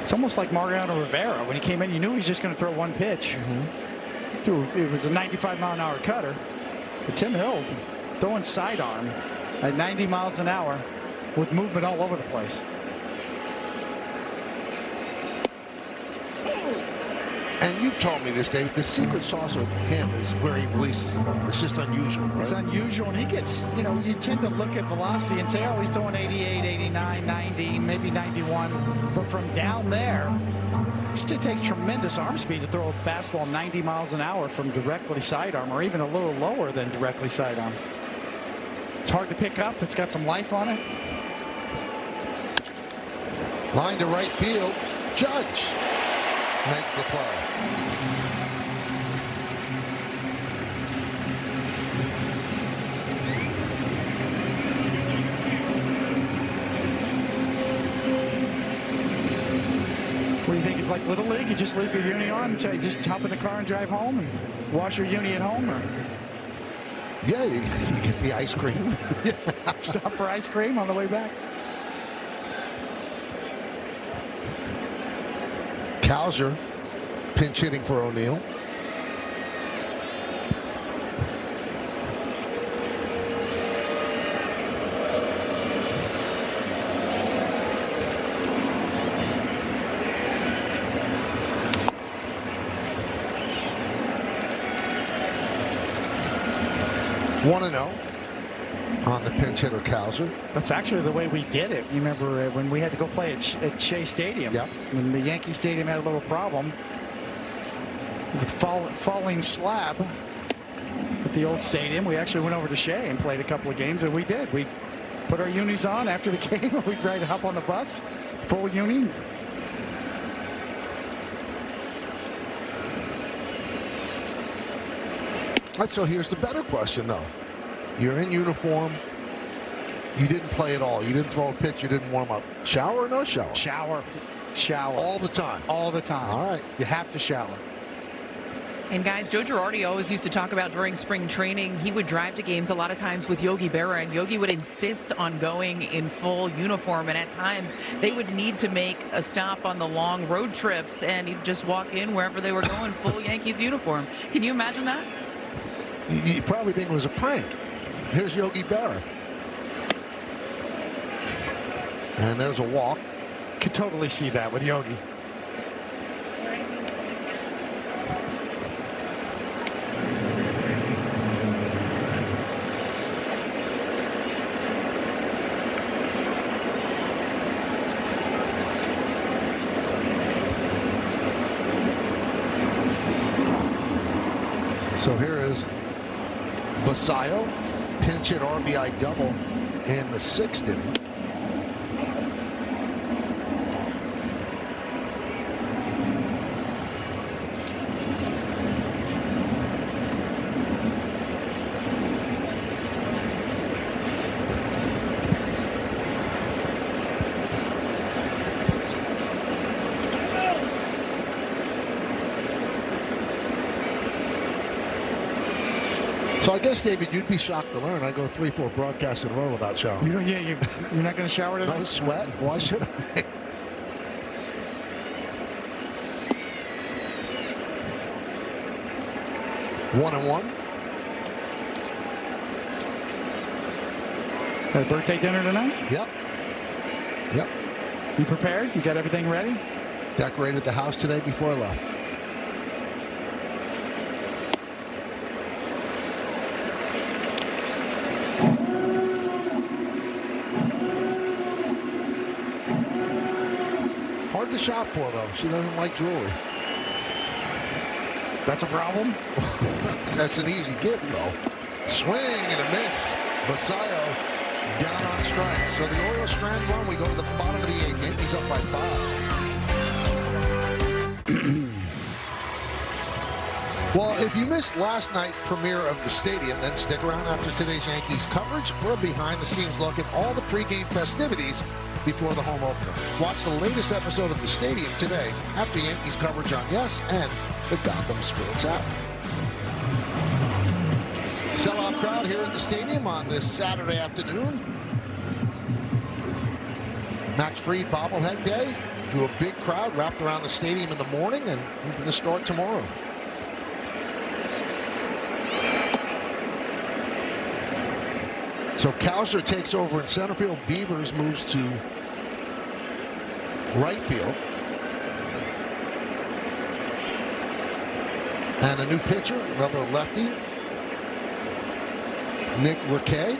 It's almost like Mariano Rivera. When he came in, you knew he was just going to throw 1 pitch. It was a 95-mile-an-hour cutter. But Tim Hill throwing sidearm at 90 miles an hour with movement all over the place. And you've told me this, Dave, the secret sauce of him is where he releases the ball. It's just unusual, right? It's unusual, and he gets, you tend to look at velocity and say, oh, he's throwing 88, 89, 90, maybe 91. But from down there, it takes tremendous arm speed to throw a fastball 90 miles an hour from directly sidearm, or even a little lower than directly sidearm. It's hard to pick up. It's got some life on it. Line to right field. Judge makes the play. What do you think? It's like Little League? You just leave your uni on and just hop in the car and drive home and wash your uni at home? Or yeah, you get the ice cream. Stop for ice cream on the way back. Cowser pinch hitting for O'Neill. One and 0 on the pinch hitter Cowser. That's actually the way we did it. You remember when we had to go play at Shea Stadium? Yeah. When the Yankee Stadium had a little problem with falling slab. at the old stadium. We actually went over to Shea and played a couple of games, and we did. We put our unis on after the game. We tried to hop on the bus, full uni. So here's the better question, though. You're in uniform. You didn't play at all. You didn't throw a pitch. You didn't warm up. Shower or no shower? Shower. All the time? All the time. All right. You have to shower. And guys, Joe Girardi always used to talk about during spring training, he would drive to games a lot of times with Yogi Berra, and Yogi would insist on going in full uniform. And at times they would need to make a stop on the long road trips, and he'd just walk in wherever they were going, full Yankees uniform. Can you imagine that? You probably think it was a prank. Here's Yogi Berra. And there's a walk. Could totally see that with Yogi. So here is Basayo, pinch hit RBI double in the 6th inning. So I guess, David, you'd be shocked to learn I go 3-4 broadcasts in a row without showering. You're not going to shower tonight? No sweat? Why should I? One and one. Got a birthday dinner tonight? Yep. Yep. You prepared? You got everything ready? Decorated the house today before I left. Hard to shop for, though. She doesn't like jewelry. That's a problem? That's an easy gift, though. Swing and a miss. Basayo down on strikes. So the Orioles strand one. We go to the bottom of the 8th. Yankees up by 5. Well, if you missed last night's premiere of the stadium, then stick around after today's Yankees coverage for a behind-the-scenes look at all the pregame festivities before the home opener. Watch the latest episode of the stadium today after Yankees coverage on Yes and the Gotham Sports app. Sellout crowd here at the stadium on this Saturday afternoon. Max Fried bobblehead day. Drew a big crowd wrapped around the stadium in the morning, and we're going to start tomorrow. So Cowser takes over in center field. Beavers moves to right field. And a new pitcher, another lefty, Nick Riquet.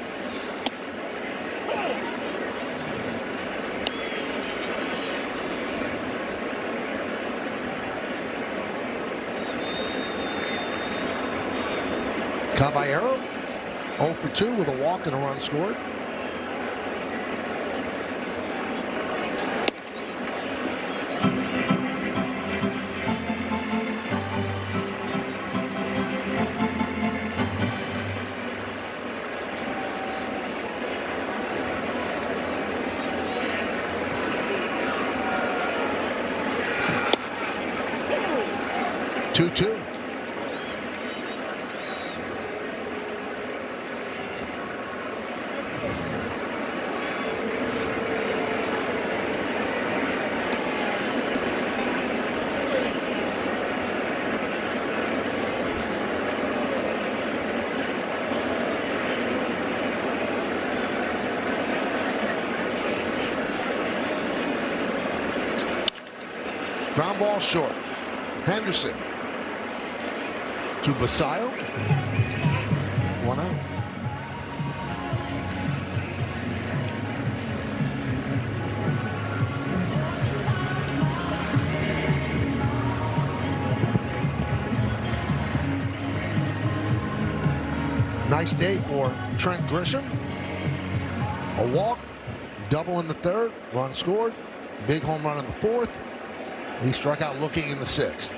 Caballero, 0 for 2 with a walk and a run scored. Two. Ground ball short. Henderson to Basayo. 1 out. Nice day for Trent Grisham. A walk, double in the third, run scored, big home run in the fourth. He struck out looking in the sixth.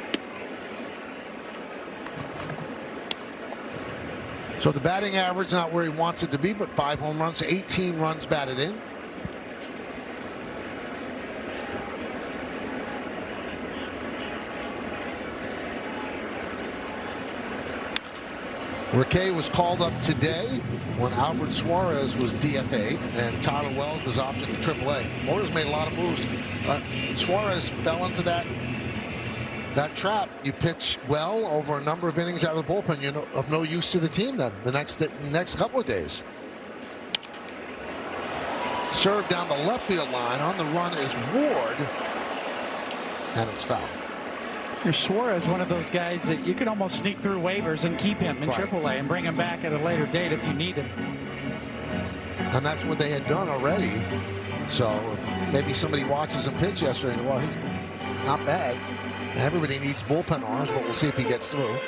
So the batting average not where he wants it to be, but 5 home runs, 18 runs batted in. Riquet was called up today when Albert Suarez was DFA'd and Tyler Wells was optioned to AAA. Orioles made a lot of moves. Suarez fell into that trap. You pitch well over a number of innings out of the bullpen, you're of no use to the team then the next couple of days. Serve down the left field line. On the run is Ward, and it's foul. Your Suarez, one of those guys that you could almost sneak through waivers and keep him in AAA and bring him back at a later date if you need him. And that's what they had done already. So maybe somebody watches him pitch yesterday and, well, he's not bad. And everybody needs bullpen arms, but we'll see if he gets through.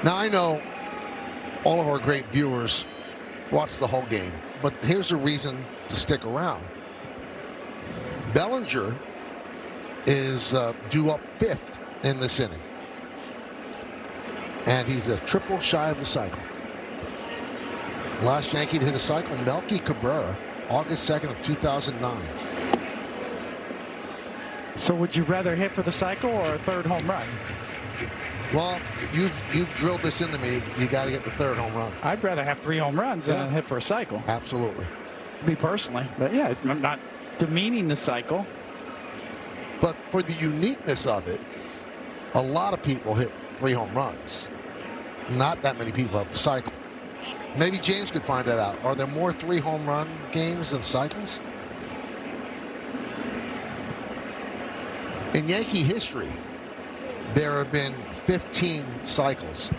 Now, I know all of our great viewers watch the whole game, but here's a reason to stick around. Bellinger is due up 5th in this inning. And he's a triple shy of the cycle. Last Yankee to hit a cycle, Melky Cabrera, August 2nd of 2009. So would you rather hit for the cycle or a third home run? Well, you've drilled this into me. You got to get the third home run. I'd rather have 3 home runs than hit for a cycle. Absolutely. Me personally. But yeah, I'm not demeaning the cycle. But for the uniqueness of it, a lot of people hit 3 home runs. Not that many people have the cycle. Maybe James could find that out. Are there more 3 home run games than cycles? In Yankee history, there have been 15 cycles.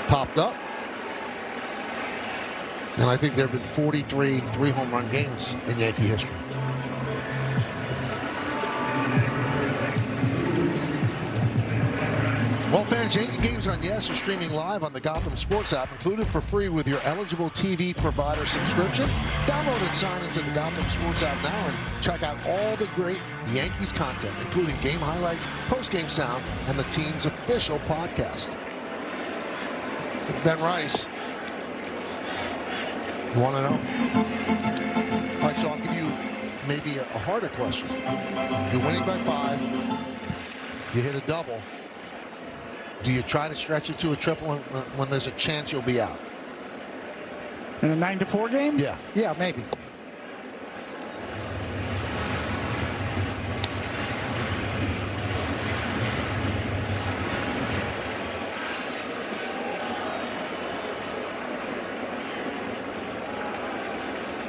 Popped up. And I think there have been 43 3-home run games in Yankee history. Well, fans, Yankee games on Yes are streaming live on the Gotham Sports app, included for free with your eligible TV provider subscription. Download and sign into the Gotham Sports app now and check out all the great Yankees content, including game highlights, post-game sound, and the team's official podcast. Ben Rice, 1-0. All right, so I'll give you maybe a harder question. You're winning by 5. You hit a double. Do you try to stretch it to a triple when there's a chance you'll be out? In a 9-4 game? Yeah. Yeah, maybe.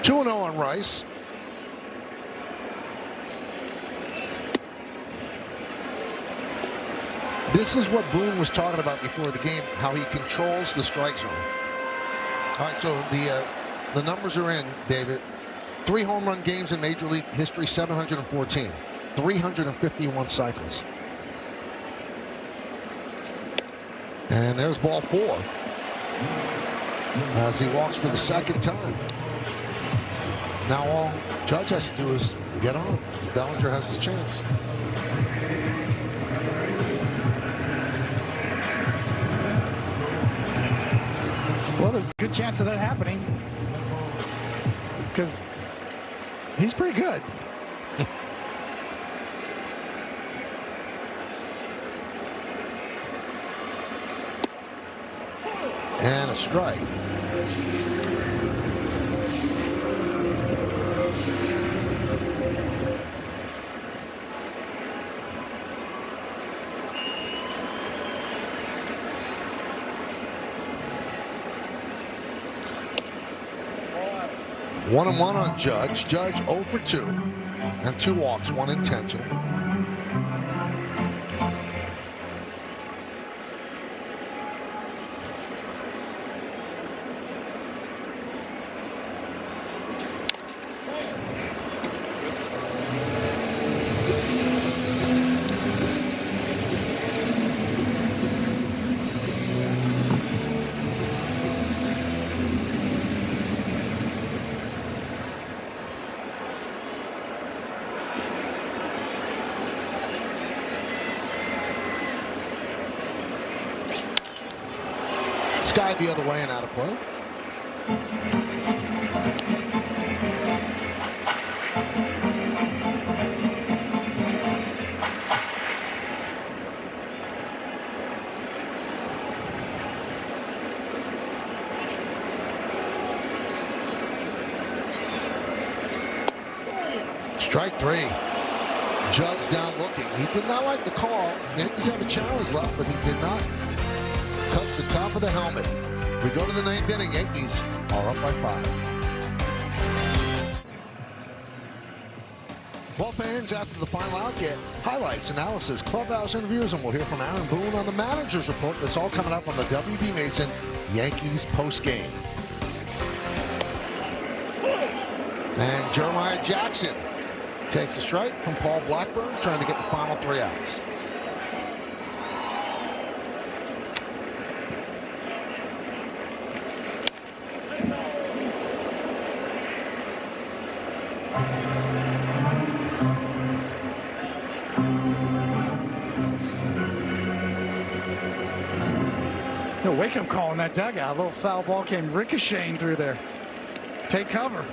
Two 2-0 on Rice. This is what Boone was talking about before the game, how he controls the strike zone. All right, so the numbers are in, David. 3 home run games in Major League history, 714. 351 cycles. And there's ball 4. As he walks for the second time. Now all Judge has to do is get on. Bellinger has his chance. Well, there's a good chance of that happening because he's pretty good. And a strike. One and one on Judge. Judge 0 for 2 and 2 walks, 1 intentional. Skied the other way and out of play. Strike three. Judge down looking. He did not like the call. Yankees have a challenge left, but he did not touch the top of the helmet. We go to the ninth inning. Yankees are up by 5. Well, fans, after the final out, get highlights, analysis, clubhouse interviews, and we'll hear from Aaron Boone on the manager's report. That's all coming up on the W.B. Mason Yankees postgame. And Jeremiah Jackson takes a strike from Paul Blackburn, trying to get the final 3 outs. No wake-up call in that dugout. A little foul ball came ricocheting through there. Take cover.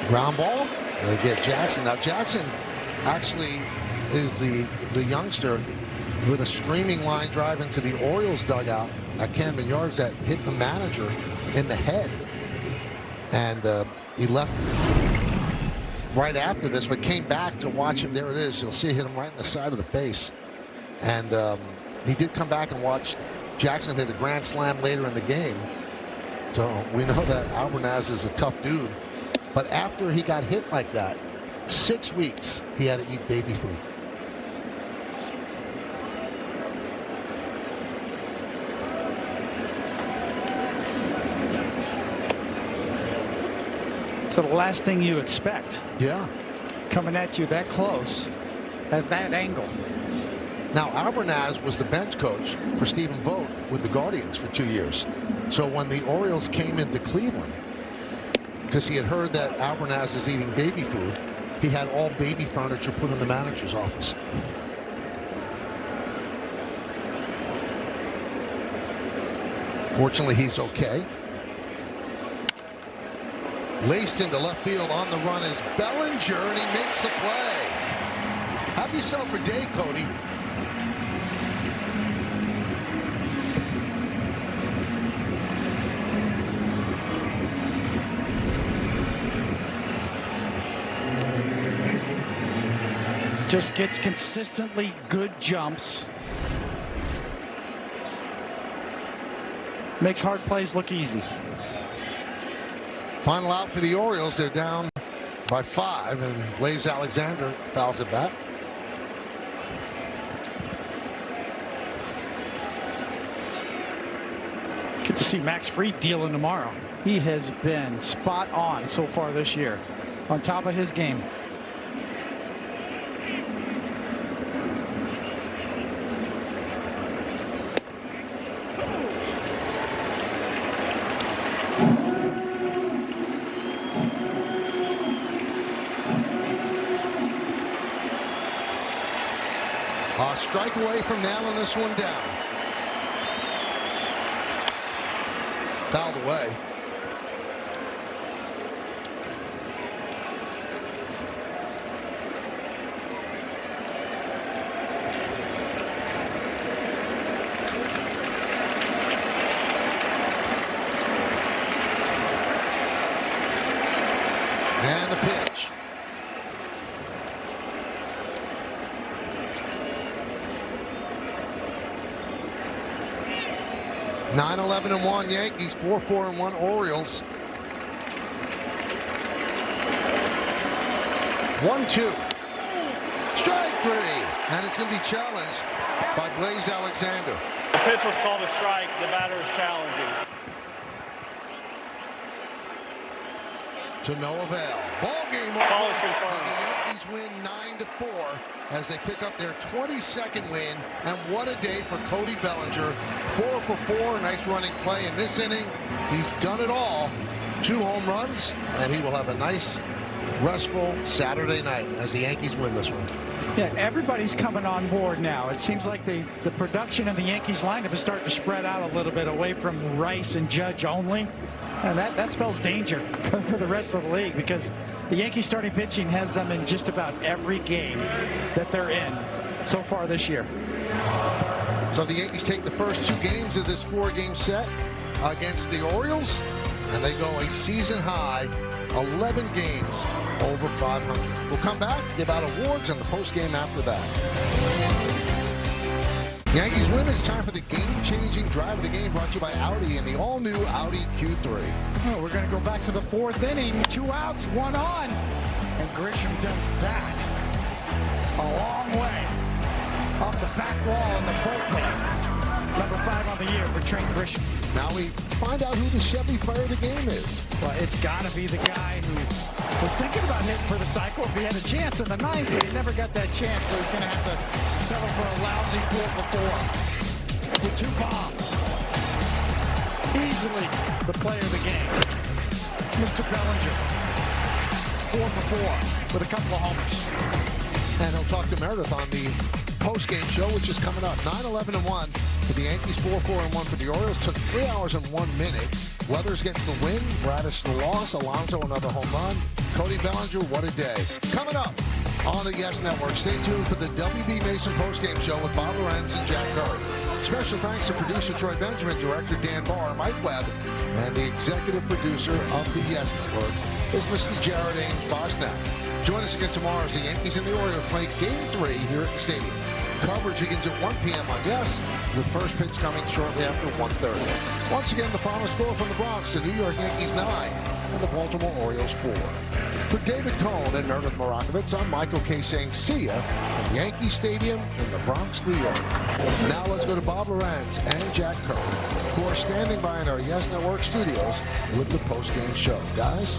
Ground ball. They get Jackson. Now Jackson actually is the youngster with a screaming line drive into the Orioles dugout at Camden Yards that hit the manager in the head. And he left right after this, but came back to watch him. There it is. You'll see it hit him right in the side of the face. And he did come back and watch Jackson hit a grand slam later in the game. So we know that Albernaz is a tough dude. But after he got hit like that, 6 weeks, he had to eat baby food. So the last thing you expect. Yeah. Coming at you that close, at that angle. Now, Albernaz was the bench coach for Stephen Vogt with the Guardians for 2 years. So when the Orioles came into Cleveland, because he had heard that Albernaz is eating baby food, he had all baby furniture put in the manager's office. Fortunately, he's okay. Laced into left field. On the run is Bellinger, and he makes the play. Have yourself a day, Cody. Just gets consistently good jumps. Makes hard plays look easy. Final out for the Orioles. They're down by 5, and Blaze Alexander fouls it back. Get to see Max Fried dealing tomorrow. He has been spot on so far this year. On top of his game. A strike away from nailing this one down. Fouled away. And the pitch. 9-11-1 Yankees, 4-4-1 Orioles. 1-2. Strike 3. And it's going to be challenged by Blaze Alexander. The pitch was called a strike. The batter is challenging. To no avail. Ball game Ball over. is confirmed. And the Yankees win 9-4 as they pick up their 22nd win. And what a day for Cody Bellinger. 4 for 4. Nice running play in this inning. He's done it all. 2 home runs, and he will have a nice, restful Saturday night as the Yankees win this one. Yeah, everybody's coming on board now. It seems like the production of the Yankees lineup is starting to spread out a little bit away from Rice and Judge only. And that spells danger for the rest of the league because the Yankees starting pitching has them in just about every game that they're in so far this year. So the Yankees take the first 2 games of this 4-game set against the Orioles, and they go a season high 11 games over 500. We'll come back, give out awards, and the postgame after that. Yankees win. It's time for the game-changing drive of the game, brought to you by Audi and the all-new Audi Q3. Oh, we're going to go back to the 4th inning. 2 outs, 1 on. And Grisham does that a long way off the back wall in the bullpen. Number 5 on the year for Trent Grisham. Now we find out who the Chevy player of the game is. Well, it's got to be the guy who was thinking about hitting for the cycle if he had a chance in the 9th, but he never got that chance, so he's going to have to settle for a lousy 4 for 4 with 2 bombs. Easily the player of the game. Mr. Bellinger, 4 for 4 with a couple of homers. And he'll talk to Meredith on the post-game show, which is coming up. 9-11-1 for the Yankees, 4-4-1 for the Orioles. Took 3 hours and 1 minute. Weathers gets the win. Radis the loss. Alonso another home run. Cody Bellinger, what a day. Coming up on the Yes Network. Stay tuned for the WB Mason post-game show with Bob Lorenz and Jack Kerr. Special thanks to producer Troy Benjamin, director Dan Barr, Mike Webb, and the executive producer of the Yes Network is Mr. Jared Ames Bosnack. Join us again tomorrow as the Yankees and the Orioles play Game 3 here at the stadium. Coverage begins at 1 p.m. on Yes, with first pitch coming shortly after 1:30. Once again, the final score from the Bronx, the New York Yankees 9 and the Baltimore Orioles 4. For David Cohn and Meredith Morakovitz, I'm Michael K. saying see ya from Yankee Stadium in the Bronx, New York. Now let's go to Bob Lorenz and Jack Kerr, who are standing by in our Yes Network studios with the post-game show. Guys?